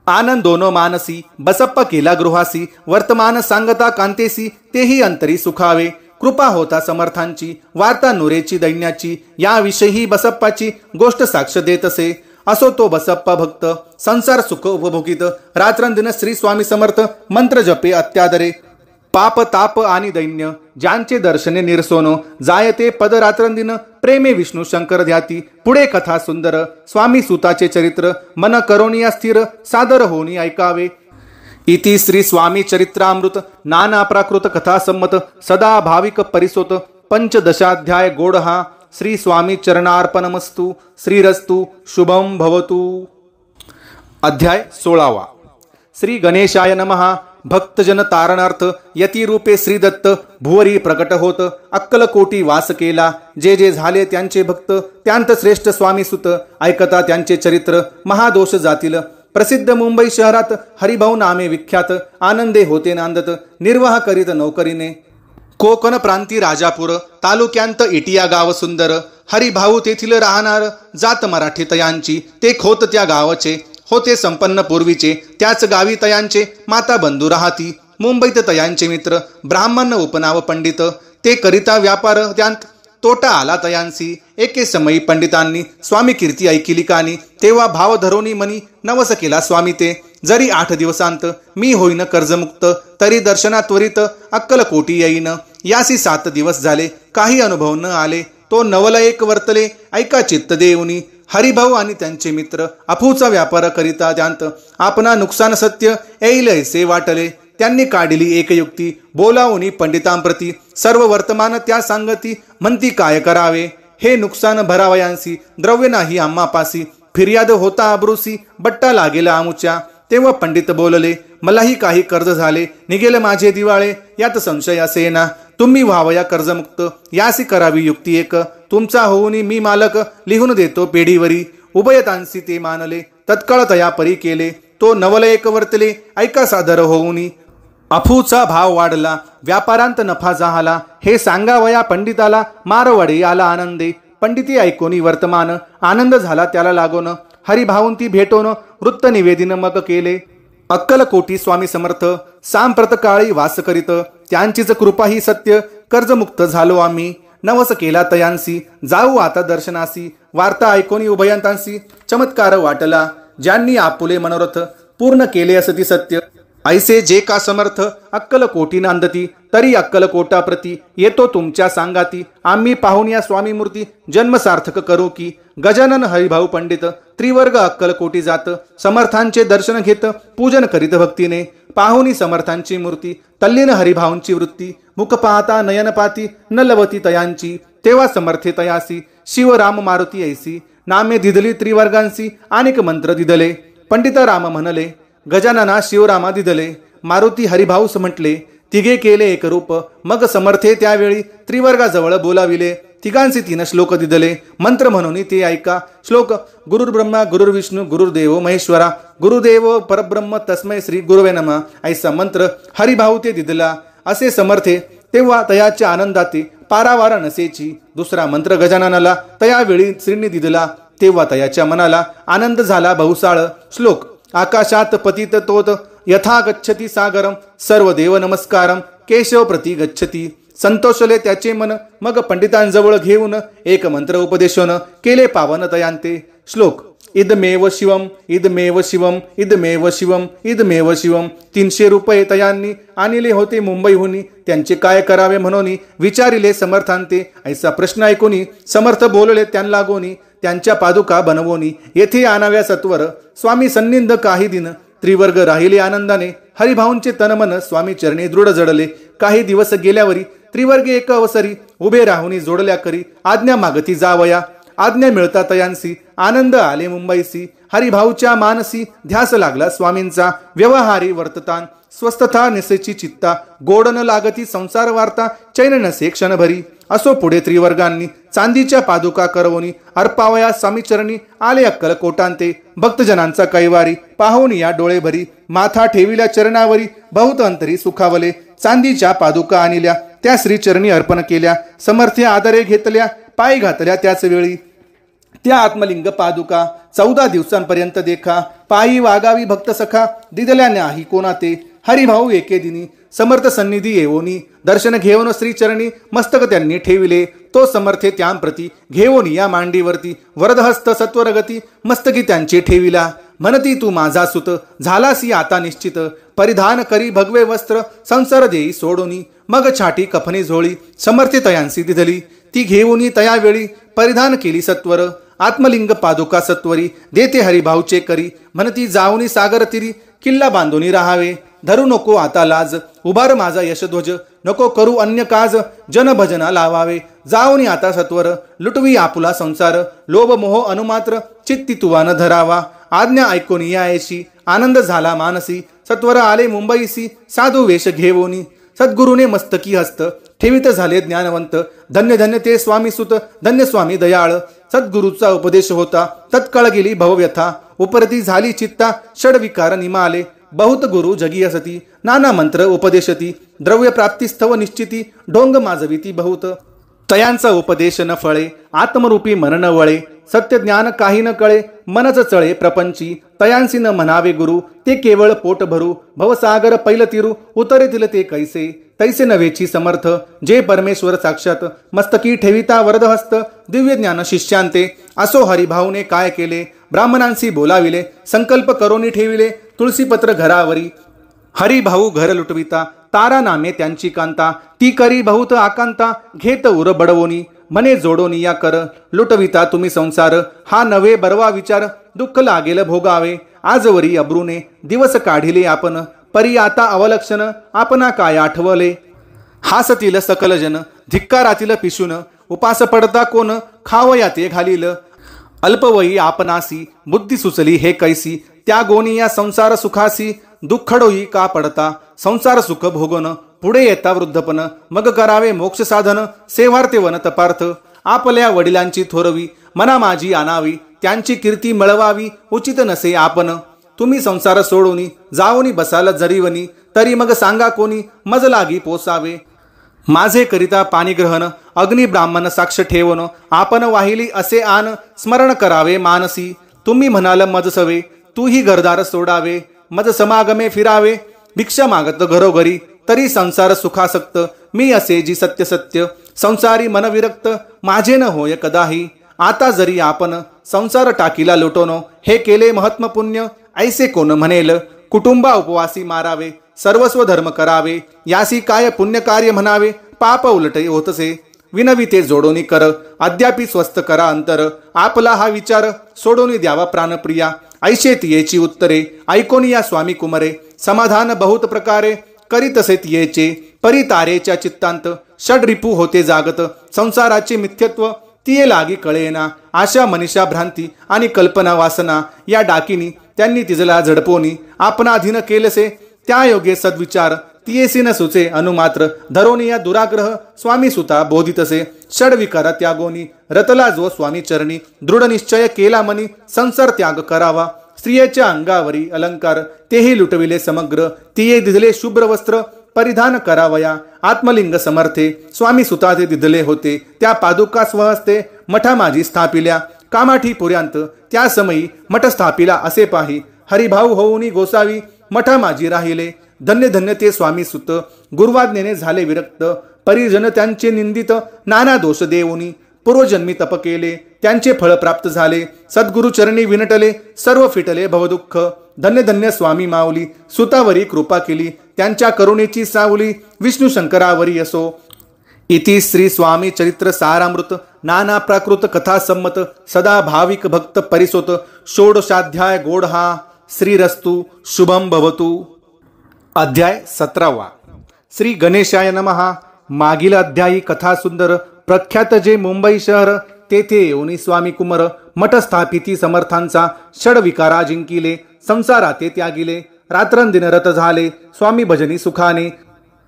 आनंदोनो मानसी बसप्पा केला गृहासी वर्तमान सांगता कांतेसी तेही अंतरी सुखावे कृपा होता समर्थांची वार्ता नुरेची दैन्याची याविषयी बसप्पाची गोष्ट साक्ष देत असे असो तो बसप्पा भक्त संसार सुख उपभोगित रात्रंदिन श्री स्वामी समर्थ मंत्र जपे अत्यादरे पाप ताप आणि दैन्य ज्यांचे दर्शने निरसोनो जायते पद रात्रंदिन प्रेमे विष्णू शंकर ध्याती पुढे कथा सुंदर स्वामी सुताचे चरित्र मन करोनिया स्थिर सादर होनी ऐकावे इति श्री स्वामी चरित्रामृत नाना प्राकृत कथा संमत सदा भाविक परिसोत पंचदशाध्याय गोडहा श्री स्वामी चरणार्पणमस्तु श्रीरस्तु शुभम भवतु। अध्याय 16 श्री गणेशाय नमः। भक्तजन तारणार्थ यती रूपे श्री दत्त भुवरी प्रकट होत अक्कलकोटी वास केला जे जे झाले त्यांचे भक्त त्यांत श्रेष्ठ स्वामी सुत ऐकता त्यांचे चरित्र महादोष जातील प्रसिद्ध मुंबई शहरात हरिभाऊ नामे विख्यात आनंदे होते नांदत निर्वाह करीत नौकरीने कोकण प्रांती राजापूर तालुक्यांत इटिया गाव सुंदर हरिभाऊ तेथील राहणार जात मराठी तयांची ते खोत त्या गावचे होते संपन्न पूर्वीचे त्याच गावी तयांचे माता बंधू राहती मुंबईत तयांचे मित्र ब्राह्मण उपनाव पंडित ते करिता व्यापार त्यांत तोटा आला तयांसी एके समयी पंडितांनी स्वामी कीर्ती ऐकिली कानी तेव्हा भाव धरोनी मनी नवस केला स्वामी ते जरी 8 दिवसांत मी होईन कर्जमुक्त तरी दर्शना त्वरित अक्कलकोटी येईन यासी 7 दिवस झाले काही अनुभव न आले तो नवल एक वर्तले ऐका चित्त देऊनी हरिभाऊ आणि त्यांचे मित्र अफूचा व्यापार करिता त्यांत आपणा नुकसान सत्य येईल ऐसे वाटले त्यांनी काढली एक युक्ती बोलावूनी पंडितांप्रती सर्व वर्तमान त्या सांगती म्हणती काय करावे हे नुकसान भरावयांसी द्रव्य नाही आम्हापासी फिर्याद होता आब्रुसी बट्टा लागेला आमुच्या तेव्हा पंडित बोलले मलाही काही कर्ज झाले, निघेल माझे दिवाळे, यात संशय असेना. तुम्ही व्हावया कर्जमुक्त, यासी करावी युक्ती एक. तुमचा होऊनी मी मालक, लिहून देतो पेढीवरी. उभयतांसी ते मानले, तत्काळ तया परी केले. तो नवल एक वर्तले, ऐका सादर होऊनी. अफूचा भाव वाढला, व्यापारांत नफा झाला. हे सांगावया पंडिताला, मारवाडे आला आनंदे. पंडिती ऐकोनी वर्तमान, आनंद झाला त्याला लागोन. हरिभाऊंती भेटोन, वृत्त निवेदिन मग केले. अक्कलकोटी स्वामी समर्थ, सांप्रत काळी वास करीत. त्यांचीच कृपा ही सत्य, कर्जमुक्त झालो आम्ही. नवस केला तयांसी, जाऊ आता दर्शनासी. वार्ता ऐकोनी उभयंतांसी, चमत्कार वाटला. ज्यांनी आपुले मनोरथ, पूर्ण केले असती सत्य. ऐसे जे का समर्थ, अक्कलकोटी नांदती. तरी अक्कलकोटाप्रती, येतो तुमच्या सांगाती. आम्ही पाहून या स्वामी मूर्ती, जन्म सार्थक करू की. गजानन हरिभाऊ पंडित, त्रिवर्ग अक्कलकोटी जात. समर्थांचे दर्शन घेत, पूजन करीत भक्तीने. पाहुनी समर्थांची मूर्ती, तल्लीन हरिभाऊंची वृत्ती. मुख पाहता नयन पाती, न लवती तयांची. तेव्हा समर्थे तयासी, शिव राम मारुती ऐसी. नामे दिदली त्रिवर्गांसी, अनेक मंत्र दिदले. पंडित राम म्हणले, गजानना शिवरामा दिदले. मारुती हरिभाऊस म्हटले, तिघे केले एक रूप. मग समर्थे त्यावेळी, त्रिवर्गाजवळ बोलाविले. तिघांचे 3 श्लोक दिदले. मंत्र म्हणून ते ऐका. श्लोक: गुरुर्ब्रह्मा गुरुर्विष्णू गुरुर्देव महेश्वरा, गुरुदेव परब्रह्म तस्मै श्री गुरुवे नमः. ऐसा मंत्र हरिभाऊ ते दिदला. असे समर्थे, तेव्हा तयाच्या आनंदाते पारावार नसेची. दुसरा मंत्र गजाननाला तयावेळी श्रींनी दिदला. तेव्हा तयाच्या मनाला आनंद झाला बहुसाळ. श्लोक: आकाशात पतित तोत, यथा गच्छती सागरम. सर्व देव नमस्कारम, केशव प्रति गच्छती. संतोषले त्याचे मन, मग पंडितांजवळ घेऊन एक मंत्र उपदेशन केले पावन तयांते. श्लोक: इदमेव शिवम इदमेव शिवम इदमेव शिवम इदमेव शिवम. 300 रुपये तयांनी आणले होते मुंबईहून. त्यांचे काय करावे म्हणून विचारिले समर्थांते. ऐसा प्रश्न ऐकूनी समर्थ बोलले त्यांना लागोनी. त्यांच्या पादुका बनवोनी येथे आणाव्या सत्वर. स्वामी सन्निध काही दिन, त्रिवर्ग राहिले आनंदाने. हरिभाऊंचे तनमन स्वामी चरणी दृढ जडले. काही दिवस गेल्यावरी त्रिवर्ग एक अवसरी, उभे राहुनी जोडल्या करी. आज्ञा मागती जावया, आज्ञा मिळता तयांसी. आनंद आले मुंबईसी, हरिभाऊच्या मानसी. ध्यास लागला स्वामींचा, व्यवहारी वर्ततान. स्वस्थता निसेची चित्ता, गोड न लागती संसार वार्ता. चैन नसे क्षणभरी. असो पुढे त्रिवर्गांनी, चांदीच्या पादुका करवोनी. अर्पावया स्वामी चरणी, आले अक्कलकोटांते. भक्तजनांचा कैवारी, पाहून या डोळे भरी. माथा ठेविल्या चरणावरी, बहुत अंतरी सुखावले. चांदीच्या पादुका आणल्या, त्या श्रीचरणी अर्पण केल्या. समर्थे आदरे घेतल्या, पायी घातल्या त्याच वेळी. त्या आत्मलिंग पादुका 14 दिवसांपर्यंत देखा. पायी वागावी भक्त सखा, दिदल्या नाही कोणाते. हरिभाऊ एके दिनी, समर्थ सन्निधी येवोनी. दर्शन घेऊन श्रीचरणी, मस्तक त्यांनी ठेविले. तो समर्थे त्यांप्रती, घेऊन या मांडीवरती. वरदहस्त सत्वरगती, मस्तकी त्यांचे ठेविला. म्हणती तू माझा सुत, झालासी आता निश्चित. परिधान करी भगवे वस्त्र, संसार देई सोडोनी. मग छाटी कफनी झोळी, समर्थे तयांसी दिधली. ती घेऊनी तयावेळी, परिधान केली सत्वर. आत्मलिंग पादुका सत्वरी, देते हरिभाऊचे करी. म्हणती जाऊनी सागर तिरी, किल्ला बांधूनी राहावे. धरू नको आता लाज, उभार माझा यशध्वज. नको करू अन्य काज, जनभजना लावावे. जाऊनी आता सत्वर, लुटवी आपुला संसार. लोभ मोह अनुमात्र, चित्ती तुवा न धरावा. आज्ञा ऐकून यायशी, आनंद झाला मानसी. सत्वर आले मुंबईसी, साधू वेश घेवोनी. सद्गुरुने मस्तकी हस्त, ठेवित झाले ज्ञानवंत. धन्य धन्य ते स्वामी सुत, धन्य स्वामी दयाळ. सद्गुरूचा उपदेश होता, तत्काळ गेली भवव्यथा. उपरती झाली चित्ता, षडविकार निमाले. बहुत गुरु जगी असती, नाना मंत्र उपदेशती. द्रव्य प्राप्तीस्थव निश्चिती, ढोंग माजविती बहुत. तयांचा उपदेश न फळे, आत्मरूपी मन न वळे. सत्य ज्ञान काही न कळे, मनच चळे प्रपंची. तयांसी न म्हणावे गुरु, ते केवळ पोट भरू. भवसागर पैल तिरू, उतरेतील ते कैसे. तैसे नव्हेची समर्थ, जे परमेश्वर साक्षात. मस्तकी ठेविता वरदहस्त, दिव्य ज्ञान शिष्यांते. असो हरिभाऊने काय केले, ब्राह्मणांशी बोलाविले. संकल्प करोनी ठेविले, तुळशीपत्र घरावरी. हरिभाऊ घर लुटविता, तारा नामे त्यांची कांता. ती करी बहुत आकांता, घेत उर बडवोनी. मने जोडोनी या कर, लुटविता तुम्ही संसार. हा नवे बरवा विचार, दुःख लागेल भोगावे. आजवरी अब्रूने, दिवस काढिले आपण. परी आता अवलक्षण, आपणा काय आठवले. हासतील सकल जन, धिक्कारातील पिशून. उपास पडता कोण, खावया ते घालील. अल्पवयी आपणासी, बुद्धी सुचली हे कैसी. त्या गोनी या संसार सुखासी. दुःखडोई का पडता संसार सुख भोगन पुढे येता वृद्धपण मग करावे मोक्ष साधन सेवार्थे वन तपार्थ आपल्या वडिलांची थोरवी मना माझी आणावी त्यांची कीर्ती मिळवावी उचित नसे आपण तुम्ही संसार सोडूनी जाऊनी बसाल जरीवनी तरी मग सांगा कोणी मज लागी पोसावे माझे करिता पाणी ग्रहण अग्नि ब्राह्मण साक्ष ठेवण आपण वाहिली असे आन स्मरण करावे मानसी तुम्ही म्हणाल मज सवे तूही घरदार सोडावे मज समागमे फिरावे भिक्षा मागत घरोघरी तरी संसार सुखासक्त मी असे जी सत्य सत्य संसारी मन विरक्त माझे न होय कदाही आता जरी आपण संसार टाकीला लोटोनो हे केले महात्म पुण्य ऐसे कोण म्हणेल कुटुंबा उपवासी मारावे सर्वस्व धर्म करावे यासी काय पुण्य कार्य म्हणावे पाप उलटे होतसे विनवी ते जोडोनी कर अद्यापि स्वस्त करा अंतर आपला हा विचार सोडोनी द्यावा प्राणप्रिया ऐशे तियेची उत्तरे ऐकोनी या स्वामी कुमरे समाधान बहुत प्रकारे करीतसे तियेचे परितारेच्या चित्तांत षड रिपू होते जागत संसाराचे मिथ्यत्व तिये लागी कळेना आशा मनीषा भ्रांती आणि कल्पना वासना या डाकीनी त्यांनी तिजला झडपोनी आपणाधीन केलसे त्या योगे सद्विचार तियेसी न सुचे अनुमात्र धरोनी या दुराग्रह स्वामी सुता बोधितसे षड विकार त्यागोनी रतला जो स्वामी चरणी दृढ निश्चय केला मनी संसार त्याग करावा स्त्रियेच्या अंगावरी अलंकार तेही लुटविले समग्र तिये दिधले शुभ्र वस्त्र परिधान करावया आत्मलिंग समर्थे स्वामी सुता ते दिधले होते त्या पादुका स्वहस्ते मठा माझी स्थापिल्या कामाठी पुर्यांत त्या समयी मठ स्थापिला असे पाही हरिभाऊ होऊनी गोसावी मठा माझी राहिले धन्य धन्य ते स्वामी सुत गुरुवाज्ञेने झाले विरक्त परिजन त्यांचे निंदित नाना दोष देऊनी पूर्वजन्मी तप केले त्यांचे फळ प्राप्त झाले सद्गुरु चरणी विनटले सर्व फिटले भवदुःख धन्य धन्य स्वामी माऊली सुतावरी कृपा केली त्यांच्या करुणेची सावली विष्णू शंकरावरी असो इति श्री स्वामी चरित्र सारामृत नाना प्राकृत कथा संमत सदा भाविक भक्त परिसोत षोडशाध्याय गोडहा श्रीरस्तु शुभम भवतु। अध्याय 17 श्री गणेशाय नमः। मागील अध्यायी कथा सुंदर प्रख्यात जे मुंबई शहर तेथे येऊनी स्वामी कुमार मठ स्थापिती समर्थांचा षड विकारा जिंकिले संसारात ते त्यागिले रात्रंदिन रत झाले स्वामी भजनी सुखाने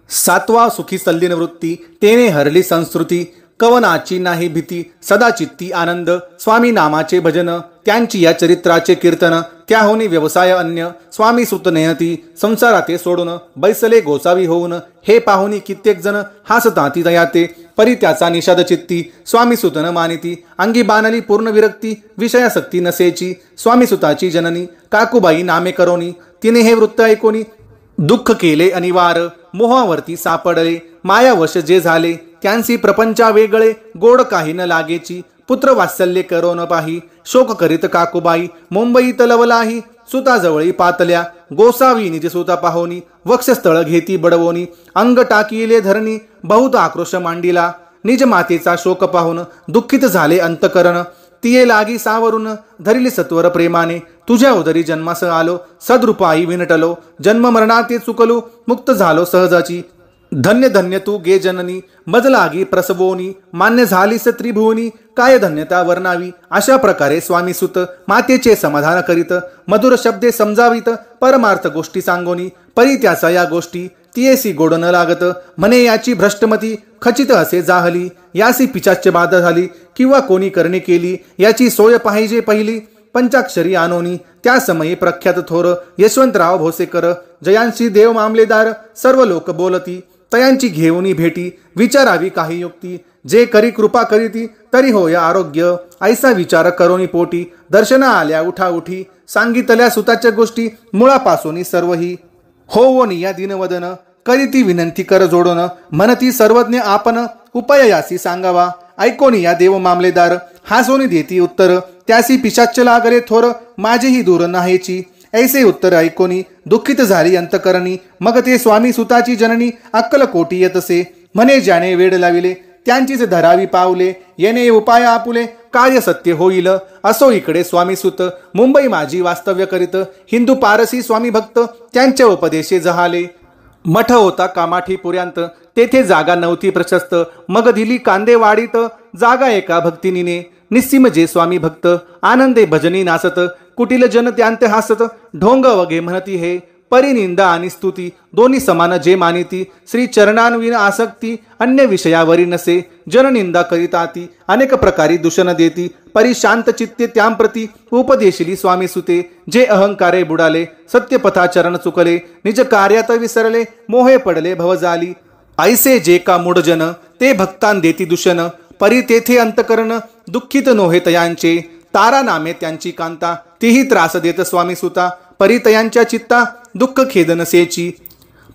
सातवा सुखी सल्लीन वृत्ती तेने हरली संस्कृती कवनाची नाही भीती सदा चित्ती आनंद स्वामी नामाचे भजन त्यांची या चरित्राचे कीर्तन त्याहोनी व्यवसाय अन्य स्वामी सुत नेहती संसाराते सोडून बैसले गोसावी होऊन हे पाहुनी कित्येक जण हासताती दयाते परी त्याचा निषाद चित्ती स्वामी सुतन मानिती अंगी बाणली पूर्ण विरक्ती विषयासक्ती नसेची स्वामी सुताची जननी काकुबाई नामे करोनी तिने हे वृत्त ऐकोनी दुःख केले अनिवार मोहावरती सापडले मायावश जे झाले त्यांसी प्रपंचा वेगळे गोड काही न लागेची पुत्र वात्सल्य करो न पाही शोक करीत काकुबाई मुंबईत लवलाही सुताजवळी पातल्या गोसावी निज सुता पाहोनी वक्षस्थळ घेती बडवोनी अंग टाकीले धरणी बहुत आक्रोश मांडिला निज मातेचा शोक पाहून दुःखित झाले अंतकरण तिये लागी सावरून धरिले सत्वर प्रेमाने तुझ्या उदरी जन्मास आलो सद्रूपाई विनटलो जन्म मरणाते चुकलो मुक्त झालो सहजाची धन्य धन्य तू गे जननी मज लागी प्रसवोनी मान्य झालीस त्रिभुवनी काय धन्यता वर्णावी अशा प्रकारे स्वामी सुत मातेचे समाधान करीत मधुर शब्दे समजावित परमार्थ गोष्टी सांगोनी परी त्याचा या गोष्टी तियेसी गोड न लागत म्हणे याची भ्रष्टमती खचित असे जाहली यासी पिचाच्य बाधा झाली किंवा कोणी करणे केली याची सोय पाहिजे पहिली पंचाक्षरी आणोनी त्या समयी प्रख्यात थोर यशवंतराव भोसेकर जयांशी देव मामलेदार सर्व लोक बोलती तयांची घेऊनी भेटी विचारावी काही युक्ती जे करी कृपा करीती तरी होय आरोग्य ऐसा विचार करोनी पोटी दर्शना आल्या उठा उठी सांगितल्या सुताच्या गोष्टी मुळापासून सर्वही होवोनी या दिनवदन करीती विनंती कर जोडोन म्हणती सर्वज्ञ आपण उपाय यासी सांगावा ऐकोनी या देव मामलेदार हासोनी देती उत्तर त्यासी पिशाच्य लागले थोर माझेही दूर नाहीची ऐसे उत्तर ऐकोनी दुःखित झाली अंतकरणी मग ते स्वामी सुताची जननी अक्कलकोटी येतसे म्हणे ज्याने वेड लाविले त्यांचीच धरावी पावले येणे उपाय आपुले कार्य सत्य होईल असो इकडे स्वामी सुत मुंबई माझी वास्तव्य करीत हिंदू पारसी स्वामी भक्त त्यांच्या उपदेशे जहाले मठ होता कामाठी पुर्यांत तेथे जागा नव्हती प्रशस्त मग दिली कांदेवाडीत जागा एका भक्तिनीने निस्सीम जे स्वामी भक्त आनंदे भजनी नासत कुटील जन त्यांते हासत ढोंग वगे म्हणती हे परिनिंदा आणि स्तुती दोन्ही समान जे मानिती, श्री चरणांविन आसक्ती अन्य विषयावरी नसे, जननिंदा करिताती अनेक प्रकारी दूषण देती, परी शांत चित्ते त्यांप्रती उपदेशिली स्वामी सुते, जे अहंकारे बुडाले सत्यपथाचरण चुकले, निज कार्यात विसरले मोहे पडले भवजाली, ऐसे जे का मूढजन ते भक्तां देती दूषण, परी तेथे अंतकरण दुःखित नोहे तयांचे, तारा नामे त्यांची कांता तीही त्रास देत स्वामी सुता, परी तयांच्या चित्ता दुःख खेद नसेची.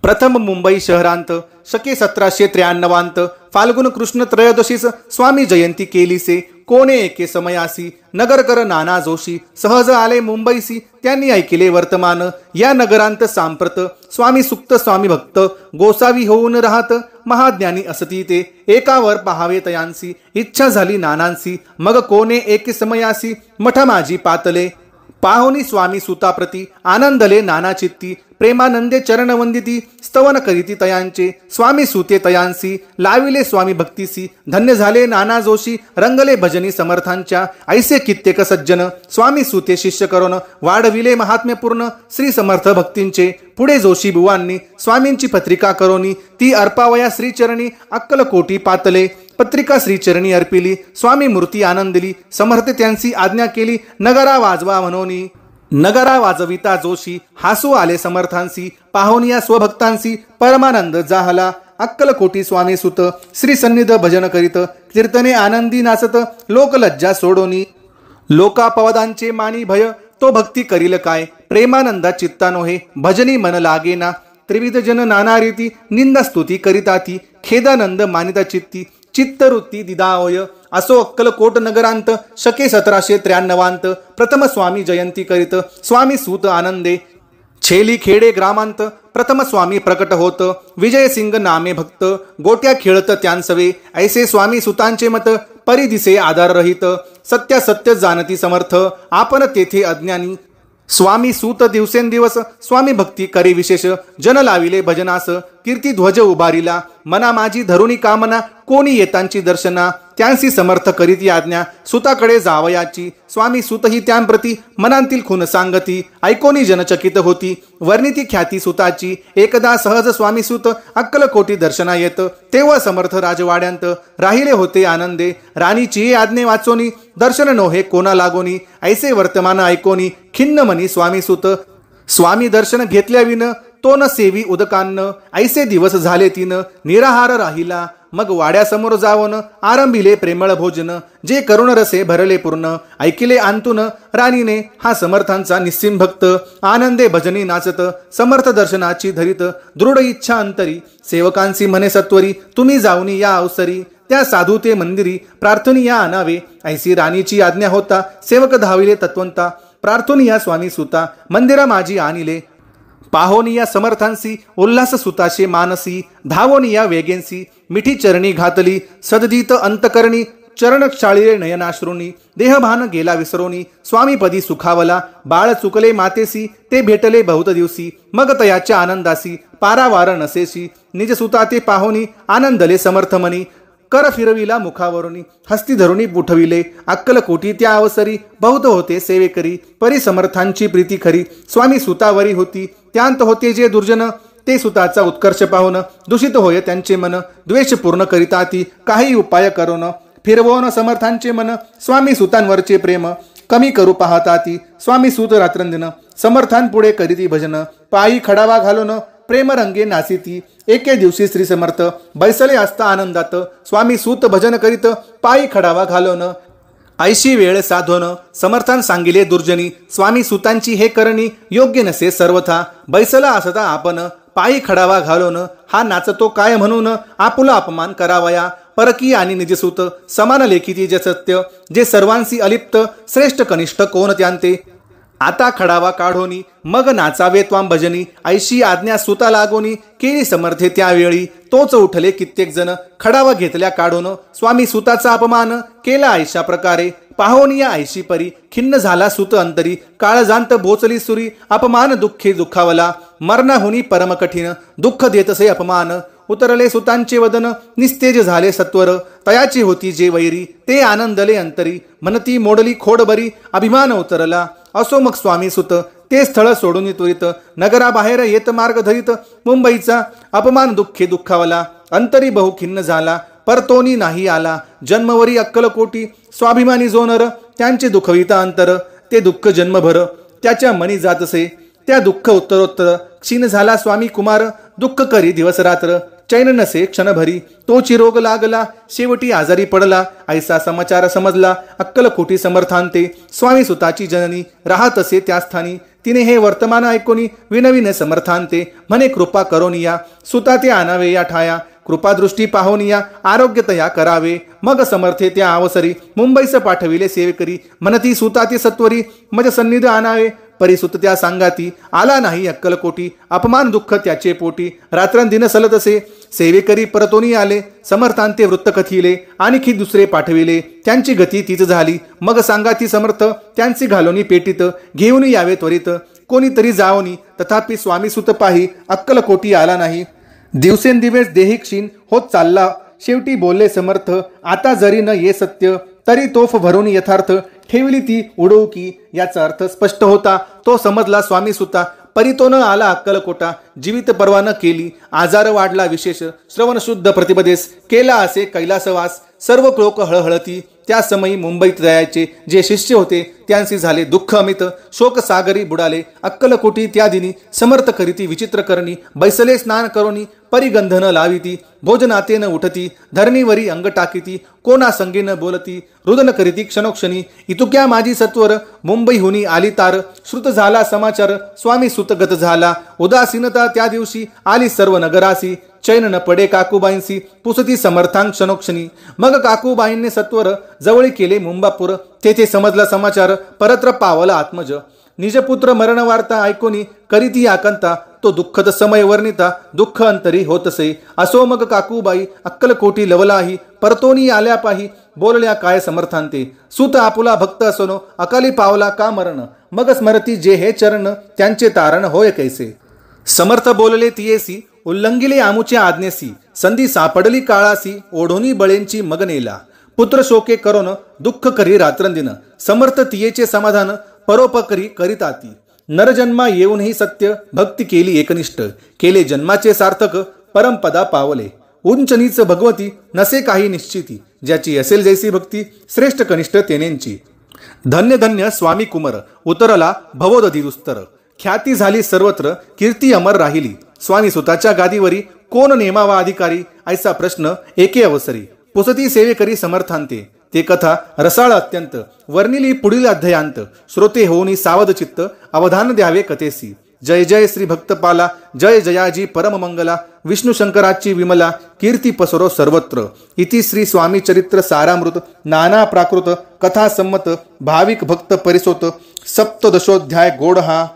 प्रथम मुंबई शहरांत शके 1793 फाल्गुन कृष्ण त्रयोदशीस स्वामी जयंती केलीसे, कोणे एके समयासी नगरकर नाना जोशी, सहज आले मुंबईसी त्यांनी ऐकिले वर्तमान, या नगरांत सांप्रत स्वामी सुक्त स्वामी भक्त गोसावी होऊन राहत, महाज्ञानी असती ते एकावर पहावे तयांसी, इच्छा झाली नानांसी मग कोणे एके समयासी, मठ माझी पातले पाहुनी स्वामी सुताप्रती आनंदले नाना चित्ती, प्रेमानंदे चरण वंदिती स्तवन करीती तयांचे, स्वामी सुते तयांसी लाविले स्वामी भक्तीसी, धन्य झाले नाना जोशी रंगले भजनी समर्थांच्या, ऐसे कित्येक सज्जन स्वामी सुते शिष्य करून वाढविले महात्म्यपूर्ण श्री समर्थ भक्तींचे, पुढे जोशी बुवांनी स्वामींची पत्रिका करोनी ती अर्पावया श्रीचरणी अक्कलकोटी पातले, पत्रिका श्रीचरणी अर्पिली स्वामी मूर्ती आनंदली, समर्थ त्यांची आज्ञा केली नगरा वाजवा म्हणोनी, नगरा वाजविता जोशी हासू आले समर्थांसी, पाहुनिया स्वभक्तांसी परमानंद जाहला, अक्कलकोटी स्वामी सुत श्री सन्निध भजन करीत कीर्तने आनंदी नाचत, लोकलज्जा सोडोनी लोकापवादांचे मानी भय, तो भक्ती करील काय प्रेमानंदा चित्ता नोहे, भजनी मन लागेना, त्रिविध जन नाना रीती निंदा स्तुती करिताती, खेदानंद मानिता चित्ती चित्तवृत्ती दिदावय, असो अक्कलकोट नगरांत शके 1793 प्रथम स्वामी जयंती करीत स्वामी सूत आनंदे, छेली खेडे ग्रामांत प्रथम स्वामी प्रकट होत, विजय सिंग नामे भक्त गोट्या खेळत त्यांसवे, ऐसे स्वामी सुतांचे मत परी दिसे आधार रहित, सत्यासत्य जाणती समर्थ आपण तेथे अज्ञानी, स्वामी सूत दिवसेंदिवस स्वामी भक्ती करी विशेष, जन लाविले भजनास कीर्ती ध्वज उभारिला, मना माझी धरुणी कामना कोणी येतांची दर्शना, त्यांसी समर्थ करीत आज्ञा सुताकडे जावयाची, स्वामी सुतही त्यांप्रती मनांतील खून सांगती, ऐकोनी जनचकित होती वर्णिती ख्याती सुताची, एकदा सहज स्वामी सुत अक्कलकोटी दर्शना येत, तेव्हा समर्थ राजवाड्यांत राहिले होते आनंदे, राणीची आज्ञे वाचोनी दर्शन नोहे कोणा लागोनी, ऐसे वर्तमान ऐकोनी खिन्न मनी स्वामी सुत, स्वामी दर्शन घेतल्याविन तो न सेवी उदकान्न, ऐसे दिवस झाले तीन निराहार राहिला, मग वाड्यासमोर जावून आरंभिले प्रेमळ भोजन, जे करुण रसे भरले पूर्ण, ऐकिले आंतून राणीने हा समर्थांचा निस्सीम भक्त, आनंदे भजनी नाचत समर्थ दर्शनाची धरीत, दृढ इच्छा अंतरी सेवकांसी म्हणे सत्वरी, तुम्ही जाऊनी या अवसरी त्या साधू ते मंदिरी, प्रार्थनी या आणावे ऐसी राणीची आज्ञा होता, सेवक धाविले तत्वंता प्रार्थनी या स्वामी सुता, मंदिरा माझी आणिले पाहोनिया समर्थांसी, उल्हास सुताशे मानसी धावोनिया वेगेंसी, मिठी चरणी घातली सददीत अंतकरणी, चरण शाळीरे नयनाश्रुनी, देहभान गेला विसरोनी, स्वामीपदी सुखावला बाळ चुकले मातेसी, ते भेटले बहुत दिवसी मग तयाच्या आनंदासी, पारावार नसेसी निज सुता ते पाहोनी, आनंदले समर्थमनी, कर फिरविला मुखावरुनी, हस्ती धरुणी उठविले अक्कलकोटी त्या अवसरी, बहुत होते सेवेकरी परी समर्थांची प्रीती खरी, स्वामी सुतावरी होती त्यांत होते जे दुर्जन, ते सुताचा उत्कर्ष पाहून दूषित होय त्यांचे मन, द्वेष पूर्ण करिता ती काही उपाय करून, फिरवून समर्थांचे मन स्वामी सुतांवरचे प्रेम कमी करू पाहता ती, स्वामी सुत रात्रंदिन समर्थांपुढे करीती भजन, पायी खडावा घालून प्रेमरंगे नासिती, एके दिवशी श्री समर्थ बैसले असता आनंदात, स्वामी सूत भजन करीत पायी खडावा घालून, ऐशी वेळ साधून समर्थान सांगिले दुर्जनी, स्वामी सुतांची हे करणी योग्य नसे सर्वथा, बैसला असता आपण पायी खडावा घालून, हा नाचतो काय म्हणून आपुला अपमान करावया, परकी आणि निजसूत समान लेखिती जे सत्य, जे सर्वांशी अलिप्त श्रेष्ठ कनिष्ठ कोण त्यांते, आता खडावा काढोनी मग नाचावे त्वाम भजनी, ऐशी आज्ञा सुता लागोनी केली समर्थे त्यावेळी, तोच उठले कित्येक जण खडावा घेतल्या काढून, स्वामी सुताचा अपमान केला ऐशा प्रकारे, पाहोनिया ऐशी परी खिन्न झाला सुत अंतरी, काळजांत बोचली सुरी अपमान दुःखे दुखावला, मरणाहुनी परम कठीण दुःख देतसे अपमान, उतरले सुतांचे वदन निस्तेज झाले सत्वर, तयाची होती जे वैरी ते आनंदले अंतरी, म्हणती मोडली खोड बरी अभिमान उतरला, असो मग स्वामी सुत ते स्थळ सोडून त्वरित नगराबाहेर येत मार्ग धरित मुंबईचा अपमान दुःखे दुःखावला. अंतरी बहु खिन्न झाला परतोनी नाही आला. जन्मवरी अक्कलकोटी स्वाभिमानी जो नर त्यांचे दुःखविता अंतर. ते दुःख जन्मभर त्याच्या मनी जातसे त्या दुःख उत्तरोत्तर. क्षीण झाला स्वामी कुमार दुःख करी दिवस रात्र. चैन नसे क्षणभरी तोची रोग लागला शेवटी आजारी पडला. ऐसा समाचार समजला अक्कलकोटी समर्थांते. स्वामी सुताची जननी राहत असे त्या स्थानी. तिने हे वर्तमान ऐकोनी विनविन समर्थांते. म्हणे कृपा करोनिया सुता ते आणावे या ठाया. कृपादृष्टी पाहोनिया आरोग्य तया करावे. मग समर्थे त्या अवसरी मुंबईस पाठविले सेवेकरी. म्हणती सुता ते सत्वरी मज सन्निध आणावे. परिसुत त्या सांगाती आला नाही अक्कलकोटी. अपमान दुःख त्याचे पोटी. रात्रंदिन सलत असे सेवेकरी परतोनी आले. समर्थांते वृत्त कथिले आणखी दुसरे पाठविले. त्यांची गती तीच झाली. मग सांगाती समर्थ त्यांची घालोनी पेटीत. घेऊन यावे त्वरित कोणीतरी जाओनी. तथापि स्वामी सुत पाही अक्कलकोटी आला नाही. दिवसेंदिवस देही क्षीण होत चालला. शेवटी बोलले समर्थ आता जरी न ये सत्य तरी तोफ भरून यथार्थ. ठेवली ती उडवकी याचा अर्थ स्पष्ट होता. तो समजला स्वामी सुता. परितो न आला अक्कलकोटा. जीवित परवा न केली आजार वाढला विशेष. श्रवण शुद्ध प्रतिपदेस केला असे कैलासवास. सर्व लोक हळहळती त्या समयी मुंबईत जायचे जे शिष्य होते त्यांशी झाले दुःख अमित. शोक सागरी बुडाले अक्कलकोटी त्या दिनी. समर्थ करीती विचित्र करणी बैसले स्नान करोनी. परिगंधन लाविती भोजनाते न उठती. धरणीवरी अंग टाकीती कोणा संगे न बोलती. रुदन करीती क्षणोक्षणी. इतुक्या माझी सत्वर मुंबईहुनी आली तार. श्रुत झाला समाचार स्वामी सुतगत झाला. उदासीनता त्या दिवशी आली सर्व नगरासी. चैन न पडे काकूबाईंसी पुसती समर्थांग क्षणोक्षणी. मग काकूबाईंनी सत्वर जवळी केले मुंबापूर. तेथे समजला समाचार परत्र पावला आत्मज. निजपुत्र मरण वार्ता ऐकोनी करीती आकंता. तो दुःखद समय वर्णिता दुःख अंतरी होतसे. असो मग काकूबाई अक्कलकोटी लवलाही. परतोनी आल्या पाही बोलल्या काय समर्थांते. सुत आपुला भक्त असोनो अकाली पावला का मरण. मग स्मरती जे हे चरण त्यांचे तारण होय कैसे. समर्थ बोलले तियेसी उल्लंघिले आमुच्या आज्ञेसी. संधी सापडली काळासी ओढोनी बळेंची मग नेला. पुत्र शोके करोन दुःख करी रात्रंदिन. समर्थ तियेचे समाधान परोपकरी करीताती. नरजन्मा येऊनही सत्य भक्ती केली एकनिष्ठ. केले जन्माचे सार्थक परमपदा पावले. उंच नीच भगवती नसे काही निश्चिती. ज्याची असेल जैसी भक्ती श्रेष्ठ कनिष्ठ तेनेंची. धन्य धन्य स्वामी कुमर उतरला भवोदधी दुस्तर. ख्याती झाली सर्वत्र कीर्ती अमर राहिली. स्वामी सुताच्या गादीवरी कोण नेमावा अधिकारी. ऐसा प्रश्न एके अवसरी पुसती सेवेकरी समर्थांते. ते कथा रसाळ अत्यंत वर्णिली पुढील अध्यायांत. श्रोते होऊनी सावध चित्त अवधान द्यावे कथेसी. जय जय श्री भक्तपाला जय जयाजी परम मंगला. विष्णू शंकराची विमला कीर्ती पसरो सर्वत्र. इति श्री स्वामी चरित्र सारामृत नाना प्राकृत कथा संमत भाविक भक्त परिसोत. सप्तदशोध्याय गोडहा.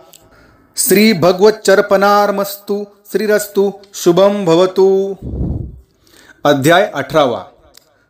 श्री भगवच्चर्पणार्मस्तु श्रीरस्तु शुभम भवतु. अध्याय 18.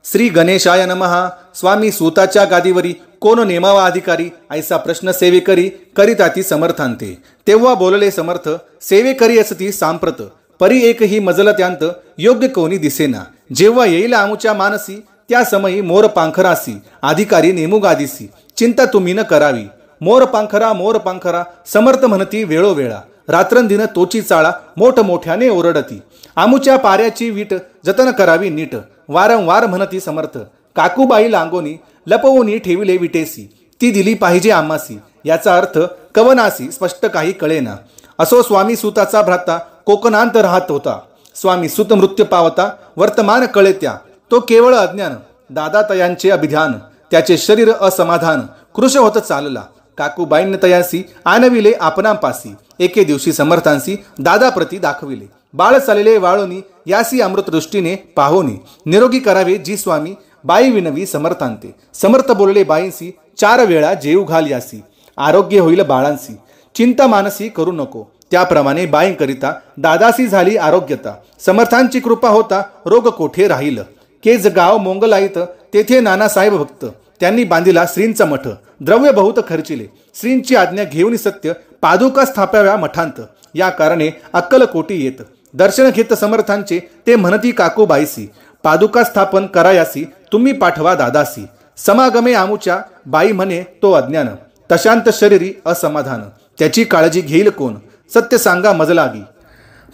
श्री गणेशाय नमः. स्वामी सूताच्या गादीवरी कोण नेमावा अधिकारी. ऐसा प्रश्न सेवेकरी करीताती समर्थांते. तेव्हा बोलले समर्थ सेवेकरी असती सांप्रत. परी एकही मजल त्यांत योग्य कोणी दिसेना. जेव्हा येईल आमुच्या मानसी त्या समयी मोर पांखरासी. अधिकारी नेमू गादीसी चिंता तुम्ही न करावी. मोर पांखरा समर्थ म्हणती वेळोवेळा. रात्रंदिन तोची चाळा मोठमोठ्याने ओरडती. आमुच्या पाऱ्याची वीट जतन करावी नीट. वारंवार म्हणती समर्थ. काकूबाई लांगोनी लपवूनी ठेविले विटेसी. ती दिली पाहिजे आम्हासी. याचा अर्थ कवनासी स्पष्ट काही कळेना. असो स्वामी सुताचा भ्राता कोकणांत राहत होता. स्वामी सुत मृत्यू पावता वर्तमान कळे त्या. तो केवळ अज्ञान दादातयांचे अभिध्यान. त्याचे शरीर असमाधान कृश होत चालला. काकूबाईंनी तयासी आणविले आपणापासी. एके दिवशी समर्थांसी दादाप्रती दाखविले. बाळ चालले वाळोनी यासी अमृत दृष्टीने पाहोनी. निरोगी करावे जी स्वामी बाई विनवी समर्थांते. समर्थ बोलले बाईंसी 4 वेळा जेऊ घाल यासी. आरोग्य होईल बाळांसी. चिंता मानसी करू नको. त्याप्रमाणे बाईंकरिता दादासी झाली आरोग्यता. समर्थांची कृपा होता रोग कोठे राहील. केज गाव मोंगलाईत तेथे नानासाहेब भक्त. त्यांनी बांधिला श्रींचा मठ. द्रव्य बहुत खर्चिले. श्रींची आज्ञा घेऊन सत्य पादुका स्थापाव्या मठांत. या कारणे अक्कलकोटी येत. दर्शन घेत समर्थांचे ते म्हणती काकूबाईसी. पादुका स्थापन करायासी तुम्ही पाठवा दादासी. समागमे आमुच्या बाई म्हणे तो अज्ञान. तशांत शरीरी असमाधान. त्याची काळजी घेईल कोण? सत्य सांगा मज लागी.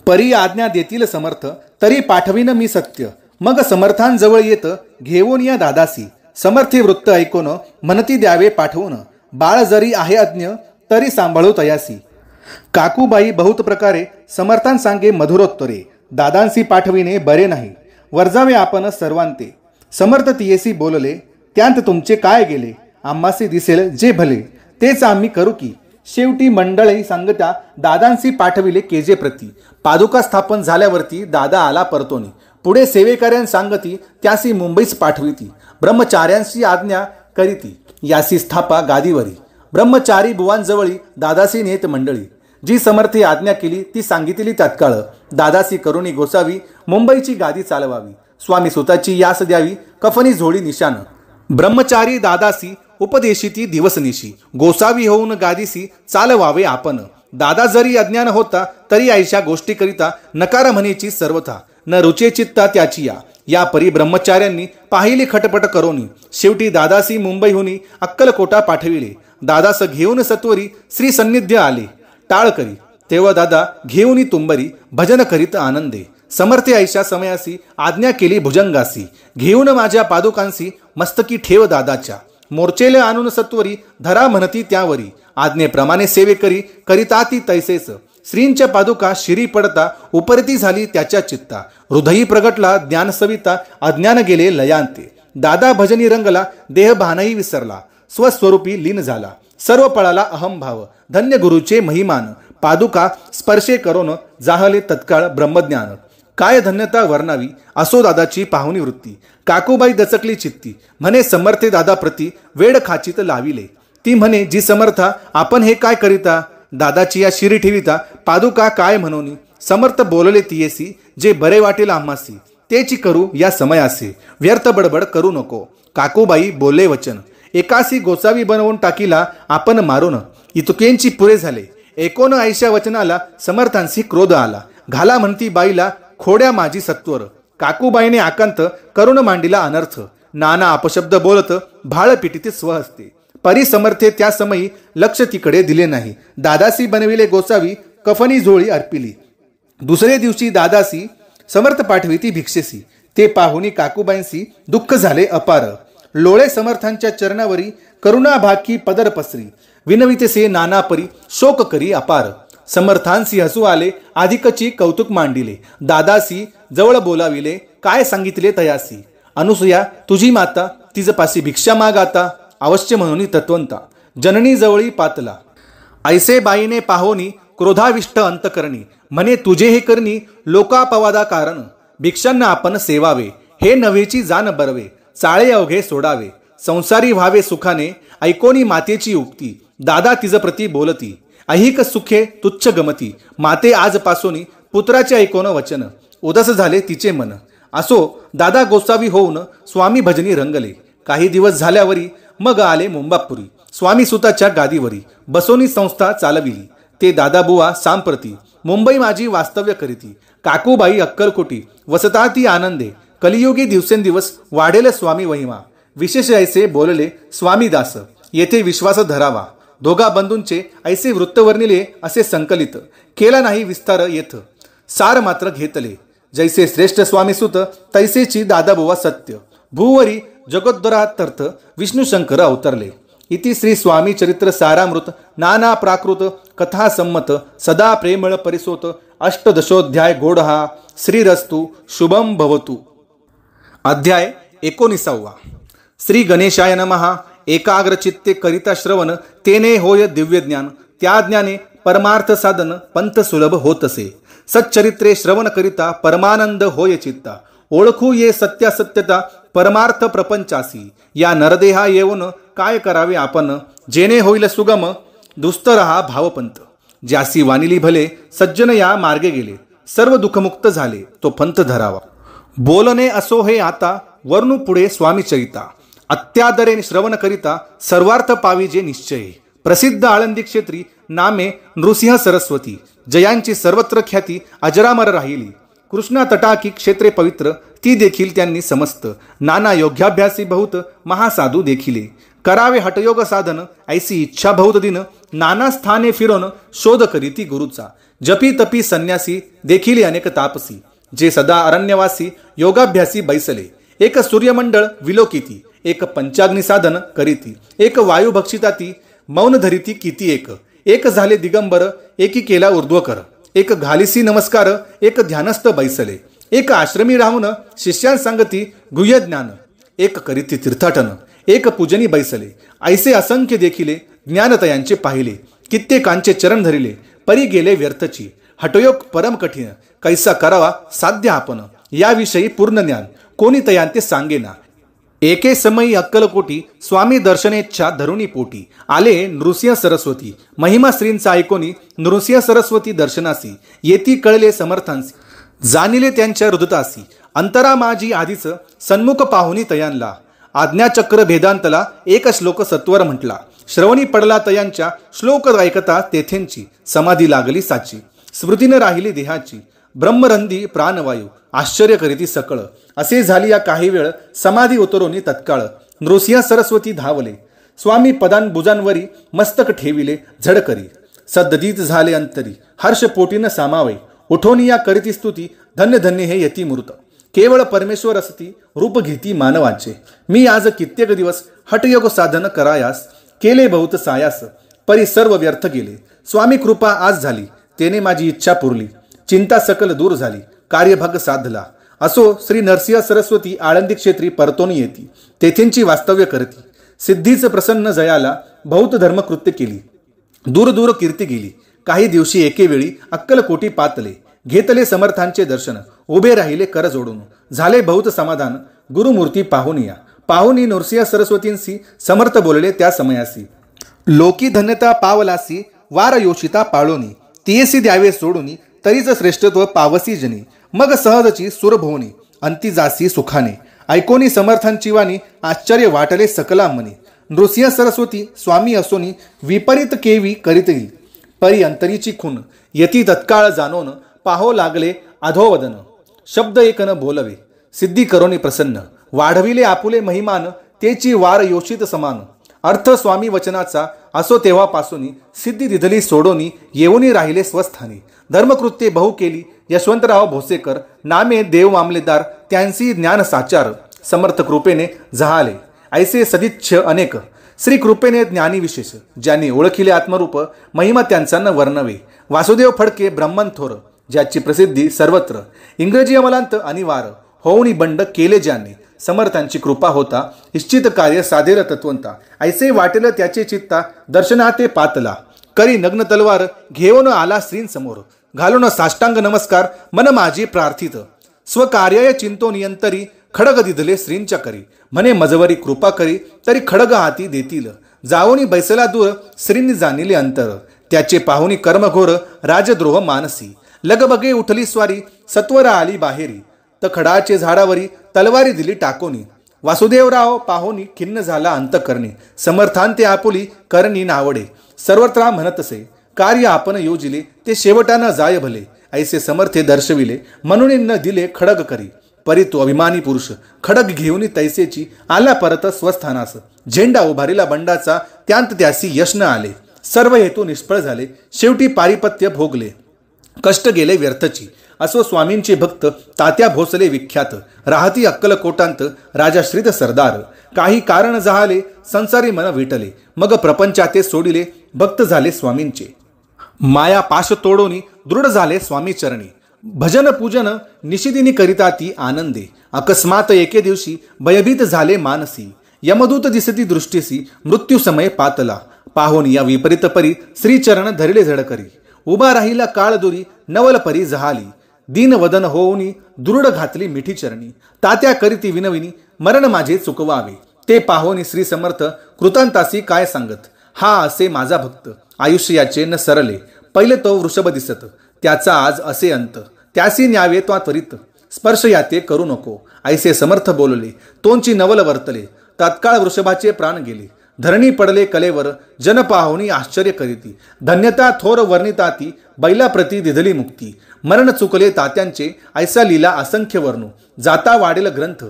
परी आज्ञा देतील समर्थ, तरी पाठवीन मी सत्य. मग समर्थांजवळ येत घेऊन या दादासी. समर्थी वृत्त ऐकून म्हणती द्यावे पाठवून. बाळ जरी आहे अज्ञ, तरी सांभाळू तयासी. काकूबाई बहुत प्रकारे समर्थांसांगे मधुरोत्तरे. दादांसी पाठविणे बरे नाही, वर्जावे आपण सर्वांते. समर्थ तियेसी बोलले, त्यांत तुमचे काय गेले? आम्हासी दिसेल जे भले, तेच आम्ही करू की. शेवटी मंडळी सांगत्या दादांसी पाठविले केजे प्रती. पादुका स्थापन झाल्यावरती दादा आला परतोनी. पुढे सेवेकऱ्यां सांगती त्यासी मुंबईस पाठविती. ब्रह्मचार्यांशी आज्ञा करीती, यासी स्थापा गादीवरी. ब्रह्मचारी बुवांजवळी दादासी नेत मंडळी. जी समर्थी आज्ञा केली ती सांगितली तात्काळ. दादासी करुणी गोसावी, मुंबईची गादी चालवावी. स्वामी सुताची यास द्यावी, कफनी झोळी निशान. ब्रह्मचारी दादासी उपदेशिती दिवसनिशी. गोसावी होऊन गादीसी चालवावे आपण. दादा जरी अज्ञान होता, तरी ऐशा गोष्टी करिता नकार म्हणेची सर्वथा. न रुचे चित्ता त्याची या परी ब्रह्मचार्यांनी पाहिली खटपट करोनी. शेवटी दादासी मुंबईहुनी अक्कलकोटा पाठविले. दादास घेऊन सत्वरी श्री सन्निध्य आले. टाळ करी तेव्हा दादा घेऊनी तुंबरी. भजन करीत आनंदे. समर्थे ऐशा समयासी आज्ञा केली भुजंगासी. घेऊन माझ्या पादुकांसी मस्तकी ठेव दादाच्या. मोर्चेले आणून सत्वरी धरा म्हणती त्यावरी. आज्ञेप्रमाणे सेवेकरी करिता ती तैसेच. श्रींच्या पादुका शिरी पडता उपरती झाली त्याच्या चित्ता. हृदयी प्रगटला ज्ञान सविता, अज्ञान गेले लयांते. दादा भजनी रंगला, देह भानही विसरला. स्वस्वरूपी लीन झाला, सर्व पळाला अहंभाव. धन्य गुरुचे महिमान, पादुका स्पर्शे करून जाहले तत्काळ ब्रह्मज्ञान. काय धन्यता वर्णावी, असो दादाची पाहुणी वृत्ती. काकूबाई दचकली चित्ती, म्हणे समर्थे दादा प्रती वेड खाचीत लाविले. ती म्हणे जी समर्था आपण हे काय करिता? दादाची या शिरी ठेविता पादुका काय म्हणोनी. समर्थ बोलले तियेसी, जे बरे वाटेल आम्हासी तेची करू या समयासी. व्यर्थ बडबड करू नको. काकूबाई बोलले वचन, एकासी गोसावी बनवून टाकीला आपण मारून. इतकेंची पुरे झाले. 79 वचनाला समर्थांशी क्रोध आला. घाला म्हणती बाईला खोड्या माझी सत्वर. काकूबाईने आकांत करुण मांडीला अनर्थ. नाना अपशब्द बोलत भाळ पिटीत स्वहस्ते. परी समर्थे त्या समयी लक्ष तिकडे दिले नाही. दादासी बनविले गोसावी, कफनी झोळी अर्पिली. दुसरे दिवशी दादासी समर्थ पाठविती भिक्षेसी. ते पाहुनी काकूबाईंसी दुःख झाले अपार. लोळे समर्थांच्या चरणावरी करुणा भाकी पदर पसरी. विनवितेसे नाना परी शोक करी अपार. समर्थांसी हसू आले, अधिकची कौतुक मांडिले. दादासी जवळ बोलाविले, काय सांगितले तयासी. अनुसूया तुझी माता, तिजपासी भिक्षा माग आता. अवश्य म्हणून तत्वंता, जननी जवळी पातला. ऐसे बाईने पाहोनी क्रोधाविष्ट अंतकरणी. म्हणे तुझे हे करणी लोकापवादा कारण. भिक्षांना आपण सेवावे, हे नव्हेची जाण बरवे. चाळे अवघे सोडावे, संसारी व्हावे सुखाने. ऐकोनी मातेची उक्ती, दादा तिज प्रती बोलती. ऐहिक सुखे तुच्छ गमती. माते आजपासोनी पुत्राचे ऐकोन वचन. उदास झाले तिचे मन. असो दादा गोसावी होऊन स्वामी भजनी रंगले. काही दिवस झाल्यावरी मग आले मुंबापुरी. स्वामी सुताच्या गादीवरी बसोनी संस्था चालविली. ते दादा बुवा सांप्रती मुंबई माझी वास्तव्य करीती. काकूबाई अक्कलकोटी वसता ती आनंदे. कलियुगी दिवसेंदिवस वाढेल स्वामी महिमा. विशेष ऐसे बोलले स्वामी दास, येथे विश्वास धरावा. दोघा बंधूंचे ऐसे वृत्त वर्णिले असे संकलित. केला नाही विस्तार येथ, सार मात्र घेतले. जैसे श्रेष्ठ स्वामी सुत, तैसेची दादाबुवा सत्य. भूवरी जगोद्धरातर्थ विष्णू शंकर अवतरले. इति श्री स्वामी चरित्र सारामृत नाना प्राकृत कथा संमत सदा प्रेमळ परिसोत. अष्टदशोध्याय गोडहा. श्रीरस्तु शुभम भवतु. अध्याय 19. श्री गणेशाय नमः. एकाग्र चित्ते करिता श्रवण, तेने होय दिव्य ज्ञान. त्या ज्ञाने परमार्थ साधन पंथ सुलभ होतसे. सच्चरित्रे श्रवण करिता परमानंद होय चित्ता. ओळखू ये सत्यासत्यता परमार्थ प्रपंचासी. या नरदेहा येऊन काय करावे आपण, जेणे होईल सुगम दुस्तर हा भावपंथ. ज्यासी वानिली भले सज्जन या मार्गे गेले. सर्व दुःखमुक्त झाले तो पंथ धरावा. बोलणे असो हे आता, वर्णू पुढे स्वामी चरिता. अत्यादरे श्रवण करिता सर्वार्थ पाविजे निश्चय. प्रसिद्ध आळंदी क्षेत्री नामे नृसिंह सरस्वती. जयांची सर्वत्र ख्याती अजरामर राहिली. कृष्णा तटाकी क्षेत्रे पवित्र, ती देखील त्यांनी समस्त. नाना योग्याभ्यासी बहुत महासाधू देखिले. करावे हटयोग साधन ऐसी इच्छा बहुत दिन, नाना स्थाने फिरोन शोध करीती गुरुचा. जपी तपी संन्यासी देखिले अनेक तापसी, जे सदा अरण्यवासी योगाभ्यासी बैसले. एक सूर्यमंडळ विलोकिती, एक पंचाग्नी साधन करीती, एक वायू भक्षिताती मौन धरिती किती एक. एक झाले दिगंबर, एकी केला ऊर्ध्वकर. एक घालिसी नमस्कार, एक ध्यानस्थ बैसले. एक आश्रमी राहून शिष्यांसंगती गुह्य ज्ञान, एक करीती तीर्थाटन, एक पूजनी बैसले. ऐसे असंख्य देखिले ज्ञानतयांचे पाहिले, कित्येकांचे चरण धरिले, परी गेले व्यर्थची. हटयोग परम कठीण, कैसा करावा साध्य आपण. याविषयी पूर्ण ज्ञान कोणी तयांते सांगेना. एके समयी अक्कलकोटी स्वामी दर्शनेच्छा धरुणी पोटी. आले नृसिंह सरस्वती, महिमा श्रींचा ऐकोनी नृसिंह सरस्वती दर्शनासी. येती कळले समर्थांसी, जाणिले त्यांच्या हृदतासी. अंतरा माझी आधीच सन्मुख पाहुनी तयांला, आज्ञाचक्र भेदांतला एक श्लोक सत्वर म्हटला. श्रवणी पडला तयांच्या श्लोक ऐकता तेथेंची, समाधी लागली साची. स्मृतीनं राहिली देहाची, ब्रह्मरंधी प्राणवायू आश्चर्य करीती सकळ. असे झाली या काही वेळ समाधी उतरोनी तत्काळ. नृसिंह सरस्वती धावले, स्वामी पदांबुजांवरी मस्तक ठेविले झडकरी. सद्दीत झाले अंतरी, हर्ष पोटीनं सामावे. उठोनी या करीती स्तुती, धन्य धन्य हे यती मूर्त. केवळ परमेश्वर असती रूप घेती मानवाचे. मी आज कित्येक दिवस हटयोग साधन करायास, केले बहुत सायास, परी सर्व व्यर्थ गेले. स्वामी कृपा आज झाली, तेने माझी इच्छा पुरली. चिंता सकल दूर झाली, कार्यभाग साधला. असो श्री नरसिंह सरस्वती आळंदी क्षेत्री परतोनी येती, तेथेंची वास्तव्य करती. सिद्धीच प्रसन्न जयाला बहुत धर्मकृत्य केली, दूर दूर कीर्ती गेली. काही दिवशी एके वेळी अक्कलकोटी पातले, घेतले समर्थांचे दर्शन. उभे राहिले कर जोडून, झाले बहुत समाधान. गुरुमूर्ती पाहुनिया, पाहुनी नरसिंह सरस्वतींसी समर्थ बोलले त्या समयासी. लोकी धन्यता पावलासी, वार योषिता पाळोनी. तियेसी द्यावे सोडूनी, तरीच श्रेष्ठत्व पावसी जनी. मग सहजची सुरभोवनी, अंती जासी सुखाने. ऐकोनी समर्थांची वाणी, आश्चर्य वाटले सकला मनी. नृसिंह सरस्वती स्वामी असोनी, विपरीत केवी करीत येईल. परी अंतरीची खून, यती तत्काळ जाणोन. पाहो लागले अधोवदन, शब्द एक न बोलवे. सिद्धी करोनी प्रसन्न, वाढविले आपुले महिमान. तेची वार योषित समान. अर्थ स्वामी वचनाचा असो तेव्हापासून सिद्धी दिधली सोडोनी, येऊनी राहिले स्वस्थानी. धर्मकृत्ये बहु केली यशवंतराव भोसेकर, नामे देव मामलेदार. त्यांची ज्ञान साचार, समर्थ कृपेने जहाले. ऐसे सदिच्छ अनेक, श्री कृपेने ज्ञानी विशेष. ज्यांनी ओळखिले आत्मरूप, महिमा त्यांचा न वर्णवे. वासुदेव फडके ब्रह्मन थोर, ज्याची प्रसिद्धी सर्वत्र. इंग्रजी अमलांत अनिवार, होऊनी बंड केले ज्यांनी. समर्थांची कृपा होता, इच्छित कार्य साधेल तत्वंता. ऐसे वाटेल त्याचे चित्ता, दर्शनाते पातला. करी नग्न तलवार, घेऊन आला श्रींसमोर. घालून साष्टांग नमस्कार, मन माझी प्रार्थित. स्वकार्य चिंतो नियंतरी, खडग दिधले श्रींच्या करी. म्हणे मजवरी कृपा करी, तरी खडग हाती देतील. जाऊनी बैसला दूर, श्रींनी जाणिले अंतर. त्याचे पाहुनी कर्मघोर, राजद्रोह मानसी. लगबगे उठली स्वारी, सत्वरा आली बाहेरी. तखडाचे झाडावरी, तलवारी दिली टाकोनी. वासुदेवराव पाहुनी खिन्न झाला अंतकरणी. समर्थांते आपुली करणी नावडे. सर्वत्र म्हणतसे, कार्य आपण योजिले, ते शेवटानं जाय भले. ऐसे समर्थे दर्शविले, म्हणून न दिले खडग करी. परी तो अभिमानी पुरुष, खडग घेऊन तैसेची आला परत स्वस्थानास. झेंडा उभारिला बंडाचा, त्यांत त्यासी यश न आले. सर्व हेतू निष्फळ झाले, शेवटी पारिपत्य भोगले. कष्ट गेले व्यर्थची. असो स्वामींचे भक्त तात्या भोसले विख्यात. राहती अक्कलकोटांत राजाश्रित सरदार. काही कारण जहाले, संसारी मन विटले. मग प्रपंचाते सोडिले, भक्त झाले स्वामींचे. माया पाश तोडोनी, दृढ झाले स्वामी चरणी. भजन पूजन निशिदिनी करिता ती आनंदे. अकस्मात एके दिवशी भयभीत झाले मानसी. यमदूत दिसती दृष्टीसी, मृत्यू समय पातला. पाहोन या विपरीत परी, श्रीचरण धरिले झडकरी. उभा राहिला काळ दुरी, नवल परी जहाली. दीन वदन होऊनी, दृढ घातली मिठी चरणी. तात्या करीती विनविनी, मरण माझे चुकवावे. ते पाहोनी श्री समर्थ कृतांतासी काय सांगत. हा असे माझा भक्त, आयुष्य याचे न सरले. पहिले तो वृषभ दिसत, त्याचा आज असे अंत. त्यासी न्यावे तो त्वरित, स्पर्श याते करू नको. ऐसे समर्थ बोलले, तोंची नवल वर्तले. तात्काळ वृषभाचे प्राण गेले. धरणी पडले कलेवर, जन पाहुनी आश्चर्य करीती. धन्यता थोर वर्णिताती, बैला प्रती दिधली मुक्ती. मरण चुकले तात्यांचे, ऐसा लीला असंख्य वर्णू. जाता वाढेल ग्रंथ,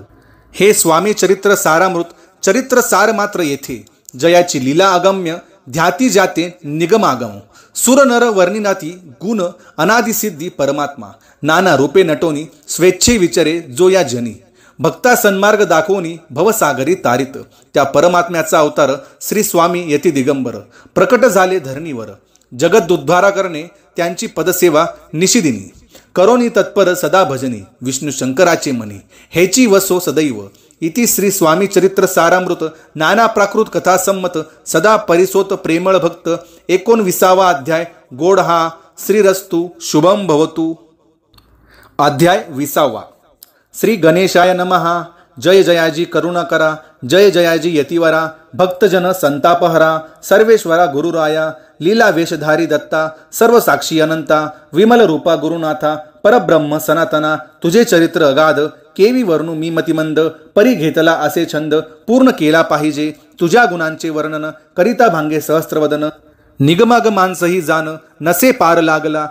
हे स्वामी चरित्र सारामृत. चरित्र सार मात्र येथे, जयाची लीला अगम्य ध्याती जाते निगमागम सुर नर वर्णिनाती गुण अनादिसिद्धी परमात्मा नाना रूपे नटोनी स्वेच्छे विचरे जो या जनी भक्ता सन्मार्ग दाखवणी भवसागरी तारित त्या परमात्म्याचा अवतार श्री स्वामी यती दिगंबर प्रकट झाले धरणीवर जगत उद्धारा करणे त्यांची पदसेवा निशिदिनी करोनी तत्पर सदा भजनी विष्णू शंकराचे मनी हेची वसो सदैव इति श्री स्वामी चरित्र सारामृत नाना प्राकृत कथा संमत सदा परिसोत प्रेमळ भक्त 19वा अध्याय गोड हा श्रीरस्तु शुभम भवतु। अध्याय 20वा। श्री गणेशाय नमः। जय जयाजी करुणाकरा जय जयाजी यतिवरा भक्तजन संतापहरा सर्वेश्वरा गुरुराया लीला वेशधारी दत्ता सर्व साक्षी अनंता विमल रूपा गुरुनाथा परब्रह्म सनातना तुझे चरित्र अगाध केवी वर्णू मी मतिमंद परी घेतला असे छंद पूर्ण केला पाहिजे तुझ्या गुणांचे वर्णन करिता भांगे सहस्त्रवदन निगमागमांसही जान नसे पार लागला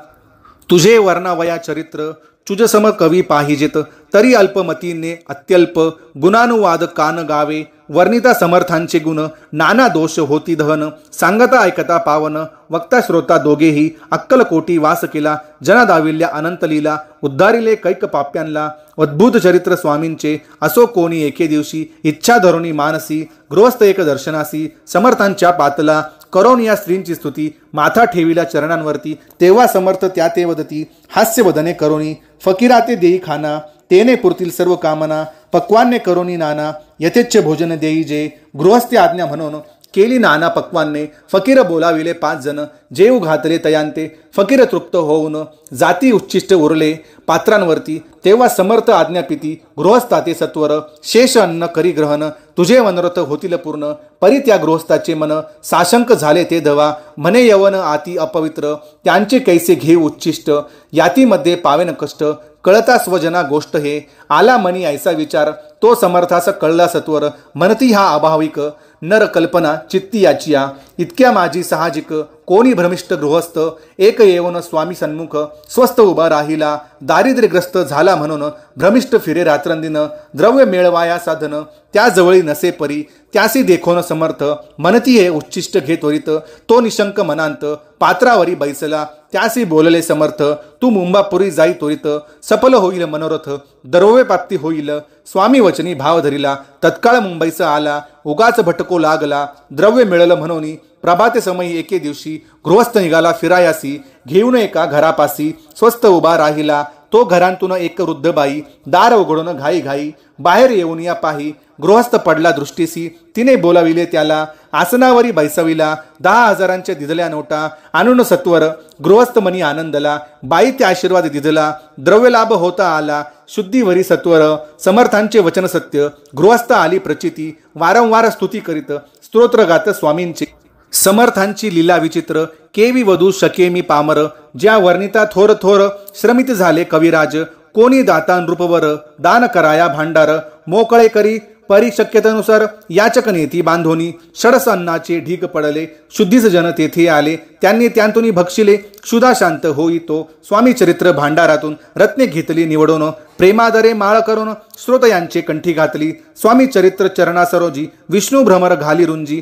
तुझे वर्णावया चरित्र तुझसम कवी पाहिजेत तरी अल्पमतीने अत्यल्प गुणानुवाद कान गावे वर्णिता समर्थांचे गुण नाना दोष होती दहन सांगता ऐकता पावन वक्ता श्रोता दोघेही अक्कलकोटी वास केला जनादाविल्य अनंत लीला उद्धारिले कैक पाप्यांना अद्भुत चरित्र स्वामींचे असो कोणी एके दिवशी इच्छा धरुणी मानसी गृहस्थ एक दर्शनासी समर्थांच्या पातला करोन या स्त्रींची स्तुती माथा ठेविला चरणांवरती तेव्हा समर्थ त्या ते वदती हास्य वदने करोनी फकीराते देई खाना तेने पुरतील सर्व कामना पक्वान्ने करोनी नाना यथेच्छ भोजन देई जे गृहस्थी आज्ञा म्हणून केली नाना पक्वान्ने फकीर बोलाविले 5 जण जेव घातले तयांते फकीर तृप्त होऊन जाती उच्चिष्ट उरले पात्रांवरती तेव्हा समर्थ आज्ञापिती गृहस्थाते सत्वर शेष अन्न करी ग्रहण तुझे मनोरथ होतील पूर्ण परी त्या गृहस्थाचे मन साशंक झाले ते धवा म्हणे यवन आती अपवित्र त्यांचे कैसे घे उच्चिष्ट यातीमध्ये पावेन कष्ट कळता स्वजना गोष्ट हे आला मनी ऐसा विचार तो समर्थास कळला सत्वर म्हणती हा अभाविक नर कल्पना चित्ती याचिया इतक्या माझी साहजिक कोणी भ्रमिष्ट गृहस्थ एक येवन स्वामी सन्मुख स्वस्थ उभा राहिला दारिद्र्यग्रस्त झाला म्हणून भ्रमिष्ट फिरे रात्रंदिन द्रव्य मेळवाया साधन त्या जवळी नसे परी त्यासी देखोन समर्थ म्हणती हे उच्चिष्ट घे त्वरित तो निशंक मनांत पात्रावरी बैसला त्यासी बोलले समर्थ तू मुंबापुरी जाई त्वरित सफल होईल मनोरथ द्रव्य प्राप्ती होईल स्वामी वचनी भाव धरिला तत्काळ मुंबईचा आला उगाच भटको लागला द्रव्य मिळलं म्हणून प्रभाते समयी एके दिवशी गृहस्थ निघाला फिरायासी घेऊन एका घरापासी स्वस्थ उभा राहिला तो घरांतून एक वृद्ध बाई दार उघडून घाई घाई बाहेर येऊन या पाही गृहस्थ पडला दृष्टीसी तिने बोलाविले त्याला आसनावरी बैसविला 10,000च्या दिधल्या नोटा आणून सत्वर गृहस्थ मनी आनंदला बाई त्या आशीर्वाद दिधला द्रव्य लाभ होता आला शुद्धीवरी सत्वर समर्थांचे वचन सत्य गृहस्थ आली प्रचिती वारंवार स्तुती करीत स्तोत्र गात स्वामींचे समर्थांची लीला विचित्र केवी वधू शके मी पामर ज्या वर्णिता थोर थोर श्रमित झाले कविराज कोणी दाता नृपवर दान कराया भांडार मोकळे करी परी शक्यतेनुसार याचक नेती बांधोनी षडस अन्नाचे ढीग पडले शुद्धीस जन तेथे आले त्यांनी त्यांतून भक्षिले क्षुधा शांत होई तो स्वामी चरित्र भांडारातून रत्ने घेतली निवडून प्रेमादरे माळ करून श्रोत यांचे कंठी घातली स्वामी चरित्र चरणा सरोजी विष्णू भ्रमर घाली रुंजी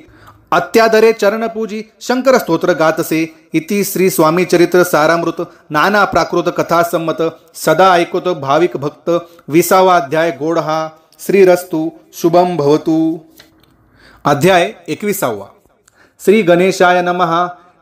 अत्यादरे चरणपूजी शंकर स्तोत्र गातसे इति श्री स्वामी चरित्र सारामृत नाना प्राकृत कथा संमत सदा ऐकतो भाविक भक्त 20वा अध्याय गोड हा श्रीरस्तु शुभम भवतु। अध्याय 21वा। श्री गणेशाय नमः।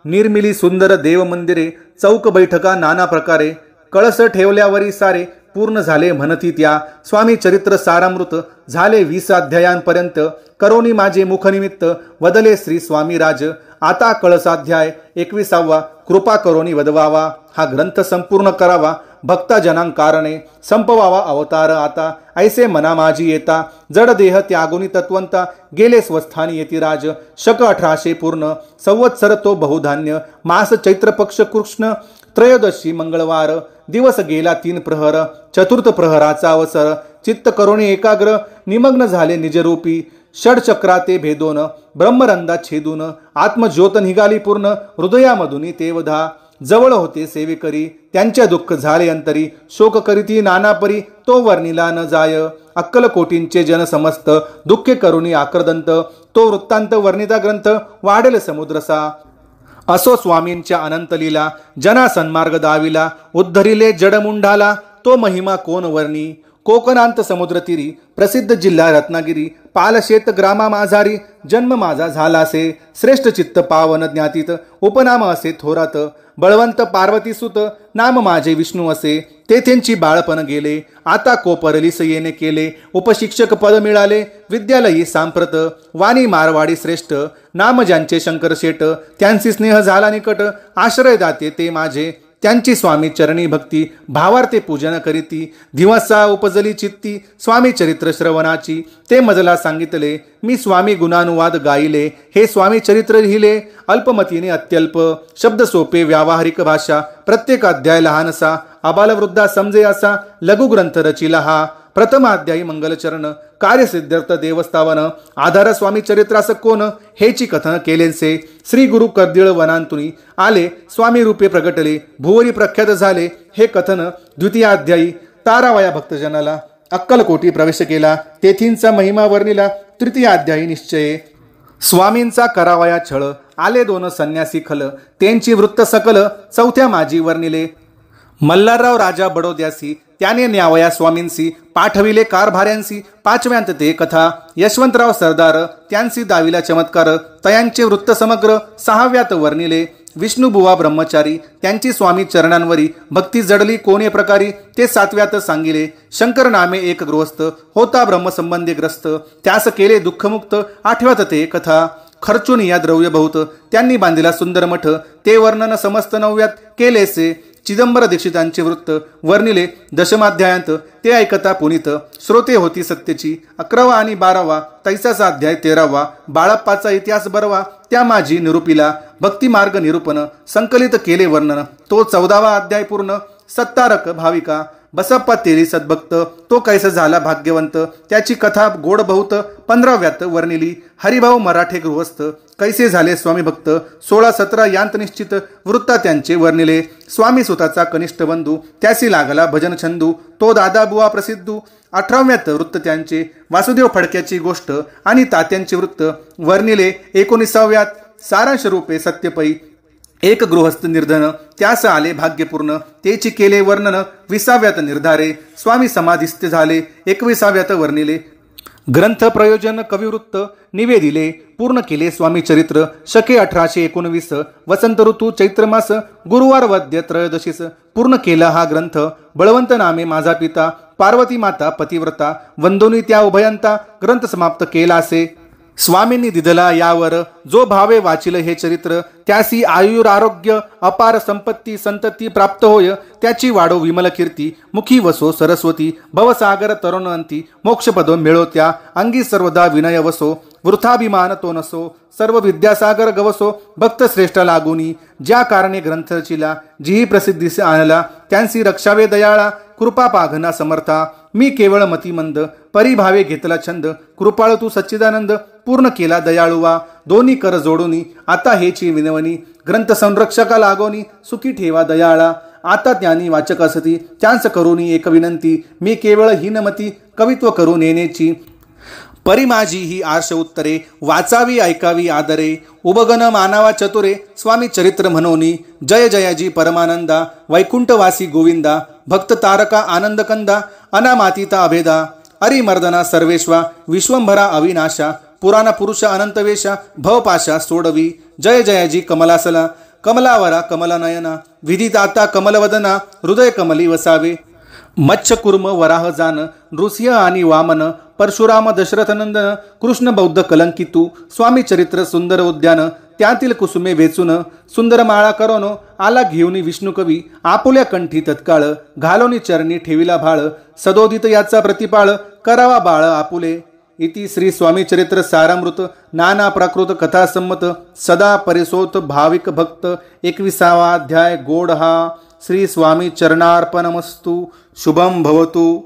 निर्मिली सुंदर देव मंदिरे चौक बैठका नाना प्रकारे कळस ठेवल्यावरी सारे पूर्ण झाले म्हणती त्या स्वामी चरित्र सारामृत झाले 20 अध्यायांपर्यंत करोनी माझे मुखनिमित्त वदले श्री स्वामी राज आता कळसाध्याय 21वा कृपा करोनी वदवावा हा ग्रंथ संपूर्ण करावा भक्ता जनांकारणे संपवावा अवतार आता ऐसे मना माझी येता जड देह त्यागुनी तत्वंता गेले स्वस्थानी येती राज शक 1800 पूर्ण संवत्सर तो बहुधान्य मास चैत्र पक्ष कृष्ण त्रयोदशी मंगळवार दिवस गेला 3 प्रहर चतुर्थ प्रहराचा अवसर चित्त करोनी एकाग्र निमग्न झाले निजरूपी षडचक्राते भेदोन ब्रह्मरंदा छेदून आत्मज्योत निघाली पूर्ण हृदयामधुनी तेवधा जवळ होते सेवेकरी, त्यांच्या दुःख झाले अंतरी, शोक करीती नानापरी, तो वर्णिला न जाय. अक्कलकोटींचे जन समस्त, दुःखे करुणी आक्रदंत, तो वृत्तांत वर्णिता ग्रंथ, वाढेल समुद्रसा. असो स्वामींच्या अनंत लीला, जना सन्मार्ग दाविला, उद्धरिले जडमुंडाला, तो महिमा कोण वर्णी. कोकणांत समुद्रतीरी, प्रसिद्ध जिल्हा रत्नागिरी, पालशेत ग्रामा माझारी, जन्म माझा झालासे. श्रेष्ठ चित्त पावन ज्ञातीत, उपनाम असे थोरात, बळवंत पार्वती सुत, नाम माझे विष्णू असे. तेथेंची बाळपण गेले, आता कोपरलीस येणे केले, उपशिक्षक पद मिळाले, विद्यालयी सांप्रत, वाणी मारवाडी श्रेष्ठ, नाम ज्यांचे शंकर शेट, त्यांची स्नेह झाला निकट, आश्रय दाते ते माझे, त्यांची स्वामी चरणी भक्ती, भावार्थे पूजन करीती, दिवसा उपजली चित्ती, स्वामी चरित्र श्रवणाची, ते मजला सांगितले, मी स्वामी गुणानुवाद गाईले, हे स्वामी चरित्र लिहिले, अल्पमतीने अत्यल्प, शब्द सोपे व्यावहारिक भाषा, प्रत्येक अध्याय लहानसा, आबालवृद्धा समजे असा, लघुग्रंथ रचिला हा. प्रथम अध्यायी मंगलचरण, कार्यसिद्धार्थ देवस्थावन, आधार स्वामी चरित्रास कोण, हेची कथन केलेसे. श्री गुरु कर्दिळ वनांतुनी आले, स्वामी रूपे प्रगटले, भुवरी प्रख्यात झाले, हे कथन. द्वितीय अध्यायी तारावया भक्तजनाला, अक्कलकोटी प्रवेश केला, तेथींचा महिमा वर्णिला. तृतीय अध्यायी निश्चये, स्वामींचा करावया छळ, आले दोन संन्यासी खल, त्यांची वृत्त सकल, चौथ्या माझी वर्णिले. मल्हारराव राजा बडोद्यासी, त्याने न्यावया स्वामींसी, पाठविले कारभाऱ्यांसी. पाचव्यांत ते कथा, यशवंतराव सरदार, त्यांसी दाविला चमत्कार, तयांचे वृत्त समग्र. सहाव्यात वर्णिले, विष्णुबुवा ब्रह्मचारी, त्यांची स्वामी चरणांवरी, भक्ती जडली कोणे प्रकारी, ते सातव्यात सांगिले. शंकर नामे एक गृहस्थ, होता ब्रह्मसंबंधी ग्रस्त, त्यास केले दुःखमुक्त. आठव्यात ते कथा, खर्चून या द्रव्य बहुत, त्यांनी बांधिला सुंदर मठ, ते वर्णन समस्त नवव्यात केलेसे. चिदंबर दीक्षितांचे वृत्त वर्णिले दशमाध्यायांत, ते ऐकता पुनीत, श्रोते होती सत्यची. 11वा आणि 12वा तैसाचा अध्याय 13वा, बाळप्पाचा इतिहास बरवा, त्या माझी निरूपिला, भक्तिमार्ग निरूपण, संकलित केले वर्णन, तो 14वा अध्याय पूर्ण. सत्तारक भाविका, बसप्पा तेरी सद्भक्त, तो कैसा झाला भाग्यवंत, त्याची कथा गोड बहुत. 15व्यात वर्णिली, हरिभाऊ मराठे गृहस्थ, कैसे झाले स्वामी भक्त. 16-17 यांत निश्चित वृत्ता त्यांचे वर्णिले. स्वामी सुताचा कनिष्ठ बंधू, त्यासी लागला भजन छंदू, तो दादा बुवा प्रसिद्धू. 18व्यात वृत्त त्यांचे, वासुदेव फडक्याची गोष्ट आणि तात्यांचे वृत्त वर्णिले. 19व्यात सारांश रूपे सत्यपै, एक गृहस्थ निर्धन, त्यास आले भाग्यपूर्ण, तेची केले वर्णन. 20व्यात निर्धारे, स्वामी समाधिस्थ झाले. 21व्यात वर्णिले. ग्रंथ प्रयोजन कविवृत्त निवेदिले, पूर्ण केले स्वामी चरित्र. शके 1819, वसंत ऋतू चैत्रमास, गुरुवार वद्य त्रयोदशीस पूर्ण केला हा ग्रंथ. बळवंत नामे माझा पिता, पार्वती माता पतिव्रता, वंदोनी त्या उभयंता, ग्रंथ समाप्त केलासे. स्वामींनी दिधला यावर, जो भावे वाचिल हे चरित्र, त्यासी आयुर आरोग्य अपार संपत्ती संतती प्राप्त होय. त्याची वाढो विमल कीर्ती, मुखी वसो सरस्वती, भवसागर तरुण अंती, मोक्षपद मिळो त्या, अंगी सर्वदा विनय वसो, वृथाभिमान तो नसो, सर्व विद्यासागर गवसो, भक्त श्रेष्ठ लागुनी, ज्या कारणे ग्रंथ रचिला, जीही प्रसिद्धीस आणला, त्यांसी रक्षावे दयाळा, कृपा पाघना समर्था. मी केवळ मतिमंद, परिभावे घेतला छंद, कृपाळ तू सच्चिदानंद, पूर्ण केला दयाळुवा. दोन्ही कर जोडूनी, आता हेची विनवणी, ग्रंथ संरक्षका लागोनी, सुखी ठेवा दयाळा. आता ज्ञानी वाचक असती, त्यांस करूनी एक विनंती, मी केवळ हीनमती, कवित्व करून येण्याची. परी माझी ही आर्ष उत्तरे, वाचावी ऐकावी आदरे, उबगन मानावा चतुरे, स्वामी चरित्र म्हणोनी. जय जयाजी परमानंदा, वैकुंठवासी गोविंदा, भक्त तारका आनंद कंदा, अनामातीता अभेदा, अरिमर्दना सर्वेश्वा, विश्वंभरा अविनाशा, पुराण पुरुष अनंतवेशा, भवपाशा सोडवी. जय जयाजी कमलासला, कमलावरा कमलनयना, विधिदाता कमलवदना, हृदय कमली वसावे. मच्छकुर्म वराह जान, नृसिंह आणि वामन, परशुराम दशरथनंदन, कृष्ण बौद्ध कलंकितू, स्वामी चरित्र सुंदर उद्यान, त्यातील कुसुमे वेचून, सुंदर माळा करोन, आला घेऊनी विष्णू कवी, आपुल्या कंठी तत्काळ, घालोनी चरणी ठेविला भाळ, सदोदित याचा प्रतिपाळ, करावा बाळ आपुले. इति श्री स्वामी चरित्र सारामृत, नाना प्राकृत कथा संमत, सदा परिसोत भाविक भक्त. 21वा अध्याय गोड हा. श्री स्वामी चरणार्पणमस्तु. शुभम भवतु.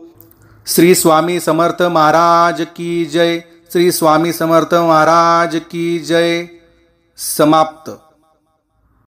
श्री स्वामी समर्थ महाराज की जय. श्री स्वामी समर्थ महाराज की जय. समाप्त.